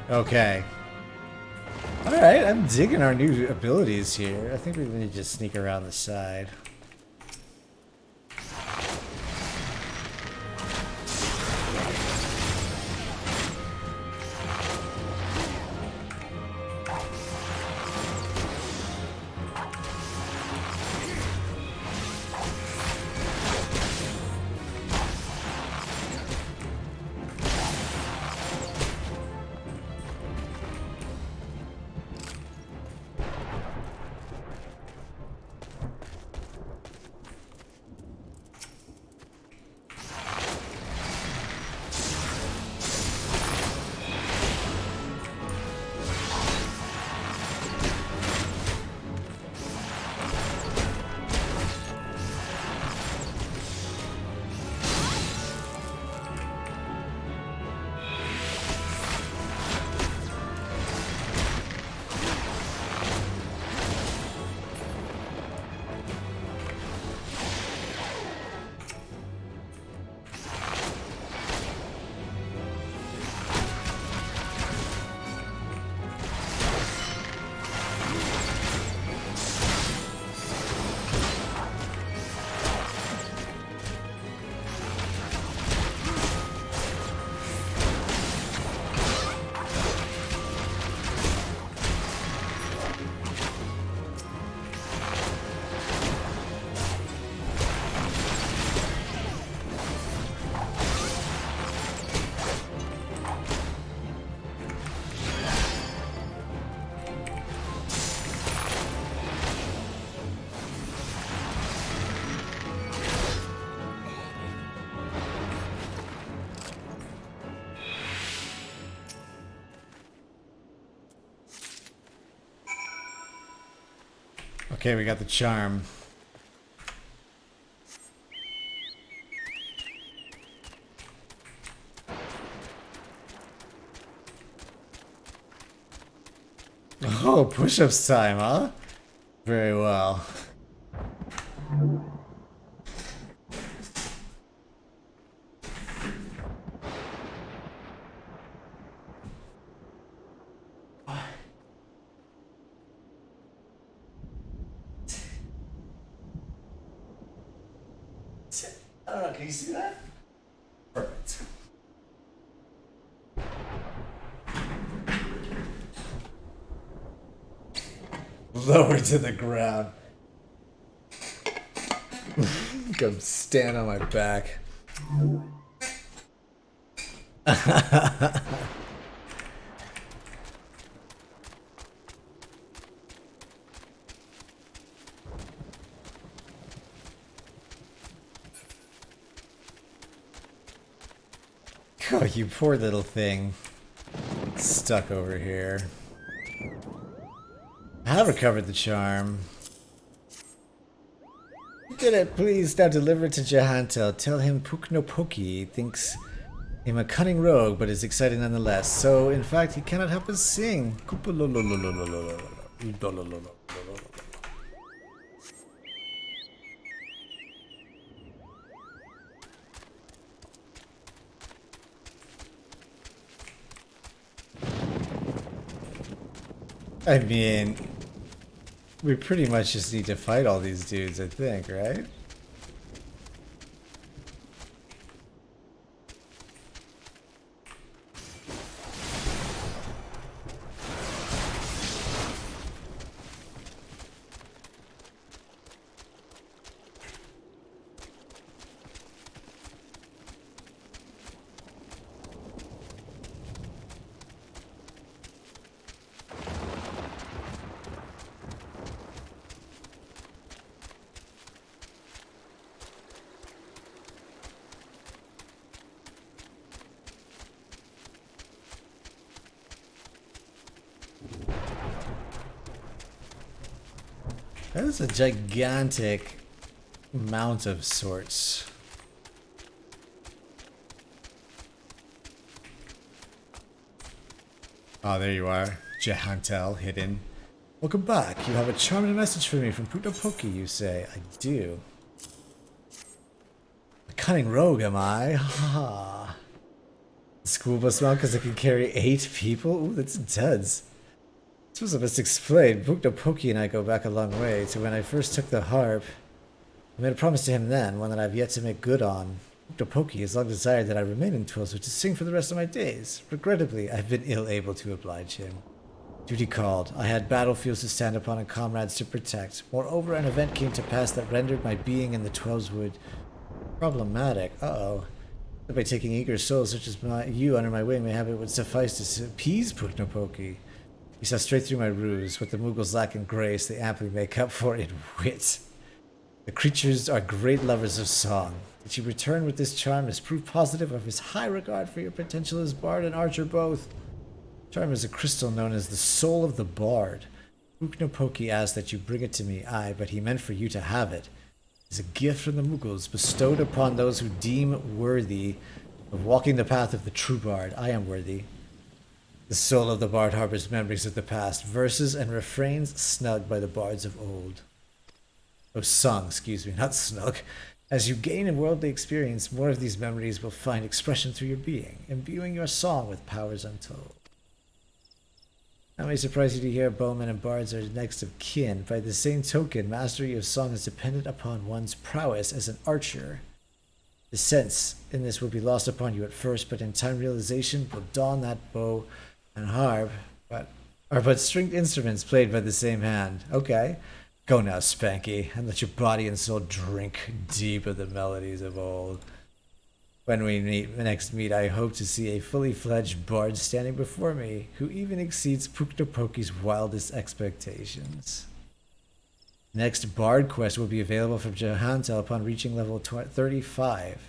Okay. Alright, I'm digging our new abilities here. I think we need to sneak around the side. Okay, we got the charm. Oh, push-ups time, huh? Very well. I don't know, can you see that? Perfect. Lower to the ground. Come stand on my back. Oh, you poor little thing. Stuck over here. I have recovered the charm. You did it, please. Now deliver it to Jahantel. Tell him Puknopoki thinks him a cunning rogue, but is excited nonetheless. So, in fact, he cannot help but sing. I mean, we pretty much just need to fight all these dudes, I think, right? That is a gigantic mount of sorts. Oh, there you are. Jehantel, hidden. Welcome back. You have a charming message for me from Putopoki, you say. I do. A cunning rogue, am I? Ha ha. The school bus now because it can carry 8 people? Ooh, that's intense. I suppose I must explain. Putopoki and I go back a long way to when I first took the harp. I made a promise to him then, one that I've yet to make good on. Putopoki has long desired that I remain in Twilswood to sing for the rest of my days. Regrettably, I've been ill able to oblige him. Duty called. I had battlefields to stand upon and comrades to protect. Moreover, an event came to pass that rendered my being in the Twelveswood problematic. Uh-oh. By taking eager souls such as you under my wing, mayhap it would suffice to appease Putopoki. He saw straight through my ruse. What the Mughals lack in grace, they amply make up for in wit. The creatures are great lovers of song. Did you return with this charm as proof positive of his high regard for your potential as bard and archer both? Charm is a crystal known as the soul of the bard. Putopoki asked that you bring it to me, aye, but he meant for you to have it. It is a gift from the Mughals, bestowed upon those who deem worthy of walking the path of the true bard. I am worthy. The soul of the bard harbors memories of the past, verses and refrains snug by the bards of old. Oh, sung, excuse me, not snug. As you gain in worldly experience, more of these memories will find expression through your being, imbuing your song with powers untold. Now, it may surprise you to hear bowmen and bards are next of kin. By the same token, mastery of song is dependent upon one's prowess as an archer. The sense in this will be lost upon you at first, but in time realization will dawn that bow and harp are but stringed instruments played by the same hand. Okay. Go now, Spanky, and let your body and soul drink deep of the melodies of old. When we next meet, I hope to see a fully fledged bard standing before me, who even exceeds Putopoki's wildest expectations. Next bard quest will be available from Jehantel upon reaching level 35.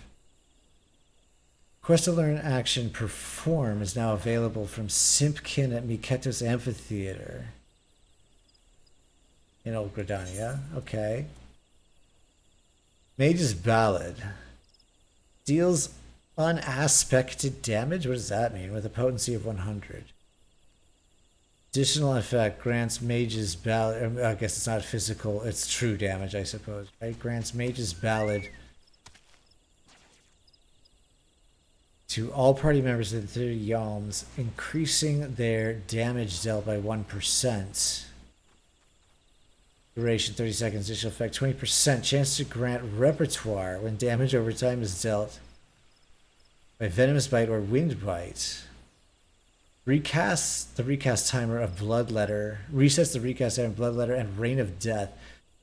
Quest to learn action perform is now available from Simpkin at Miketo's Amphitheater. In Old Gridania, okay. Mage's Ballad. Deals unaspected damage? What does that mean? With a potency of 100. Additional effect grants Mage's Ballad. I guess it's not physical, it's true damage, I suppose. Right? Grants Mage's Ballad to all party members of the 30 Yalms, increasing their damage dealt by 1%. Duration 30 seconds. Additional effect 20%. Chance to grant repertoire when damage over time is dealt by venomous bite or wind bite. Recast the recast timer of Bloodletter. Resets the recast timer of Bloodletter and Reign of Death.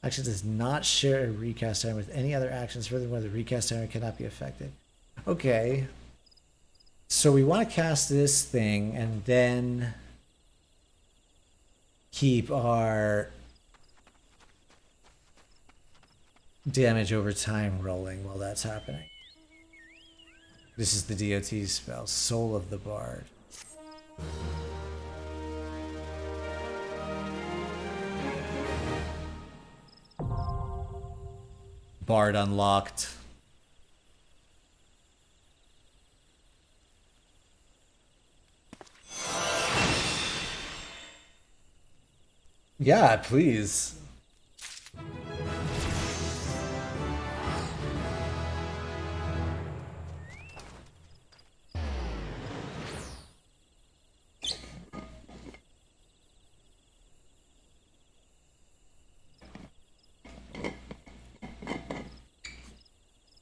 Action does not share a recast timer with any other actions. Furthermore, the recast timer cannot be affected. Okay. So we want to cast this thing and then keep our damage over time rolling while that's happening. This is the DOT spell, Soul of the Bard. Bard unlocked. Yeah, please.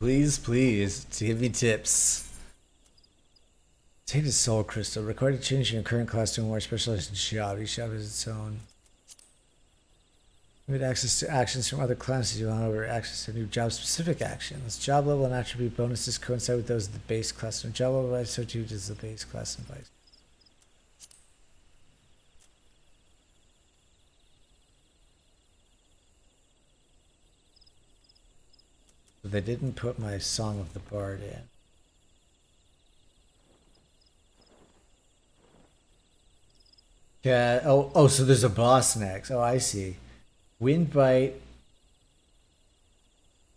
Please, please, to give me tips. Take a soul crystal. Record a change in your current class to a more specialized job. Each job is its own. You get access to actions from other classes. You want over access to new job-specific actions. Job level and attribute bonuses coincide with those of the base class. When job level so too does the base class and vice. They didn't put my Song of the Bard in. Yeah. Oh, so there's a boss next. Oh, I see. Windbite.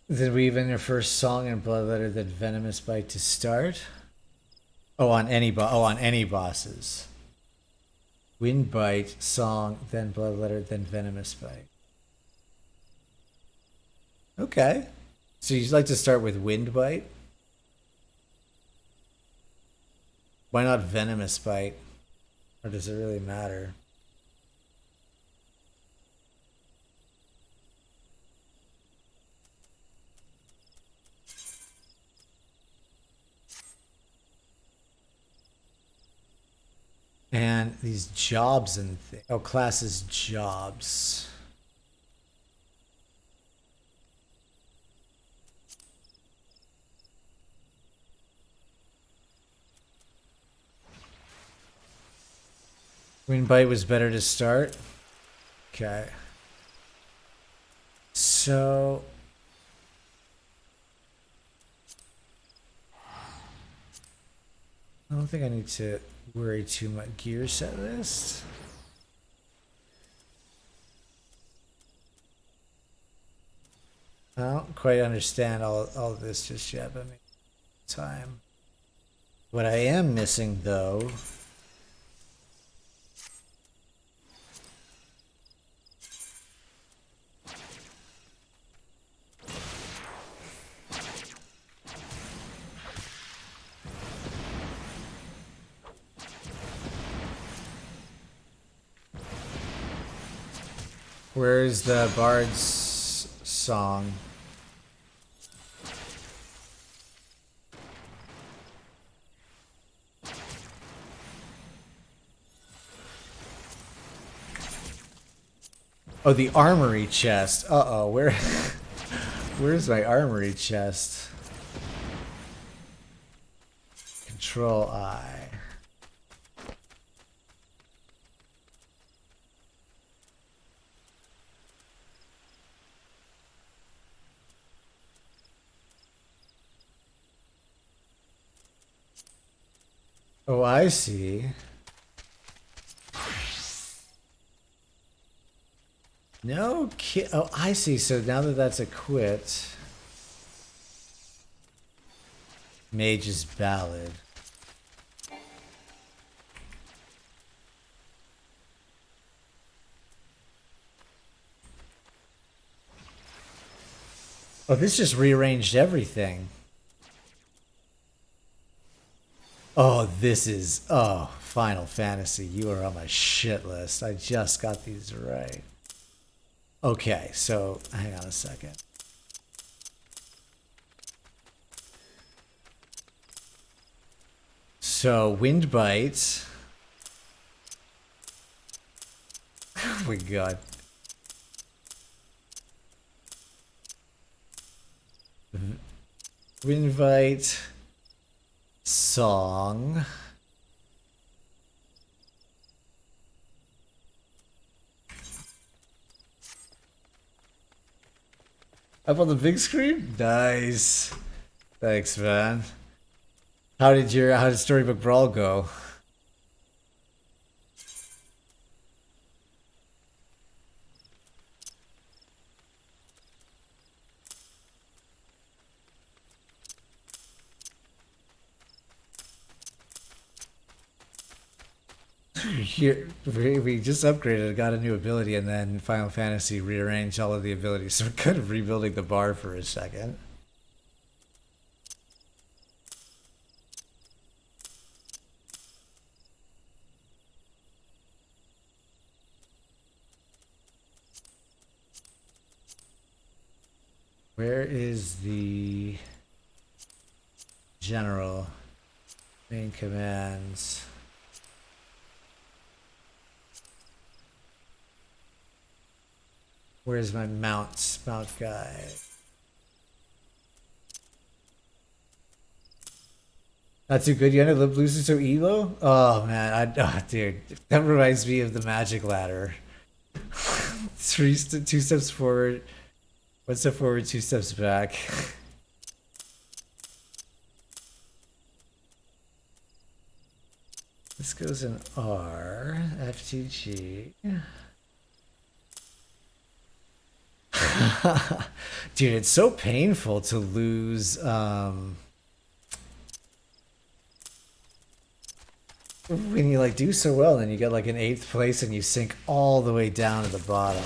Then weave in your first song and Bloodletter, then Venomous Bite to start. Oh, on any bosses. Windbite, song, then Bloodletter, then Venomous Bite. Okay. So you'd like to start with Windbite? Why not Venomous Bite? Or does it really matter? And these jobs and classes jobs. Windbite was better to start. Okay. So I don't think I need to worry too much. Gear set list. I don't quite understand all of this just yet, but maybe time. What I am missing though where's the Bard's song? Oh, the armory chest. Uh-oh, where's my armory chest? Control I. Oh, I see. No kid. Oh, I see. So now that that's equipped, Mage's Ballad. Oh, this just rearranged everything. Oh, this is... Oh, Final Fantasy. You are on my shit list. I just got these right. Okay, so hang on a second. So, Windbite. Oh my god. Windbite. Song. Up on the big screen? Nice. Thanks, man. How did Storybook Brawl go? Here, we just upgraded, got a new ability, and then Final Fantasy rearranged all of the abilities. So we're kind of rebuilding the bar for a second. Where is the... General. Main commands. Where's my mount guy? Not too good. You ended up losing so elo? Oh man, dude, that reminds me of the magic ladder. Two steps forward, one step forward, two steps back. This goes in R, FTG. Dude, it's so painful to lose when you like do so well and you get like an 8th place and you sink all the way down to the bottom.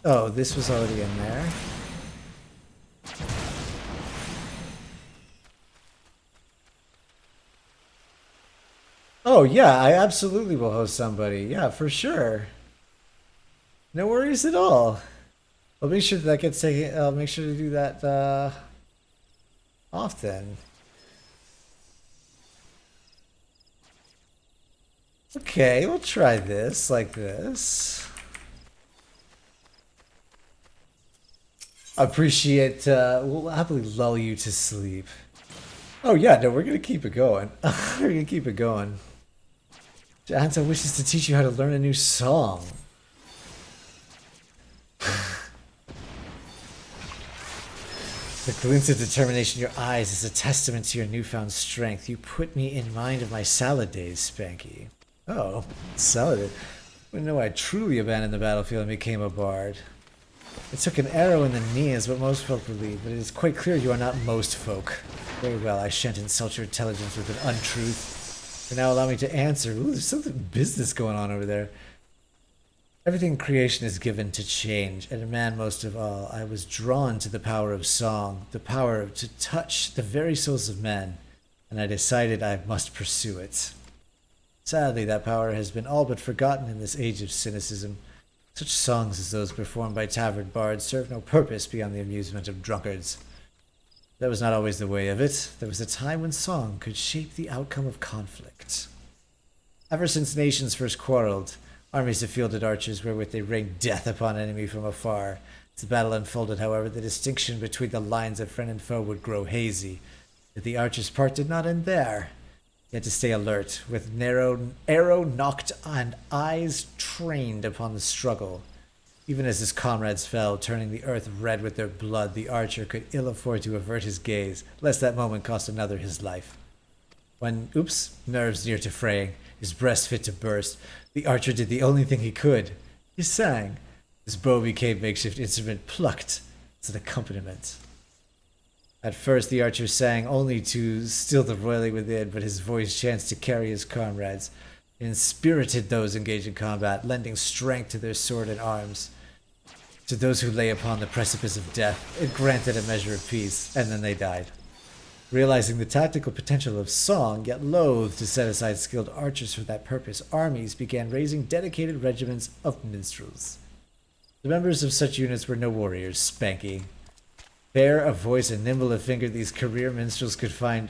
Oh, this was already in there. Oh yeah, I absolutely will host somebody. Yeah, for sure. No worries at all. I'll make sure that gets taken. I'll make sure to do that often. Okay, we'll try this like this. Appreciate. We'll happily lull you to sleep. Oh yeah, no, we're gonna keep it going. We're gonna keep it going. Anta wishes to teach you how to learn a new song. The glint of determination in your eyes is a testament to your newfound strength. You put me in mind of my salad days, Spanky. Oh, salad. I know I truly abandoned the battlefield and became a bard. It took an arrow in the knee is what most folk believe, but it is quite clear you are not most folk. Very well, I shan't insult your intelligence with an untruth. For now, allow me to answer. Ooh, there's something business going on over there. Everything in creation is given to change, and a man most of all. I was drawn to the power of song, the power to touch the very souls of men, and I decided I must pursue it. Sadly, that power has been all but forgotten in this age of cynicism. Such songs as those performed by tavern bards serve no purpose beyond the amusement of drunkards. That was not always the way of it. There was a time when song could shape the outcome of conflict. Ever since nations first quarreled, armies have fielded archers wherewith they rained death upon enemy from afar. As the battle unfolded, however, the distinction between the lines of friend and foe would grow hazy. Yet the archer's part did not end there. He had to stay alert, with arrow knocked and eyes trained upon the struggle. Even as his comrades fell, turning the earth red with their blood, the archer could ill afford to avert his gaze, lest that moment cost another his life. When, nerves near to fraying, his breast fit to burst, the archer did the only thing he could. He sang. His bow became makeshift instrument plucked as an accompaniment. At first the archer sang only to still the roiling within, but his voice chanced to carry his comrades, and inspirited those engaged in combat, lending strength to their sword and arms. To those who lay upon the precipice of death, it granted a measure of peace, and then they died. Realizing the tactical potential of song, yet loath to set aside skilled archers for that purpose, armies began raising dedicated regiments of minstrels. The members of such units were no warriors, Spanky. Fair of voice and nimble of finger, these career minstrels could find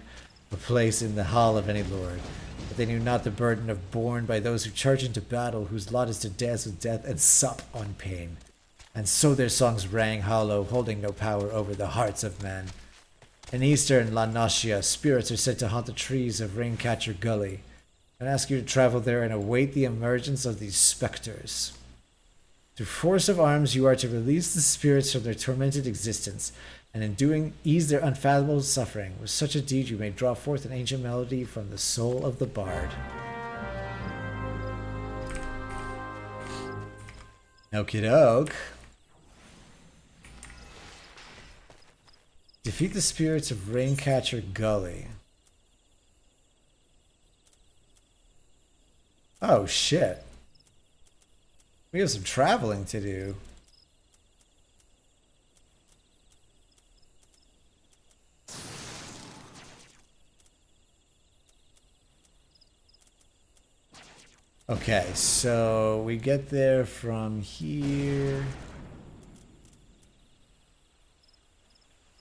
a place in the hall of any lord. But they knew not the burden of borne by those who charge into battle, whose lot is to dance with death and sup on pain. And so their songs rang hollow, holding no power over the hearts of men. In eastern La Nausea, spirits are said to haunt the trees of Raincatcher Gully, and ask you to travel there and await the emergence of these specters. Through force of arms, you are to release the spirits from their tormented existence, and in doing, ease their unfathomable suffering. With such a deed, you may draw forth an ancient melody from the soul of the bard. Okie doke. Defeat the spirits of Raincatcher Gully. Oh shit. We have some traveling to do. Okay, so we get there from here.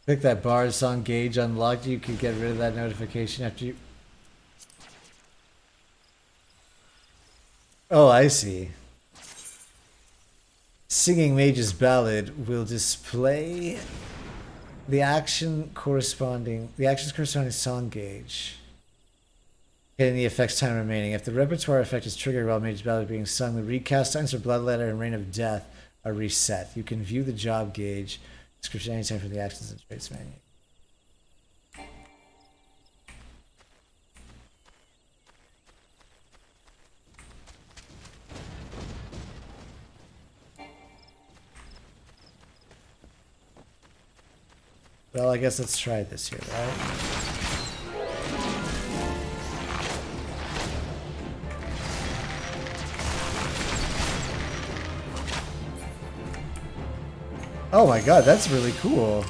Click that Bard song gauge unlocked. You could get rid of that notification after you. Oh, I see. Singing Mage's Ballad will display the actions corresponding song gauge. Getting the effects time remaining. If the repertoire effect is triggered while Mage's Ballad is being sung, the recast times for Bloodletter and Reign of Death are reset. You can view the job gauge description anytime from the actions and traits menu. Well, I guess let's try this here, right? Oh my god, that's really cool.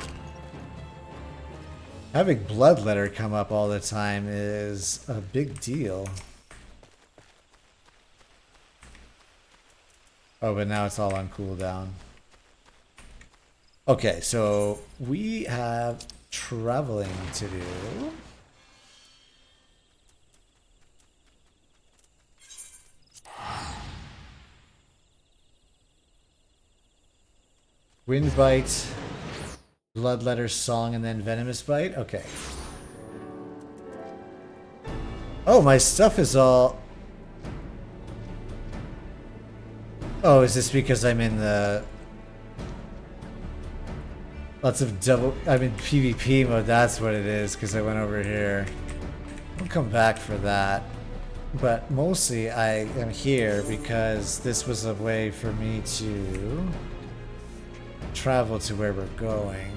Having Bloodletter come up all the time is a big deal. Oh, but now it's all on cooldown. Okay, so we have traveling to do. Wind Bite, Bloodletter Song, and then Venomous Bite? Okay. Oh, my stuff is all... Oh, is this because I'm in the... Lots of double... I'm in PvP mode, that's what it is, because I went over here. I'll come back for that. But mostly I am here because this was a way for me to travel to where we're going.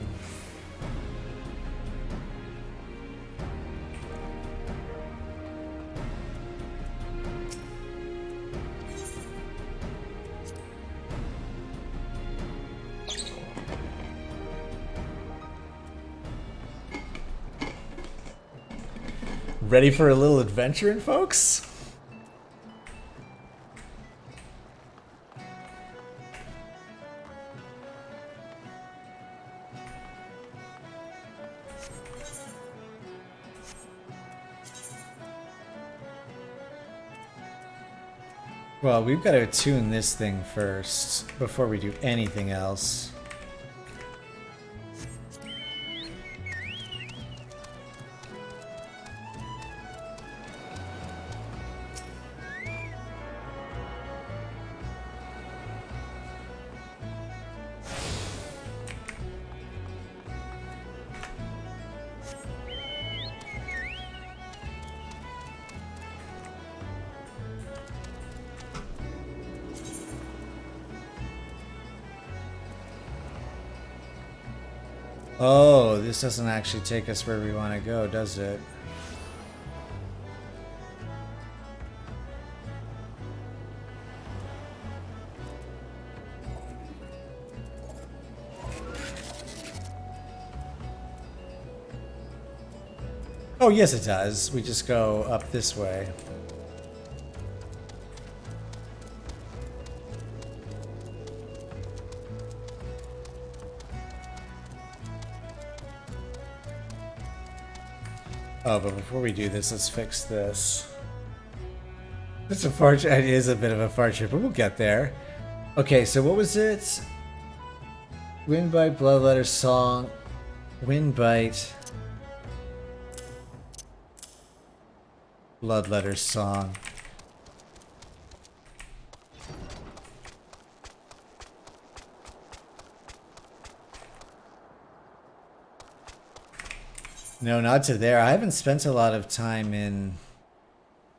Ready for a little adventuring, folks? Well, we've got to attune this thing first before we do anything else. Oh, this doesn't actually take us where we want to go, does it? Oh, yes it does. We just go up this way. Oh, but before we do this, let's fix this. It's a far trip. It is a bit of a far trip, but we'll get there. Okay, so what was it? Windbite, Bloodletter Song, Windbite, Bloodletter Song. No, not to there. I haven't spent a lot of time in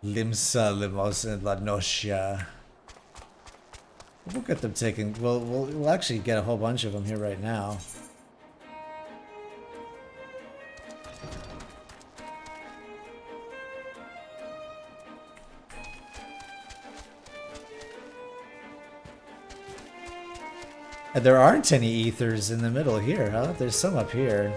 Limsa, Limos, and La Nocia. We'll get them taken. We'll actually get a whole bunch of them here right now. And there aren't any ethers in the middle here, huh? There's some up here.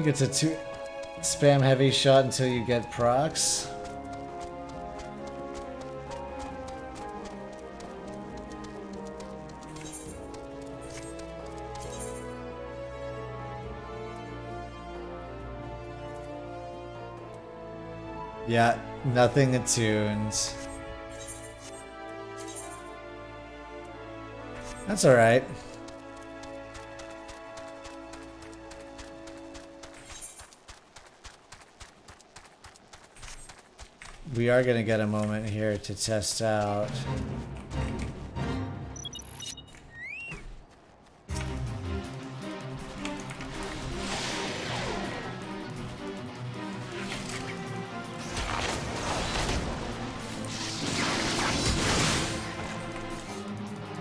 You get to spam heavy shot until you get procs. Yeah, nothing attuned. That's alright. We are going to get a moment here to test out.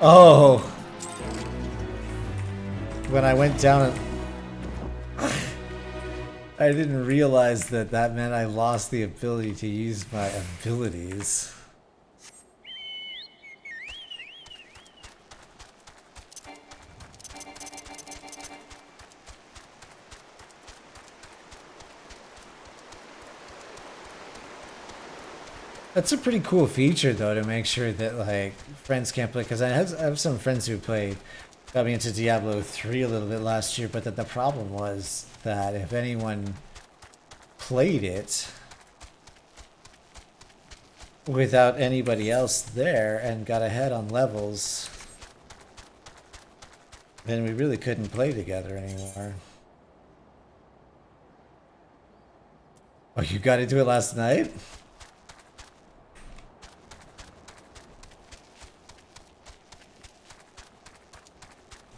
Oh! When I went down, I didn't realize that that meant I lost the ability to use my abilities. That's a pretty cool feature, though, to make sure that like friends can't play. Because I have some friends who played, got me into Diablo 3 a little bit last year. But that the problem was that if anyone played it without anybody else there and got ahead on levels, then we really couldn't play together anymore. Oh, you got into it last night?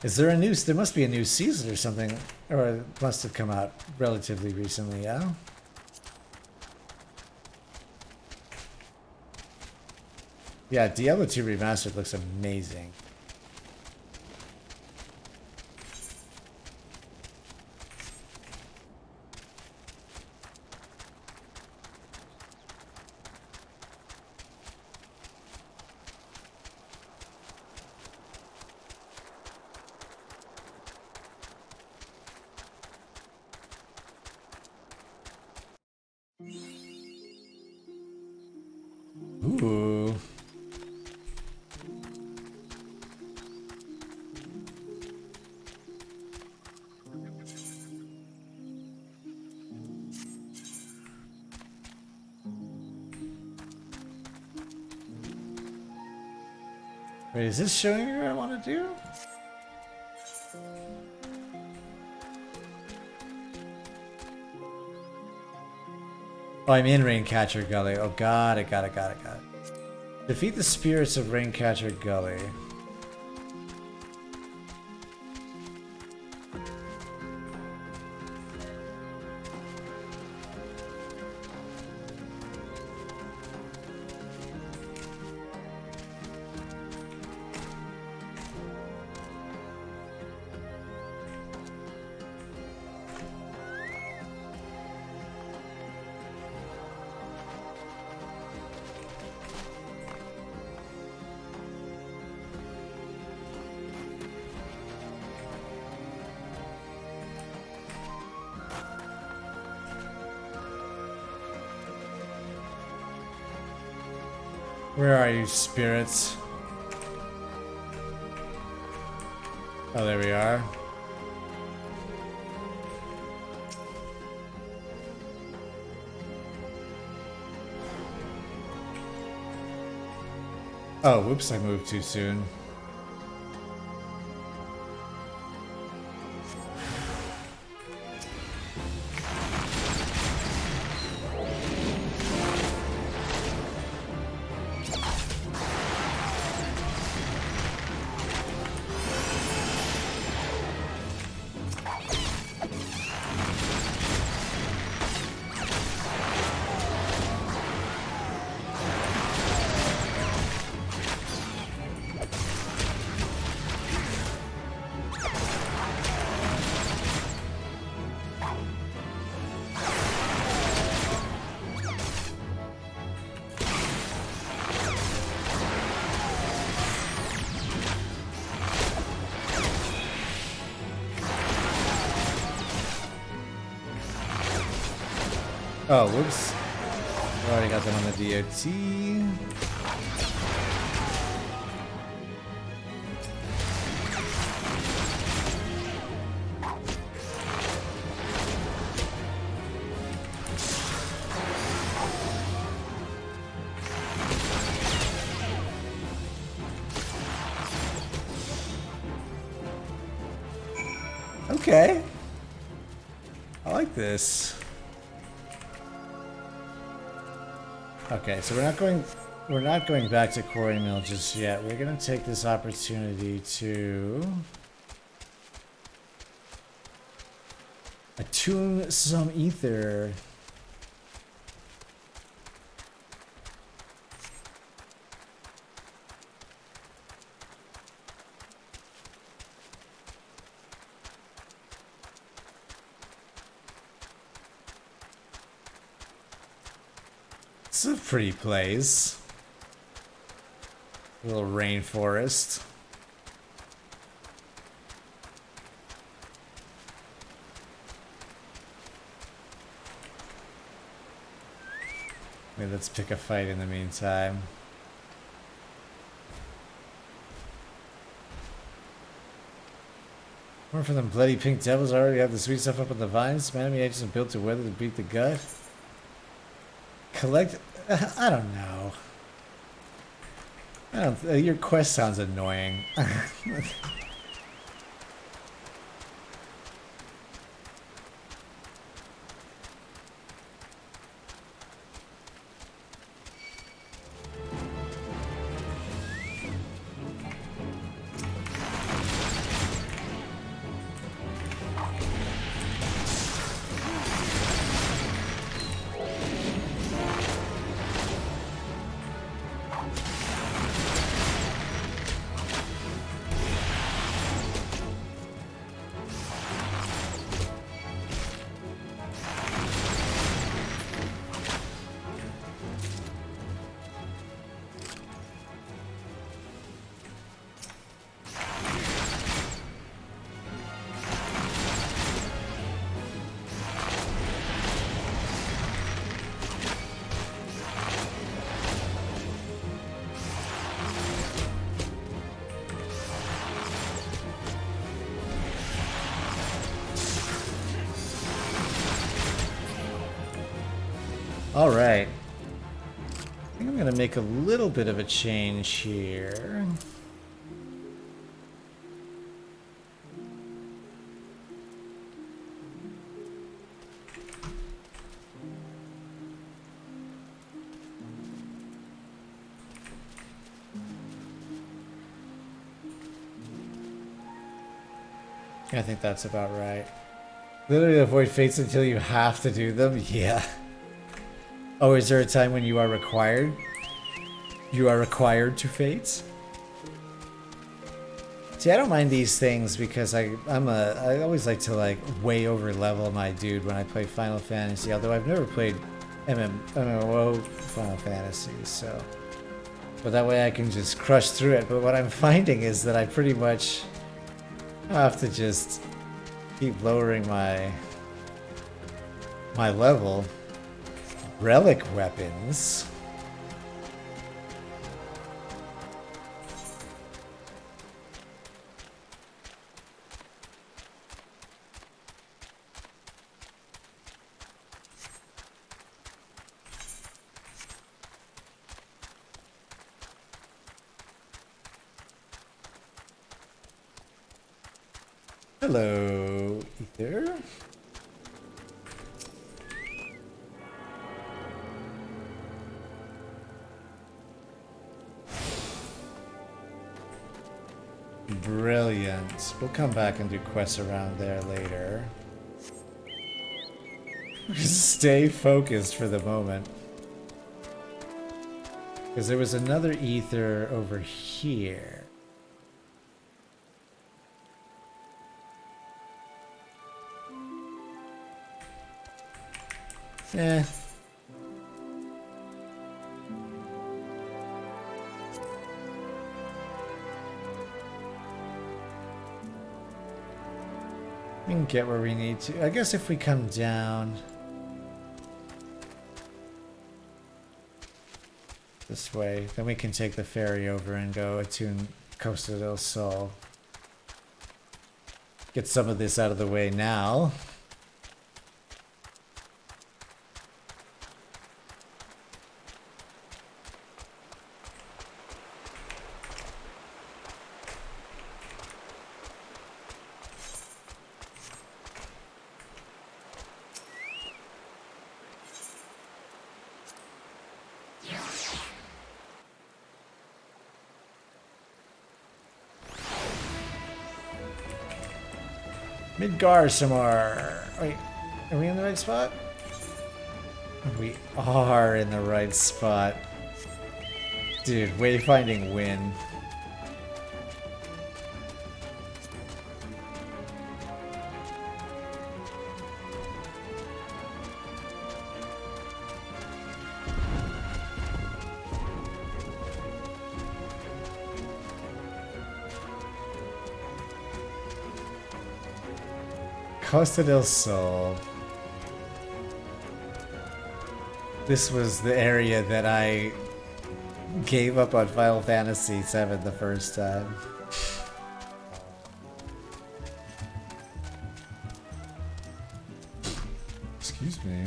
Is there a new... There must be a new season or something. Or it must have come out relatively recently, yeah? Yeah, Diablo 2 Remastered looks amazing. Ooh. Wait, is this showing me what I want to do? Oh, I'm in Raincatcher Gully. Oh, got it. Defeat the spirits of Raincatcher Gully. Where are you, spirits? Oh, there we are. Oh, whoops, I moved too soon. Oh, whoops. I already got them on the DOT. Okay. I like this. Okay, so we're not going back to Quarry Mill just yet. We're gonna take this opportunity to attune some ether. It's a pretty place. A little rainforest. Wait, let's pick a fight in the meantime. More for them bloody pink devils. I already have the sweet stuff up on the vines. Man, I just built to weather to beat the gut. Collect. I don't know. Your quest sounds annoying. All right. I think I'm going to make a little bit of a change here. I think that's about right. Literally avoid fates until you have to do them? Yeah. Oh, is there a time when you are required? You are required to fates? See, I don't mind these things because I always like to like way over level my dude when I play Final Fantasy, although I've never played MMO Final Fantasy, so. But that way I can just crush through it. But what I'm finding is that I pretty much have to just keep lowering my level. Relic weapons. Hello, Ether. Brilliant. We'll come back and do quests around there later. Stay focused for the moment. Because there was another ether over here. Eh. We can get where we need to. I guess if we come down... This way. Then we can take the ferry over and go attune Costa del Sol. Get some of this out of the way now. Midgardsormr. Wait, are we in the right spot? We are in the right spot. Dude, wayfinding win. Costa del Sol. This was the area that I gave up on Final Fantasy VII the first time. Excuse me.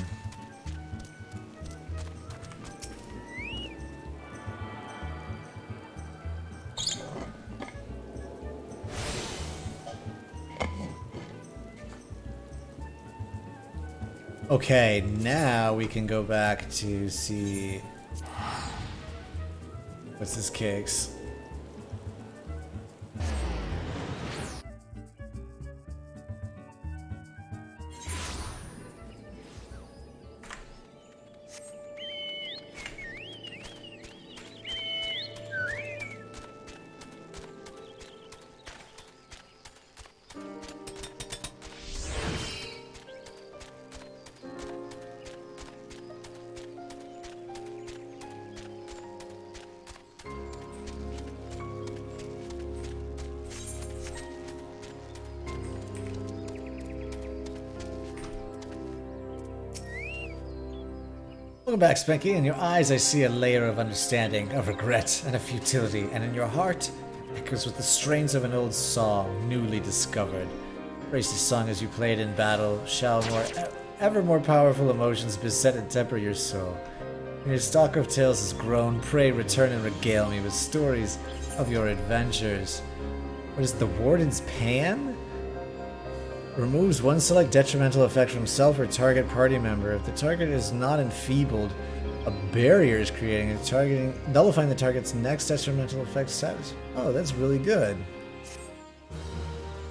Okay, now we can go back to see what's this cakes. Welcome back, Spanky. In your eyes I see a layer of understanding, of regret, and of futility, and in your heart echoes with the strains of an old song, newly discovered. Race the song as you play it in battle, shall ever more powerful emotions beset and temper your soul. When your stock of tales has grown, pray return and regale me with stories of your adventures. What is the Warden's Pan? Removes one select detrimental effect from self or target party member. If the target is not enfeebled, a barrier is creating nullifying the target's next detrimental effect status. Oh, that's really good.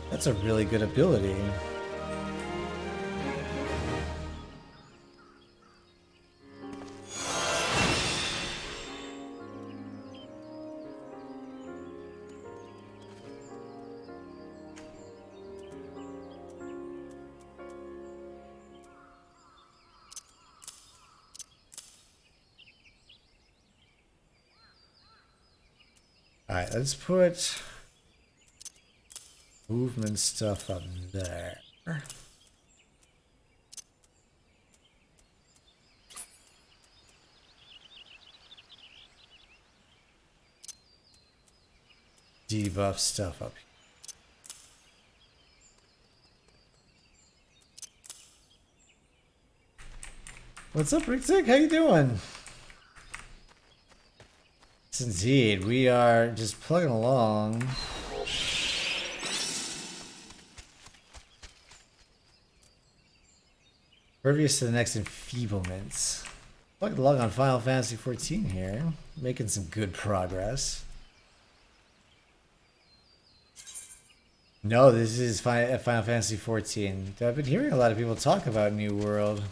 That's a really good ability. Alright, let's put movement stuff up there. Debuff stuff up here. What's up, Rick? How you doing? Yes, indeed, we are just plugging along. Pervious to the next enfeeblements. Plugging along on Final Fantasy 14 here, making some good progress. No, this is Final Fantasy 14. I've been hearing a lot of people talk about New World.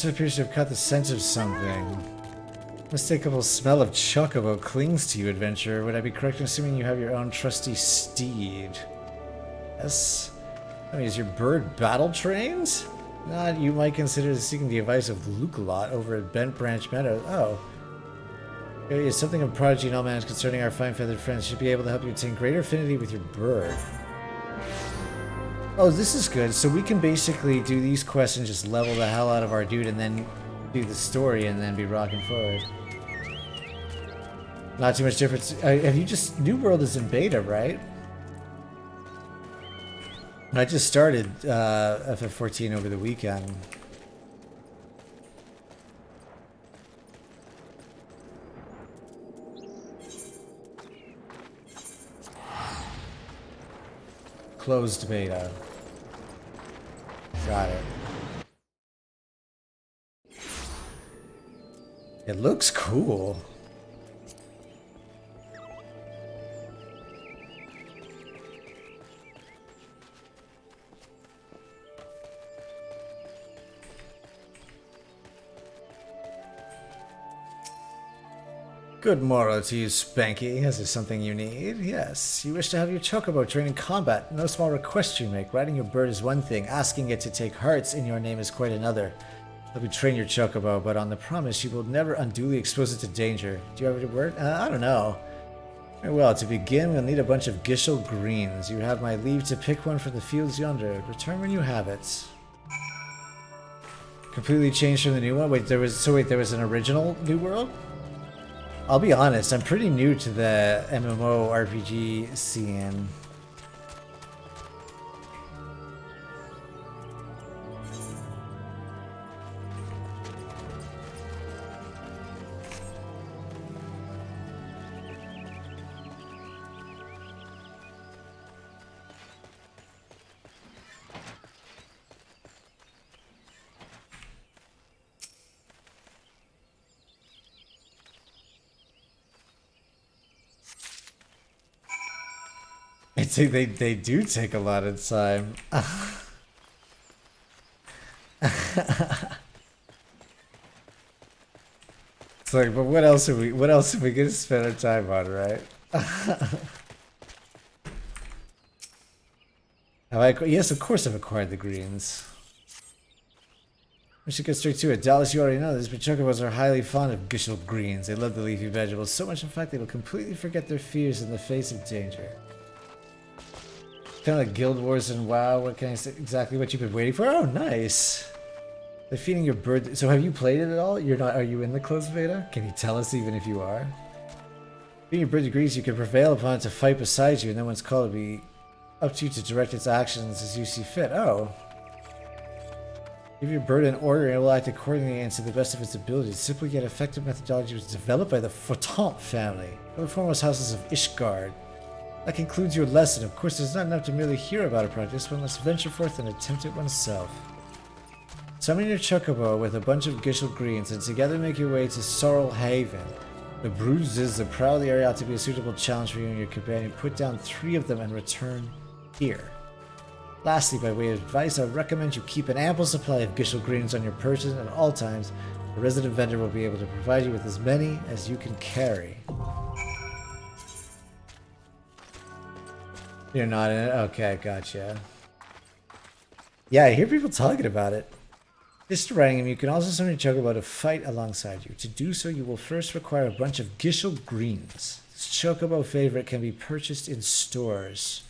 monster appears to have caught the scent of something. Unmistakable smell of chocobo clings to you, adventurer. Would I be correct in assuming you have your own trusty steed? Yes. I mean, is your bird battle-trained? Not, you might consider seeking the advice of Luke-a-lot over at Bent Branch Meadows. Oh. There is something of prodigy in all matters concerning our fine-feathered friends. Should be able to help you attain greater affinity with your bird. Oh, this is good. So we can basically do these quests and just level the hell out of our dude and then do the story and then be rocking forward. Not too much difference. Have you just... New World is in beta, right? I just started FF14 over the weekend. Closed beta. Got it. It looks cool. Good morrow to you, Spanky. Is there something you need? Yes. You wish to have your chocobo train in combat. No small request you make. Riding your bird is one thing. Asking it to take hearts in your name is quite another. Let me train your chocobo, but on the promise you will never unduly expose it to danger. Do you have a word? I don't know. Very well. To begin, we'll need a bunch of Gishel greens. You have my leave to pick one from the fields yonder. Return when you have it. Completely changed from the new one? Wait, there was an original New World? I'll be honest, I'm pretty new to the MMO RPG scene. I think they do take a lot of time. It's like, but what else are we gonna spend our time on, right? Yes, of course I've acquired the greens. We should get straight to it. Dallas, you already know this, but chocobos are highly fond of Gishel greens. They love the leafy vegetables so much, in fact, they will completely forget their fears in the face of danger. Kind of like Guild Wars and WoW. What can I say? Exactly what you've been waiting for. Oh, nice. They're feeding your bird. So have you played it at all? You're not. Are you in the closed beta? Can you tell us even if you are? Feeding your bird degrees, you can prevail upon it to fight beside you, and then when it's called, it'll be up to you to direct its actions as you see fit. Oh. Give your bird an order and it will act accordingly and to the best of its abilities. Simply yet effective methodology was developed by the Fortant family, one of the foremost houses of Ishgard. That concludes your lesson. Of course, there's not enough to merely hear about a practice, one must venture forth and attempt it oneself. Summon your chocobo with a bunch of Gishel greens and together make your way to Sorrel Haven. The bruises that prowl the area ought to be a suitable challenge for you and your companion. Put down 3 of them and return here. Lastly, by way of advice, I recommend you keep an ample supply of Gishel greens on your person at all times. The resident vendor will be able to provide you with as many as you can carry. You're not in it? Okay, gotcha. Yeah, I hear people talking about it. Just riding him, you can also summon your chocobo to fight alongside you. To do so, you will first require a bunch of Gishel greens. This chocobo favorite can be purchased in stores.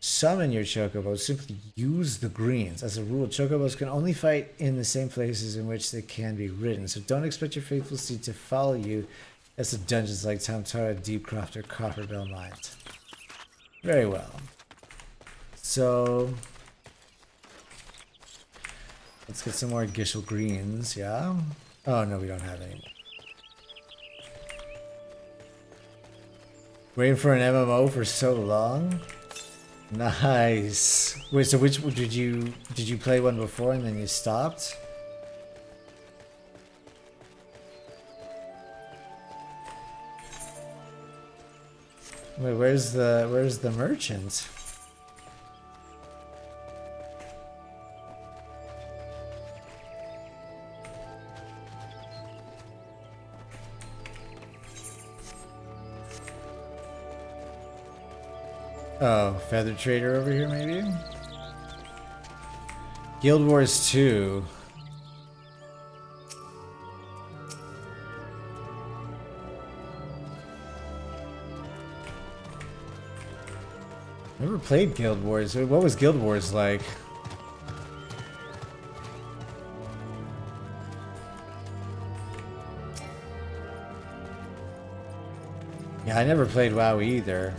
Summon your chocobo, simply use the greens. As a rule, chocobos can only fight in the same places in which they can be ridden, so don't expect your faithful steed to follow you as to dungeons like Tamtara, Deepcroft, or Copperbell Mines. Very well. So let's get some more Gishel greens, yeah? Oh no, we don't have any. Waiting for an MMO for so long? Nice. Wait, so which did you play one before and then you stopped? Wait, where's the merchant? Oh, Feather Trader over here, maybe? Guild Wars 2. Never played Guild Wars. What was Guild Wars like? Yeah, I never played WoW either.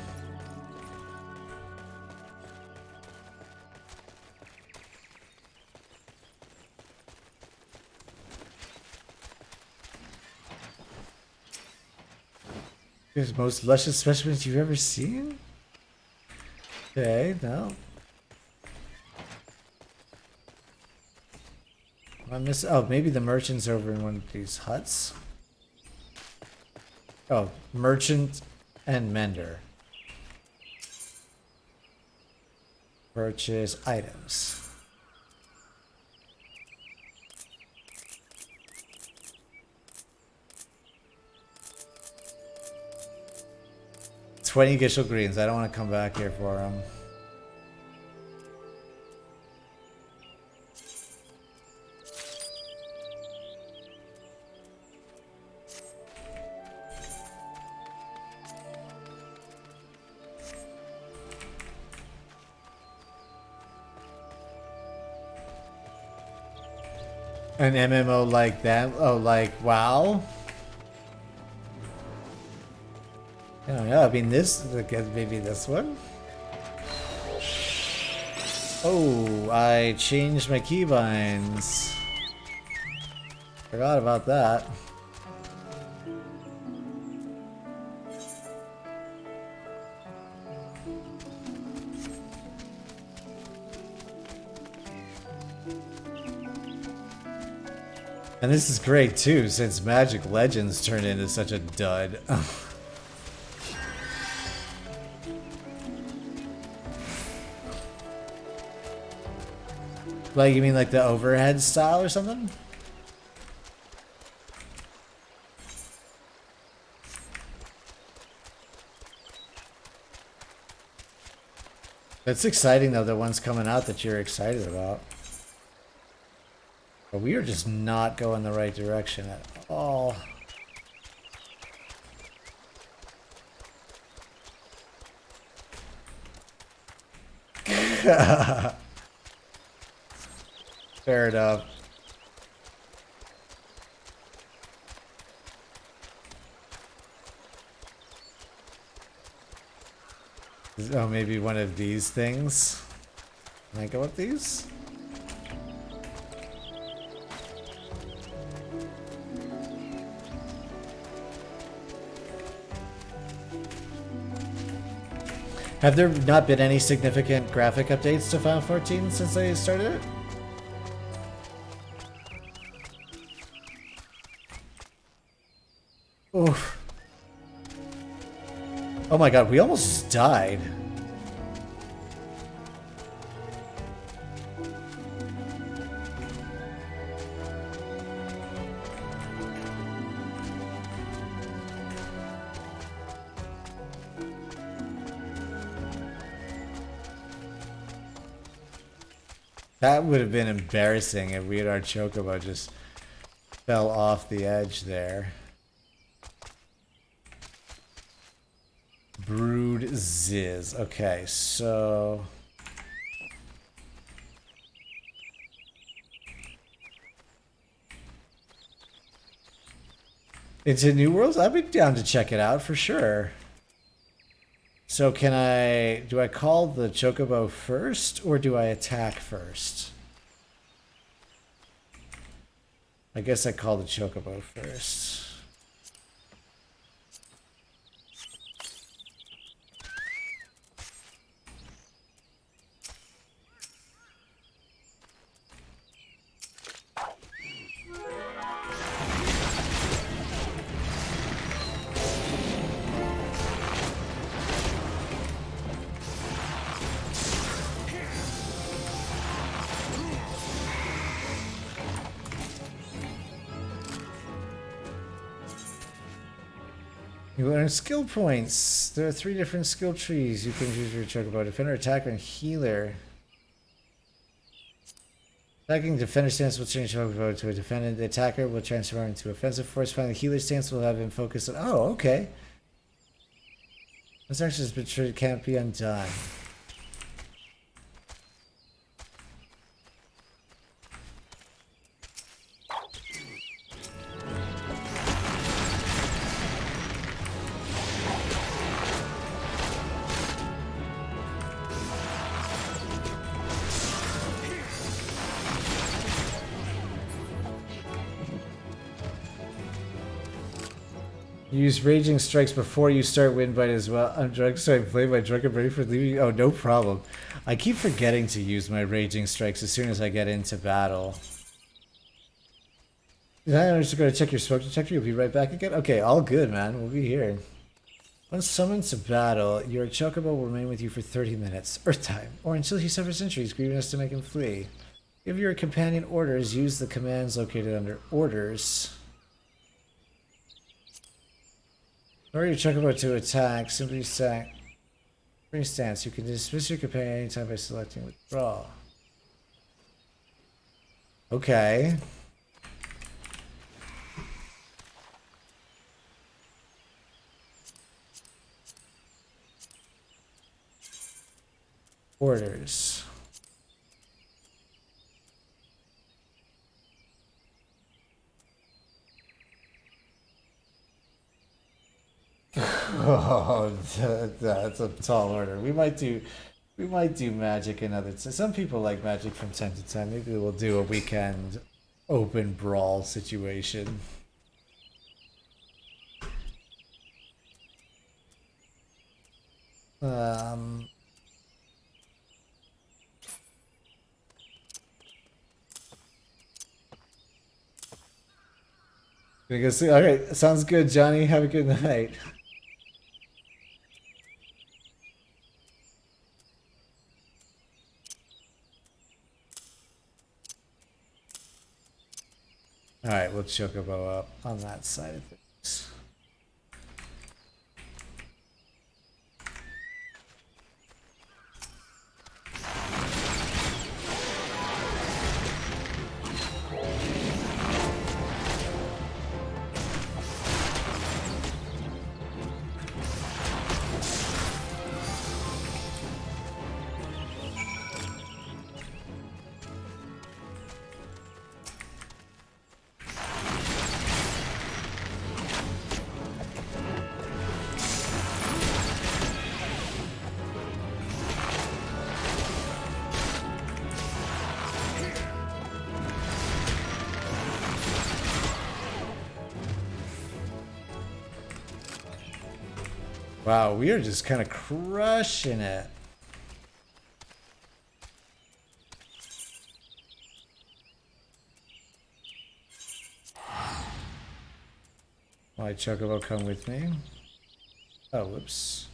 Here's most luscious specimens you've ever seen? Okay, no. I miss. Oh, maybe the merchant's over in one of these huts. Oh, merchant and mender. Purchase items. $20 Gishel greens. I don't want to come back here for them. An MMO like that? Oh, like WoW? I don't know. I mean, maybe this one. Oh, I changed my keybinds. Forgot about that. And this is great too, since Magic Legends turned into such a dud. Like, you mean like the overhead style or something? It's exciting though, the one's coming out that you're excited about. But we are just not going the right direction at all. Fair enough. Oh, maybe one of these things. Can I go with these? Have there not been any significant graphic updates to Final 14 since they started it? Oof. Oh my god, we almost died. That would have been embarrassing if we had our chocobo just fell off the edge there. Brood Ziz. Okay, so... into New Worlds? I'd be down to check it out for sure. So can do I call the chocobo first or do I attack first? I guess I call the chocobo first. You earn skill points. There are 3 different skill trees you can use for your chocobo: defender, attacker, and healer. Attacking defender stance will change chocobo to a defendant. The attacker will transform into offensive force. Finally, the healer stance will have him focus on. Oh, okay. This action has been triggered, can't be undone. Use raging strikes before you start wind bite as well. I'm drunk, so I play my drunk and ready for leaving. Oh, no problem. I keep forgetting to use my raging strikes as soon as I get into battle. I'm just going to check your smoke detector. You'll be right back again. Okay, all good, man. We'll be here. Once summoned to battle, your chocobo will remain with you for 30 minutes, Earth time, or until he suffers injuries grievous enough to make him flee. Give your companion orders. Use the commands located under orders. Order your chocobo to attack. Simply stack. Free stance. You can dismiss your companion anytime by selecting withdraw. Okay. Orders. Oh, that's a tall order. We might do magic another time. Some people like magic from time to time. Maybe we'll do a weekend open brawl situation. Gonna go see. All right, sounds good, Johnny. Have a good night. All right, we'll chocobo up on that side of things. Wow, we are just kind of crushing it. My chocobo, come with me. Oh, whoops.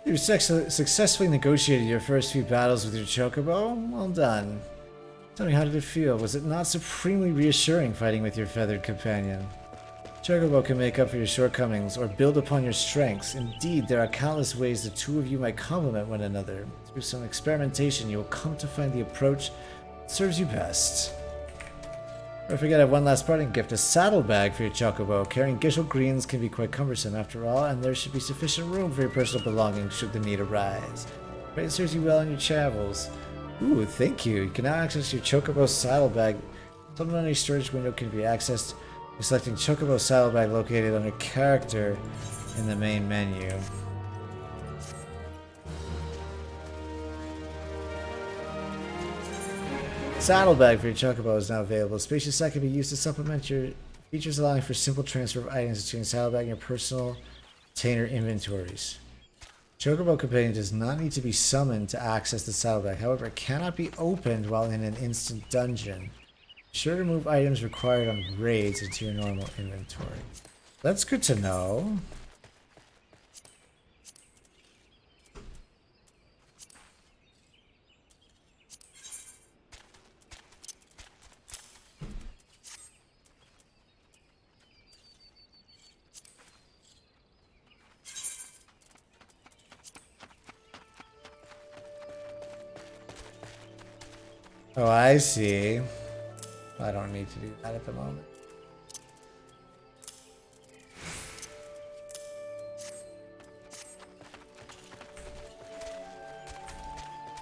You successfully negotiated your first few battles with your chocobo? Well done. Tell me, how did it feel? Was it not supremely reassuring fighting with your feathered companion? Chocobo can make up for your shortcomings or build upon your strengths. Indeed, there are countless ways the two of you might complement one another. Through some experimentation, you will come to find the approach that serves you best. Don't forget, I have one last parting gift, a saddlebag for your chocobo. Carrying Gishel greens can be quite cumbersome after all, and there should be sufficient room for your personal belongings should the need arise. But it serves you well on your travels. Ooh, thank you. You can now access your chocobo saddlebag. Supplementary storage window can be accessed by selecting chocobo saddlebag located under character in the main menu. Saddlebag for your chocobo is now available. Spacious set can be used to supplement your features, allowing for simple transfer of items between saddlebag and your personal container inventories. Chocobo Companion does not need to be summoned to access the saddlebag. However, it cannot be opened while in an instant dungeon. Be sure to move items required on raids into your normal inventory. That's good to know. Oh, I see. I don't need to do that at the moment.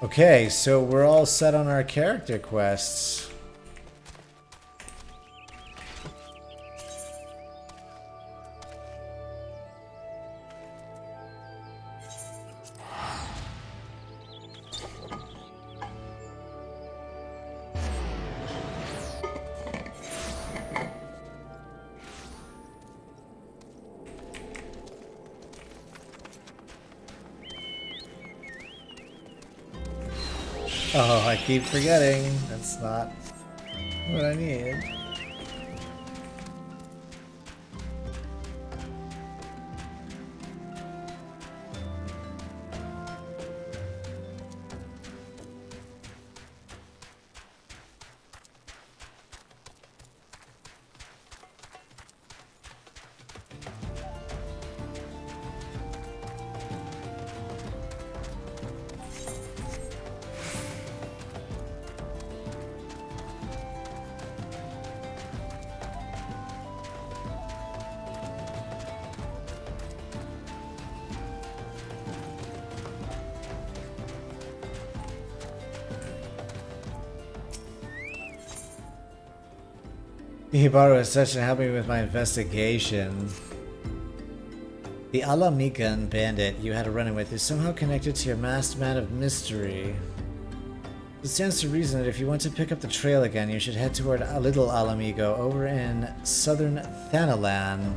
Okay, so we're all set on our character quests. Oh, I keep forgetting. That's not what I need. Hibaru has such to help me with my investigation. The Alamigan bandit you had a run-in with is somehow connected to your masked man of mystery. It stands to reason that if you want to pick up the trail again, you should head toward a little Alamigo over in southern Thanalan.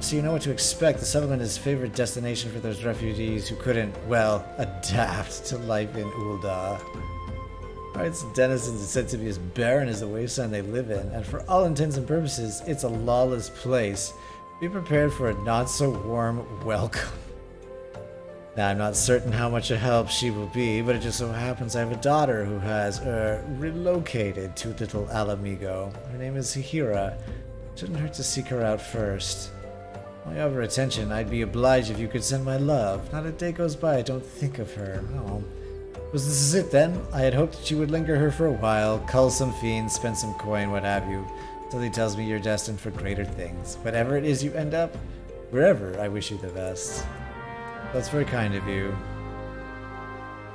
So you know what to expect. The settlement is favorite destination for those refugees who couldn't, well, adapt to life in Ul'dah. Its denizens are said to be as barren as the wasteland they live in, and for all intents and purposes, it's a lawless place. Be prepared for a not-so-warm welcome. Now, I'm not certain how much a help she will be, but it just so happens I have a daughter who has, relocated to Little Alamigo. Her name is Hihira. Shouldn't hurt to seek her out first. While you have her attention, I'd be obliged if you could send my love. Not a day goes by I don't think of her. Oh. Was this it then? I had hoped that you would linger her for a while, cull some fiends, spend some coin, what have you. Something tells me you're destined for greater things. Whatever it is you end up, wherever, I wish you the best. That's very kind of you.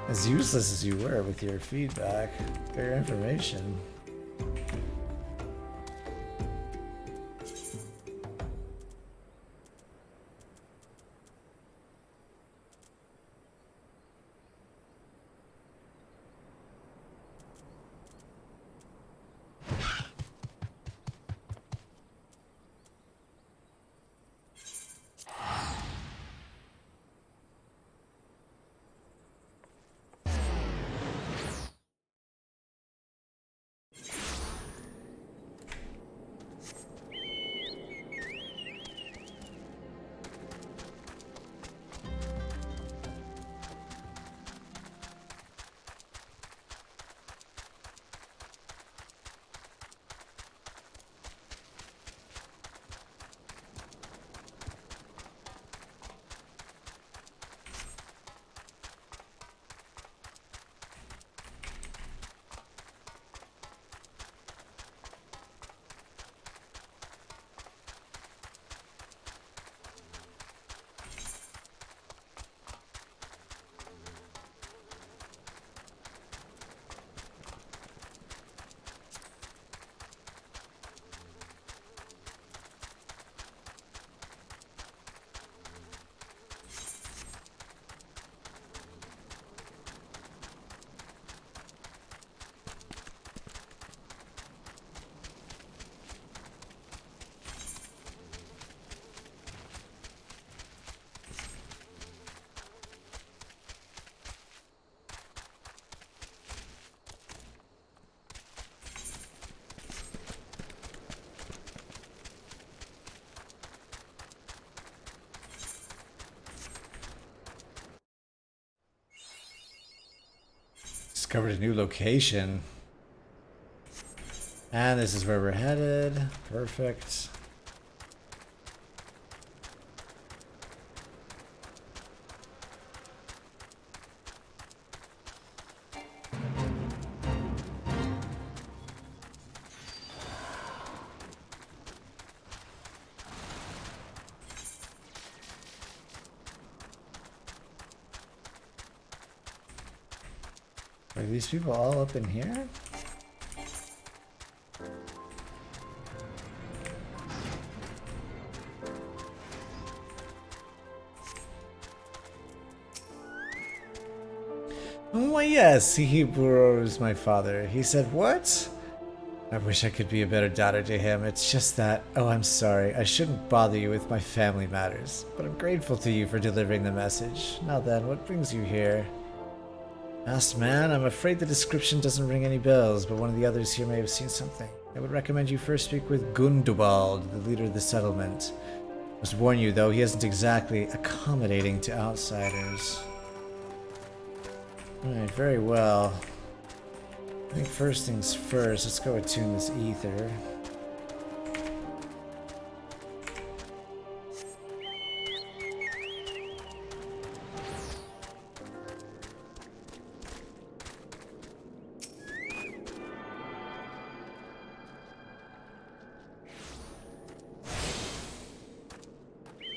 As useless as you were with your feedback, for your information. Discovered a new location. And this is where we're headed. Perfect. Are these people all up in here? Why, yes, he borrows my father. He said, what? I wish I could be a better daughter to him. It's just that, oh, I'm sorry. I shouldn't bother you with my family matters. But I'm grateful to you for delivering the message. Now then, what brings you here? Masked man, I'm afraid the description doesn't ring any bells, but one of the others here may have seen something. I would recommend you first speak with Gundobald, the leader of the settlement. I must warn you, though, he isn't exactly accommodating to outsiders. Alright, very well. I think first things first, let's go attune this ether.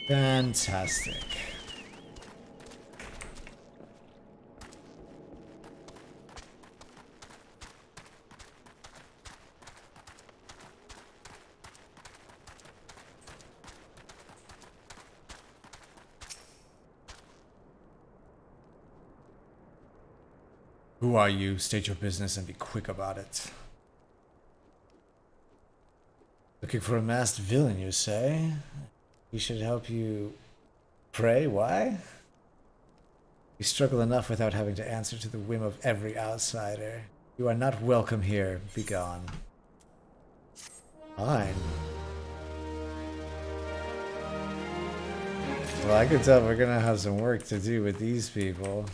Fantastic. Who are you? State your business and be quick about it. Looking for a masked villain, you say? He should help you pray? Why? You struggle enough without having to answer to the whim of every outsider. You are not welcome here. Be gone. Fine. Well, I can tell we're gonna have some work to do with these people.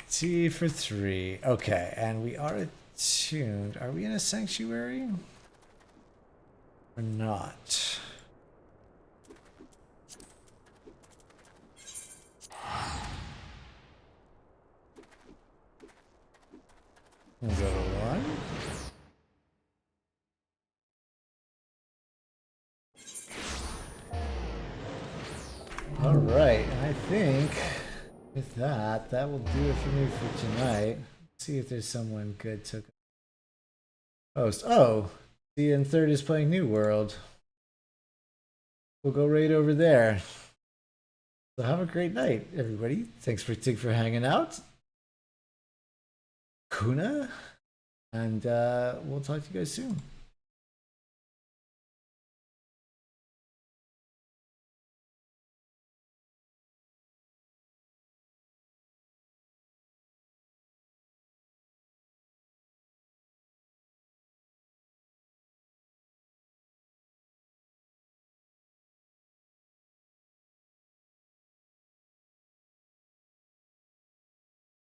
T for 3. Okay, and we are attuned. Are we in a sanctuary? Or not? We'll go to 1. Alright, I think with that, that will do it for me for tonight. Let's see if there's someone good to host. Oh, the in third is playing New World. We'll go right over there. So have a great night, everybody. Thanks for hanging out. Kuna, and we'll talk to you guys soon.